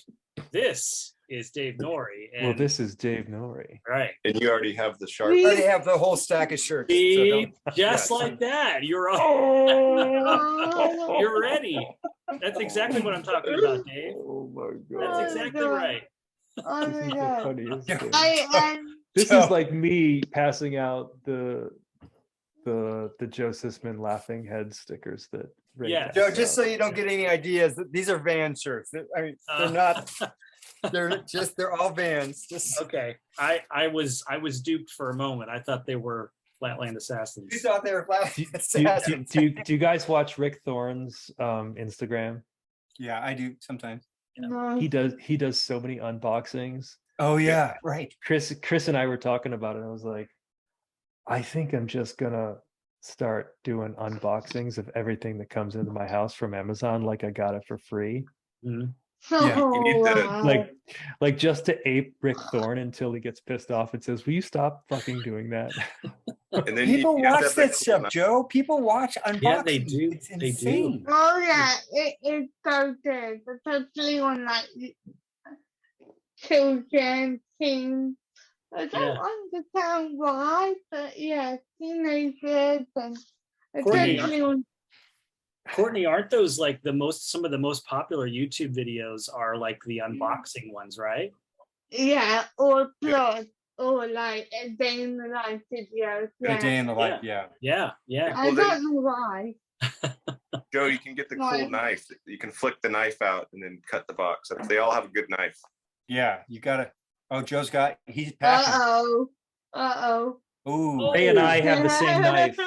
"This is Dave Nourie." And, Well, this is Dave Nourie. right. And you already have the sharp. I already have the whole stack of shirts. See, just like that. You're you're ready. That's exactly what I'm talking about, Dave. Oh my That's exactly right. Oh This my is the god. funniest thing. I This is like me passing out the Joe Sisman laughing head stickers that Ray Yeah. passed Joe, just so out. you don't get any ideas, these are Van shirts. I mean, they're not. They're all Vans. Just Okay. I was duped for a moment. I thought they were Flatland Assassins. you thought they were flat. Do you guys watch Rick Thorne's Instagram? Yeah, I do sometimes. no. He does so many unboxings. Oh yeah, right. Chris and I were talking about it. I was like, I think I'm just gonna start doing unboxings of everything that comes into my house from Amazon, like I got it for free. Mhm. Oh, you need to- wow. Like just to ape Rick Thorne until he gets pissed off and says, "Will you stop fucking doing that?" And then People you have to watch have that cool stuff, knife. Joe. People watch unboxing. Yeah, they do. It's They do. insane. Oh yeah, it is so good, especially on like children, teens. I don't understand why, but yeah, teenagers and Courtney, especially on Courtney, aren't those like some of the most popular YouTube videos are like the unboxing ones, right? yeah, or plus or like a day in the life videos. A day Yeah. in the life. Yeah. Yeah. I Well, don't know why. Joe, you can get the Why? cool knife. You can flick the knife out and then cut the box. They all have a good knife. Yeah. You gotta. Oh, Joe's got. He's Uh packing. oh. Ooh. Ray and I have the same knife.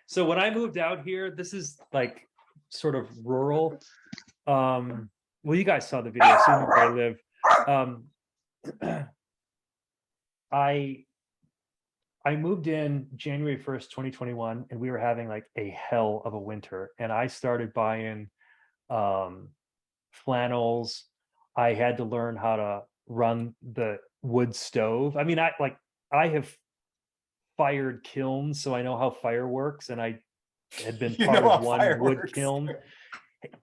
So when I moved out here, this is like sort of rural. Well, you guys saw the video, so you know where I live. I moved in January 1st, 2021, and we were having like a hell of a winter. And I started buying flannels. I had to learn how to run the wood stove. I mean, I have fired kilns, so I know how fire works, and I had been You part know of how one fire wood works. kiln.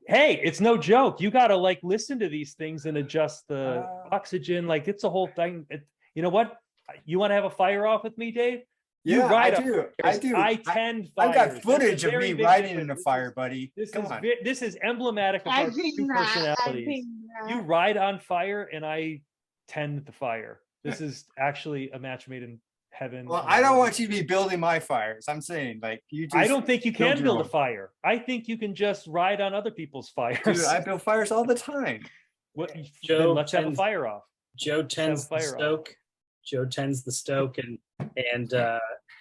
Hey, it's no joke. You got to like listen to these things and adjust the oxygen. Like it's a whole thing. You know what? You want to have a fire off with me, Dave? You Yeah, I ride up do. I do. I tend I've fires. got That's a footage of very me big riding in difference. a fire, buddy. Come on. This is emblematic of our I've seen two that. I've personalities. seen that. You ride on fire, and I tend the fire. This is actually a match made in heaven. Well, and I don't love want it. you to be building my fires. I'm saying, like, you just. I don't think you can your build a own. fire. I think you can just ride on other people's fires. Dude, I build fires all the time. What? Joe Then let's have a tends- fire off. Joe tends the fire off. stoke. Joe tends the stoke and I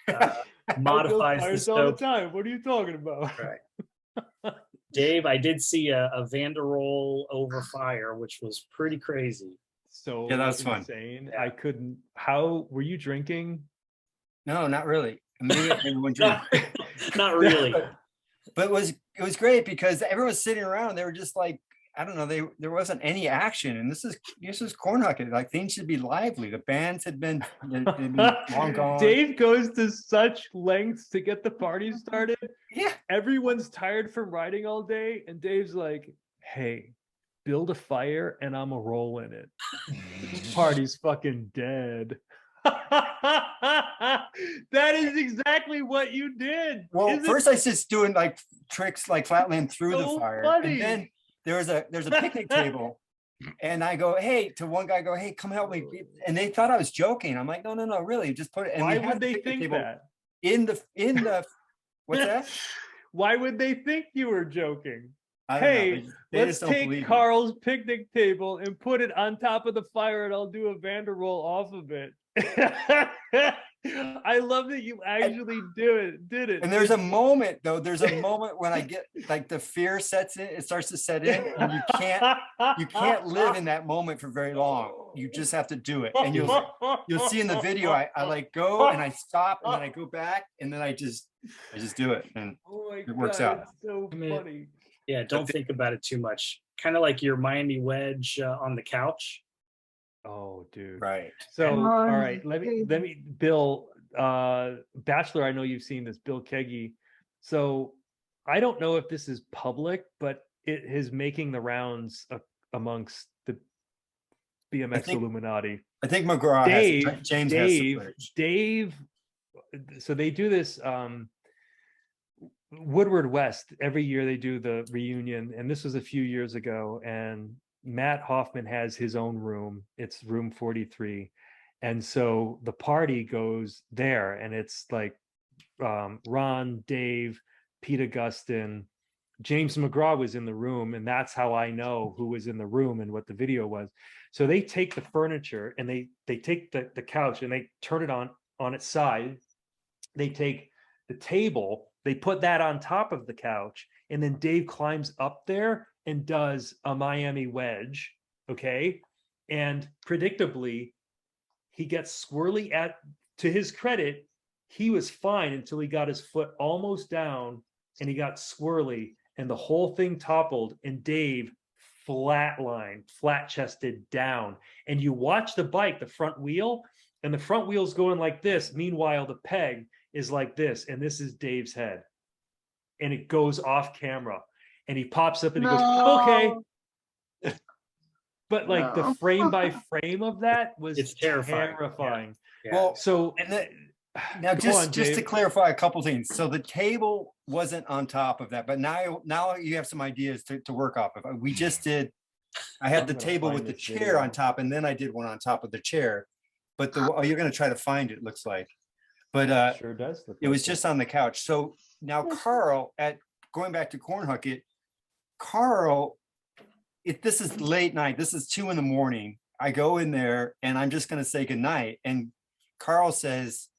build modifies the fires all the stoke. time. What are you talking about? Right. Dave, I did see a Vanderroll over fire, which was pretty crazy. So Yeah, that was fun. insane. I couldn't. How were you drinking? No, not really. Maybe everyone drink. Not really. But it was great because everyone was sitting around and they were just like, I don't know, there wasn't any action. And this is corn hucking. Like things should be lively. The bands had been long gone. Dave goes to such lengths to get the party started. Yeah. Everyone's tired from riding all day, and Dave's like, hey, build a fire and I'm a roll in it. Party's fucking dead. That is exactly what you did. Well, first I was just doing like tricks like Flatland through the fire. Funny. And then there's a picnic table. And I go, hey, to one guy, I go, hey, come help me. And they thought I was joking. I'm like, no, really, just put it. And why would they think that? In the what's that? Why would they think you were joking? Hey, let's take Carl's picnic table and put it on top of the fire and I'll do a Vanderroll off of it. I love that you actually did it. And there's a moment though, when I get like the fear sets in, it starts to set in, and you can't live in that moment for very long. You just have to do it. And you'll see in the video, I like go and I stop and then I go back and then I just do it. And it works out. It's so funny. Yeah, don't think about it too much. Kind of like your Miami wedge on the couch. Oh, dude. Right. So, all right, let me, Bill, Bachelor, I know you've seen this, Bill Keaggy. So I don't know if this is public, but it is making the rounds amongst the BMX Illuminati. I think McGraw has James has the footage. Dave, so they do this Woodward West every year. They do the reunion, and this was a few years ago, and Matt Hoffman has his own room. It's room 43. And so the party goes there, and it's like Ron, Dave, Pete Augustin, James McGraw was in the room, and that's how I know who was in the room and what the video was. So they take the furniture and they take the couch and they turn it on its side. They take the table, they put that on top of the couch, and then Dave climbs up there and does a Miami wedge, okay? And predictably, he gets squirrely. To his credit, he was fine until he got his foot almost down and he got squirrely and the whole thing toppled and Dave flatlined, flat-chested down. And you watch the bike, the front wheel, and the front wheel's going like this. Meanwhile, the peg is like this, and this is Dave's head. And it goes off camera. And he pops up and he goes, okay. But like the frame by frame of that was terrifying. Yeah. Well, so now just to clarify a couple things. So the table wasn't on top of that, but now you have some ideas to work off of. We just did, I had the table with the chair on top, and then I did one on top of the chair. But you're going to try to find it, looks like. But sure does. It was just on the couch. So now Carl, going back to Cornhucket, Carl, this is late night. This is 2 a.m. I go in there and I'm just going to say goodnight. And Carl says,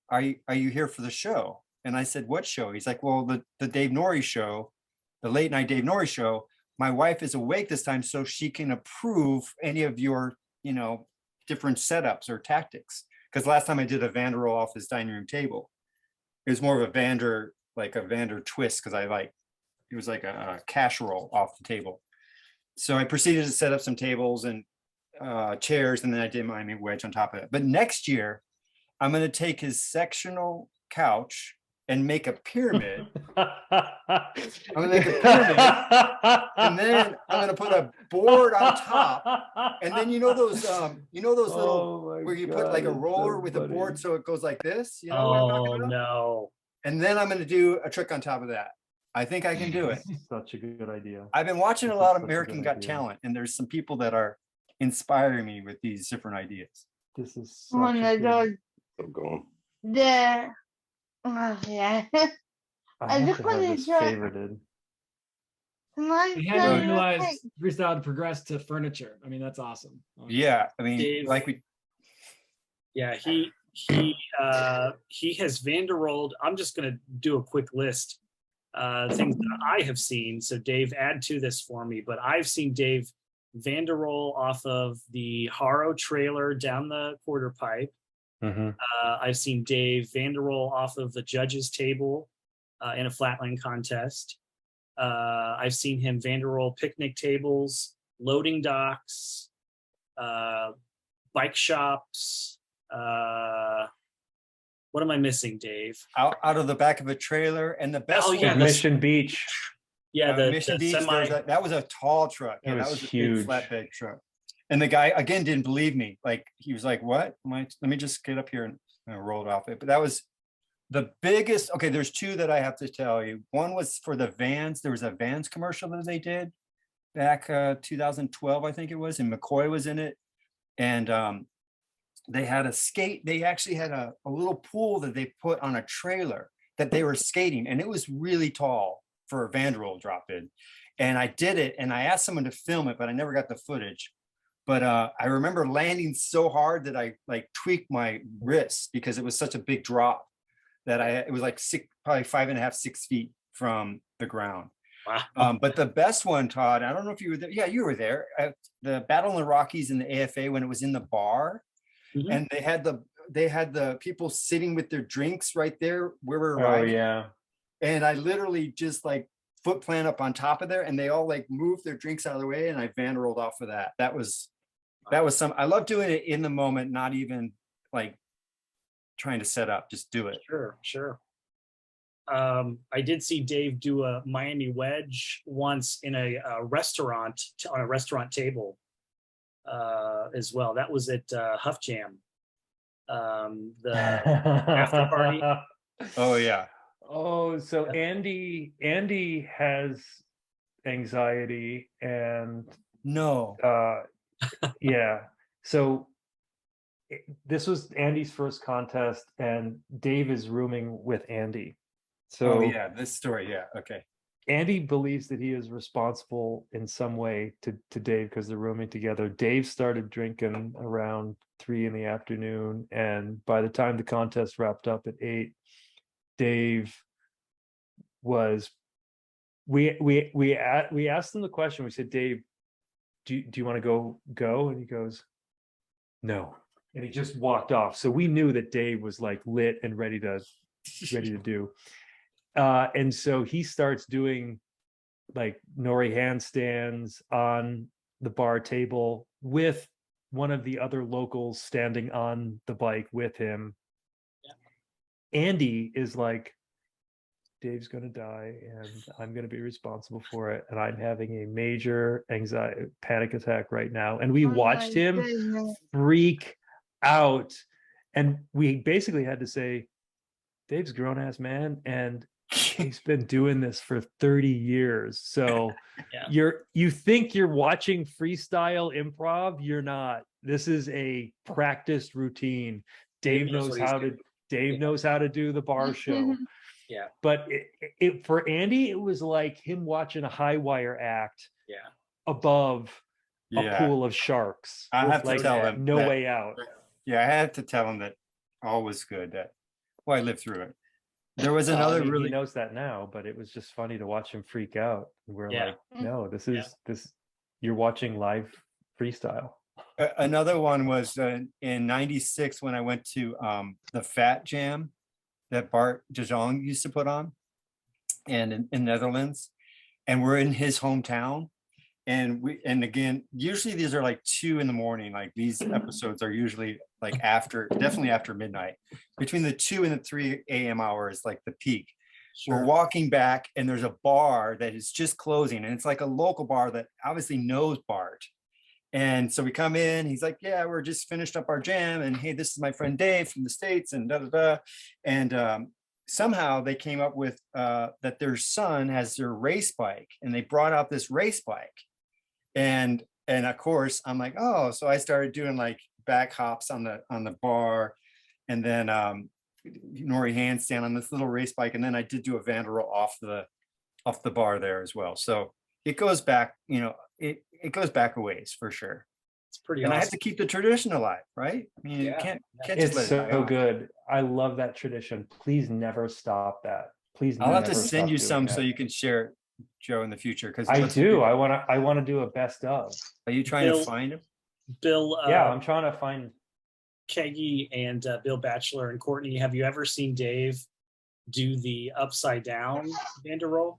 are you here for the show? And I said, what show? He's like, well, the Dave Nourie show, the late night Dave Nourie show. My wife is awake this time so she can approve any of your, different setups or tactics. Because last time I did a Vanderroll off his dining room table, it was more of a Vander twist, because it was like a cash roll off the table. So I proceeded to set up some tables and chairs, and then I did Miami wedge on top of it. But next year, I'm going to take his sectional couch and make a pyramid. I'm going to make a pyramid, and then I'm going to put a board on top. And then those little where you put like a roller with a board, so it goes like this. You know what I'm talking about? No! And then I'm going to do a trick on top of that. I think I can do it. Such a good idea. I've been watching a lot of American Got Talent, and there's some people that are inspiring me with these different ideas. This is Oh my God. I'm going. Yeah. I just want to have this favorited. We hadn't realized freestyle had progressed to furniture. I mean, that's awesome. Yeah, I mean, Dave, Yeah, he has Vanderrolled. I'm just going to do a quick list. Things that I have seen. So Dave, add to this for me. But I've seen Dave Vanderroll off of the Haro trailer down the quarter pipe. Mm-hmm. I've seen Dave Vanderroll off of the judges table in a flatland contest. I've seen him Vanderroll picnic tables, loading docks, bike shops. What am I missing, Dave? Out of the back of a trailer, and the best one, Mission Beach. Yeah, the Mission Beach. semi. That was a tall truck. It Yeah, was that was a huge. big flatbed truck. And the guy again didn't believe me. Like he was like, "What? Let me just get up here and roll it off it." But that was the biggest. Okay, there's two that I have to tell you. One was for the Vans. There was a Vans commercial that they did back 2012, I think it was, and McCoy was in it. And they had a skate. They actually had a little pool that they put on a trailer that they were skating, and it was really tall for a Vanderbilt drop in. And I did it, and I asked someone to film it, but I never got the footage. But I remember landing so hard that I like tweaked my wrist because it was such a big drop that it was like probably 5.5, 6 feet from the ground. Wow. But the best one, Todd, I don't know if you were there. Yeah, you were there at the Battle in the Rockies in the AFA when it was in the bar, and they had the people sitting with their drinks right there where we're riding. Oh yeah. And I literally just like foot plant up on top of there, and they all like moved their drinks out of the way, and I van rolled off of that. That was some. I love doing it in the moment, not even like trying to set up. Just do it. Sure. I did see Dave do a Miami wedge once in a restaurant on a restaurant table as well. That was at Huff Jam, the after party. Oh yeah. Oh, so Andy has anxiety and no. Yeah. So this was Andy's first contest, and Dave is rooming with Andy. So yeah, this story. Yeah. Okay. Andy believes that he is responsible in some way to Dave because they're rooming together. Dave started drinking around 3 p.m, and by the time the contest wrapped up at 8, Dave was. We asked him the question. We said, Dave, do you want to go? And he goes, no. And he just walked off. So we knew that Dave was like lit and ready to do. And so he starts doing like Nourie handstands on the bar table with one of the other locals standing on the bike with him. Yeah. Andy is like, Dave's going to die and I'm going to be responsible for it. And I'm having a major anxiety panic attack right now. And we watched him freak out. And we basically had to say, Dave's a grown ass man and he's been doing this for 30 years. So you think you're watching freestyle improv. You're not. This is a practiced routine. Dave knows how to do the bar show. Yeah. But it for Andy, it was like him watching a high wire act above a pool of sharks. I have to tell him no way out. Yeah, I had to tell him that all was good. I lived through it. There was another he knows that now, but it was just funny to watch him freak out. We're like, no, this is you're watching live freestyle. Another one was in '96 when I went to the Fat Jam that Bart de Jong used to put on, and in Netherlands, and we're in his hometown, and again, usually these are like 2 a.m. Like these episodes are usually like definitely after midnight, between the 2 and the 3 a.m. hours, like the peak. Sure. We're walking back, and there's a bar that is just closing, and it's like a local bar that obviously knows Bart. And so we come in, he's like, yeah, we're just finished up our jam. And hey, this is my friend Dave from the States and And somehow they came up with that their son has their race bike, and they brought out this race bike. And of course I'm like, oh, so I started doing like back hops on the bar, and then Nourie handstand on this little race bike. And then I did do a Vanderbilt off the bar there as well. So it goes back, it goes back a ways for sure. It's pretty and awesome. I have to keep the tradition alive, right? I mean, you can't just It's let it so die. good. I love that tradition. Please never stop that. Please I'll have never to send stop you doing some that. so you can share it, Joe, in the future. Because I do. I want to do a best of. Are you trying to find him? Bill, yeah, I'm trying to find Keaggy and Bill Batchelor and Courtney. Have you ever seen Dave do the upside down Vanderroll?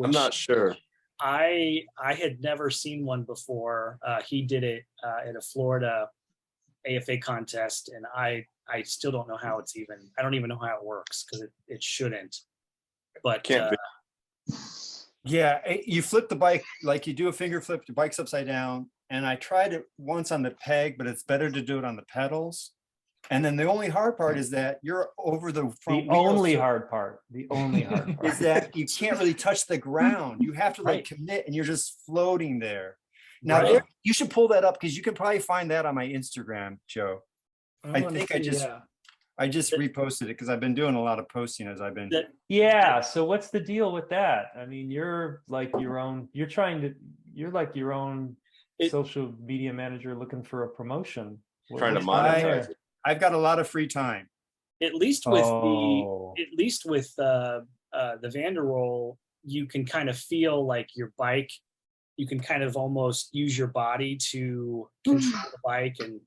I'm not sure. I had never seen one before. He did it at a Florida AFA contest, and I still don't know how I don't even know how it works, because it shouldn't. But Yeah, you flip the bike, like you do a finger flip, the bike's upside down. And I tried it once on the peg, but it's better to do it on the pedals. And then the only hard part is that you're over the front The only hard part is that you can't really touch the ground. You have to like commit and you're just floating there. Now you should pull that up because you can probably find that on my Instagram, Joe. I think I just reposted it because I've been doing a lot of posting as I've been. Yeah. So what's the deal with that? I mean, you're like your own, you're like your own social media manager looking for a promotion. Trying to monetize it. I've got a lot of free time. At least with the Vanderroll, you can kind of feel like your bike. You can kind of almost use your body to control the bike and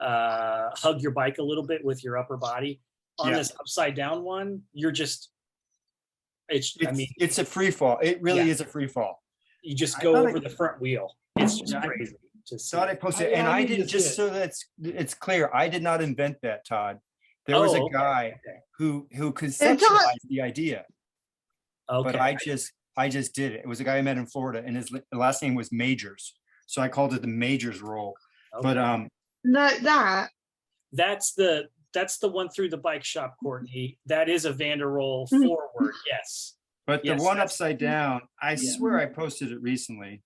hug your bike a little bit with your upper body. On this upside down one, you're just it's a free fall. It really is a free fall. You just go over the front wheel. It's just crazy. Thought I posted, and I didn't, just so that it's clear, I did not invent that, Todd. There was a guy who conceptualized the idea. But I just did it. It was a guy I met in Florida, and his last name was Majors, so I called it the Majors roll. But like that. That's the one through the bike shop, Courtney. That is a Vanderroll forward, yes. But the one upside down, I swear I posted it recently.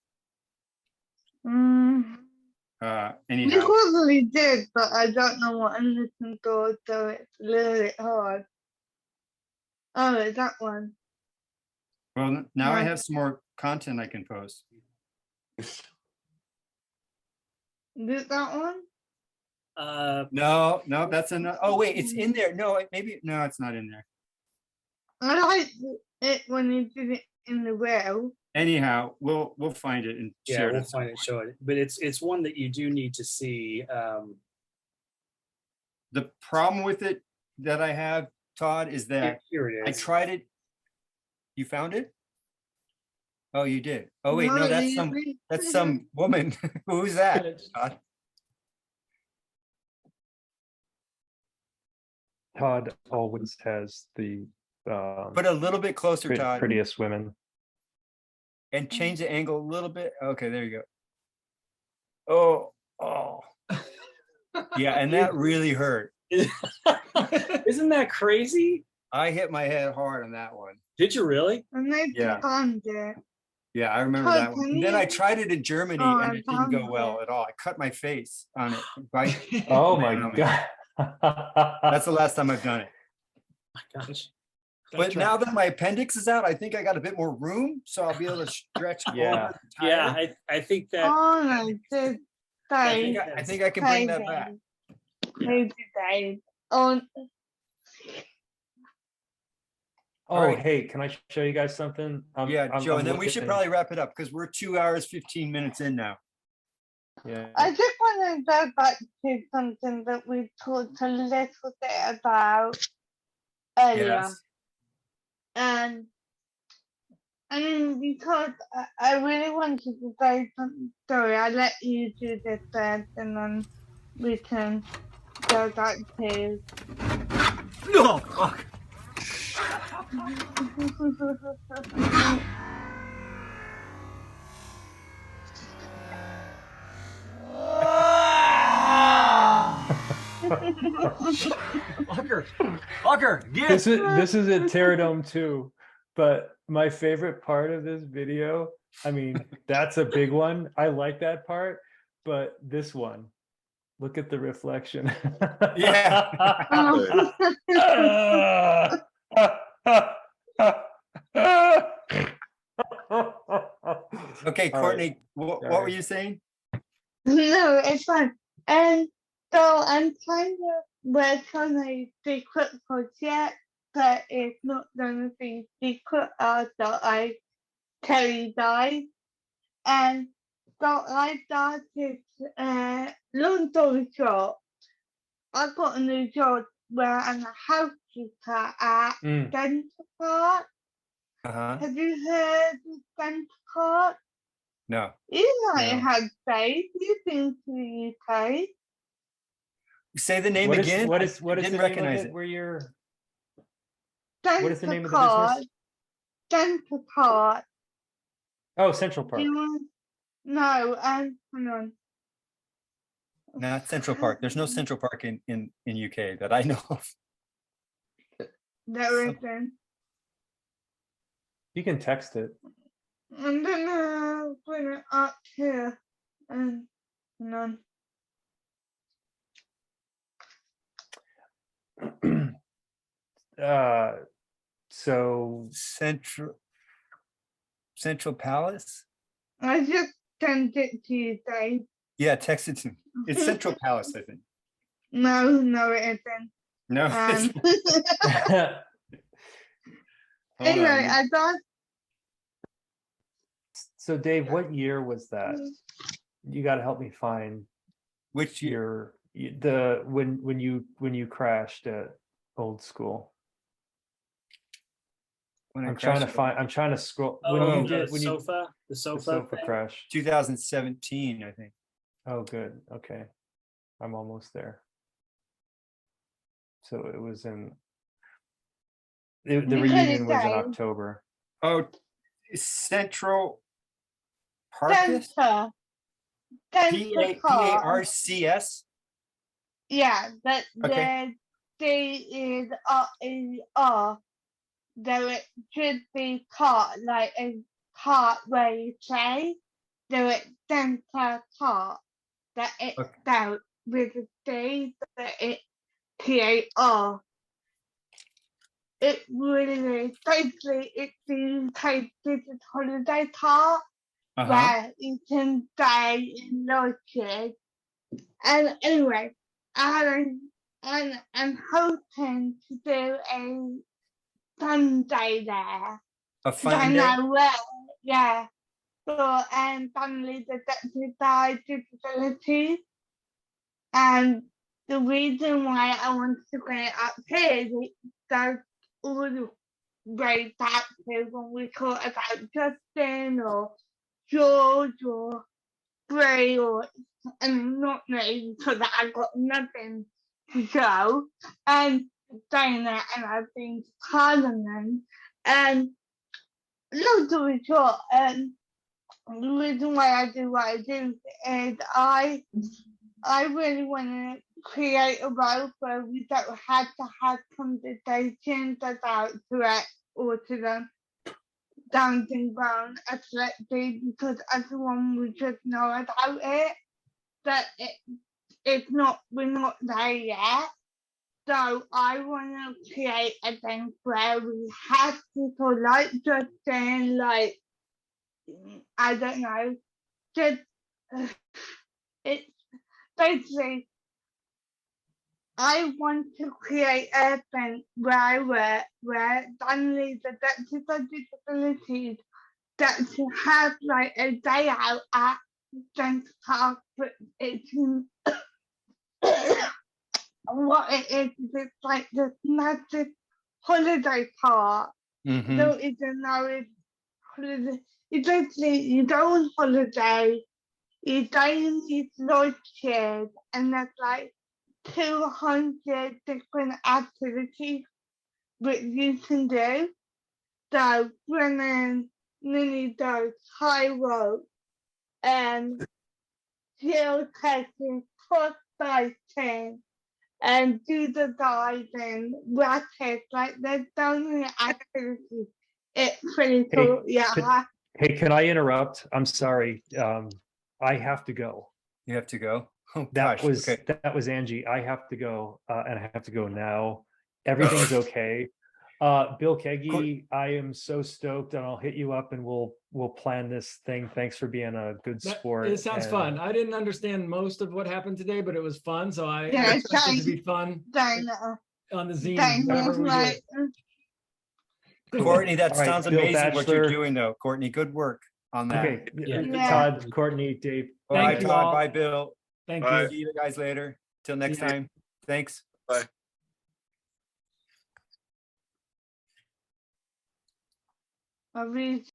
Anyhow, you probably did, but I don't know what I'm listening to, so it's a little bit hard. Oh, it's that one. Well, now I have some more content I can post. Is it that one? No, that's enough. Oh wait, it's in there. No, maybe no, it's not in there. I liked it when you did it in the well. Anyhow, we'll find it and share it. We'll find it, show it. But it's one that you do need to see. The problem with it that I have, Todd, is that here it is. I tried it. You found it? Oh, you did. Oh wait, no, that's some woman. Who's that, Todd? Todd always has the put a little bit closer, Todd. Prettiest women. And change the angle a little bit. Okay, there you go. Oh. Yeah, and that really hurt. Isn't that crazy? I hit my head hard on that one. Did you really? Yeah. Yeah, I remember that one. And then I tried it in Germany and it didn't go well at all. I cut my face on it. Oh my God. That's the last time I've done it. Oh my gosh. But now that my appendix is out, I think I got a bit more room, so I'll be able to stretch. I think that. Oh my God! I think I can bring that back. Oh, hey, can I show you guys something? Joe, and then we should probably wrap it up because we're 2 hours, 15 minutes in now. Yeah. I just want to go back to something that we talked a little bit about earlier. Yes. And I mean, because I really wanted to say something. Sorry, I'll let you do this first and then we can go back to. No, fuck. Fucker, get This is a Terradome too, but my favorite part of this video, I mean, that's a big one. I like that part, but this one, look at the reflection. Yeah. Okay, Courtney, what were you saying? No, it's fine. And so I'm kind of working on a secret project, but it's not going to be secret after I tell you guys. And so I started, long story short, I got a new job where I'm a housekeeper at Dental Park. Have you heard of Dental Park? No. You might have Dave. You've been to the UK. Say the name again. What is didn't the recognize name of it. Where you're? Dental What is the name of the business? Central Park. Oh, Central Park. No, hang on. Not Central Park. There's no Central Park in UK that I know of. There isn't. You can text it. I'm gonna bring it up here. And none. So Central Palace. I just sent it to you, Dave. Yeah, text it to me. It's Central Palace, I think. No, it isn't. No. Anyway, I thought. So Dave, what year was that? You got to help me find which year. When you crashed at Old School. I'm trying to scroll. The sofa crash. 2017, I think. Oh, good. Okay, I'm almost there. So it was the reunion was in October. Oh, Central Parkus? PARCS? Yeah, that the D is R. Though it should be cart, like a cart where you say, though it's Centre Cart, that it's out with a D, that it's PAR. It really, basically, it's the UK business holiday cart where you can stay in lodges. And anyway, I'm hoping to do a fun day there. A fun day? Yeah. For family that disabilities. And the reason why I want to bring it up here is it does all the way back to when we talk about Justin or George or Gray and not me, because I've got nothing to show. And saying that, and I've been to Parliament, and long story short, the reason why I do what I do is I really want to create a role where we don't have to have conversations about Tourette, autism, Down syndrome, epilepsy, because everyone would just know about it. That we're not there yet. So I want to create a thing where we have people like Justin, like, I don't know, just, it's basically, I want to create a thing where families with disabilities that to have like a day out at Centre Park, but it's what it is, it's like this massive holiday park. So it's a nice holiday. It's basically, you go on holiday, you stay in these lodges, and there's like 200 different activities that you can do. So swimming, mini does, high rope, and hill trekking, cross biking, and do the diving, rackets, like there's so many activities. It's pretty cool. Hey, can I interrupt? I'm sorry. I have to go. You have to go? Oh, that was Angie. I have to go, and I have to go now. Everything's okay. Bill Keaggy, I am so stoked, and I'll hit you up and we'll plan this thing. Thanks for being a good sport. It sounds fun. I didn't understand most of what happened today, but it was fun. So I expect it to be fun on the Zine. Courtney, that sounds amazing what you're doing though. Courtney, good work on that. Okay. Todd, Courtney, Dave. All right, Todd. Bye, Bill. Thank you. See you guys later. Till next time. Thanks. Bye. I really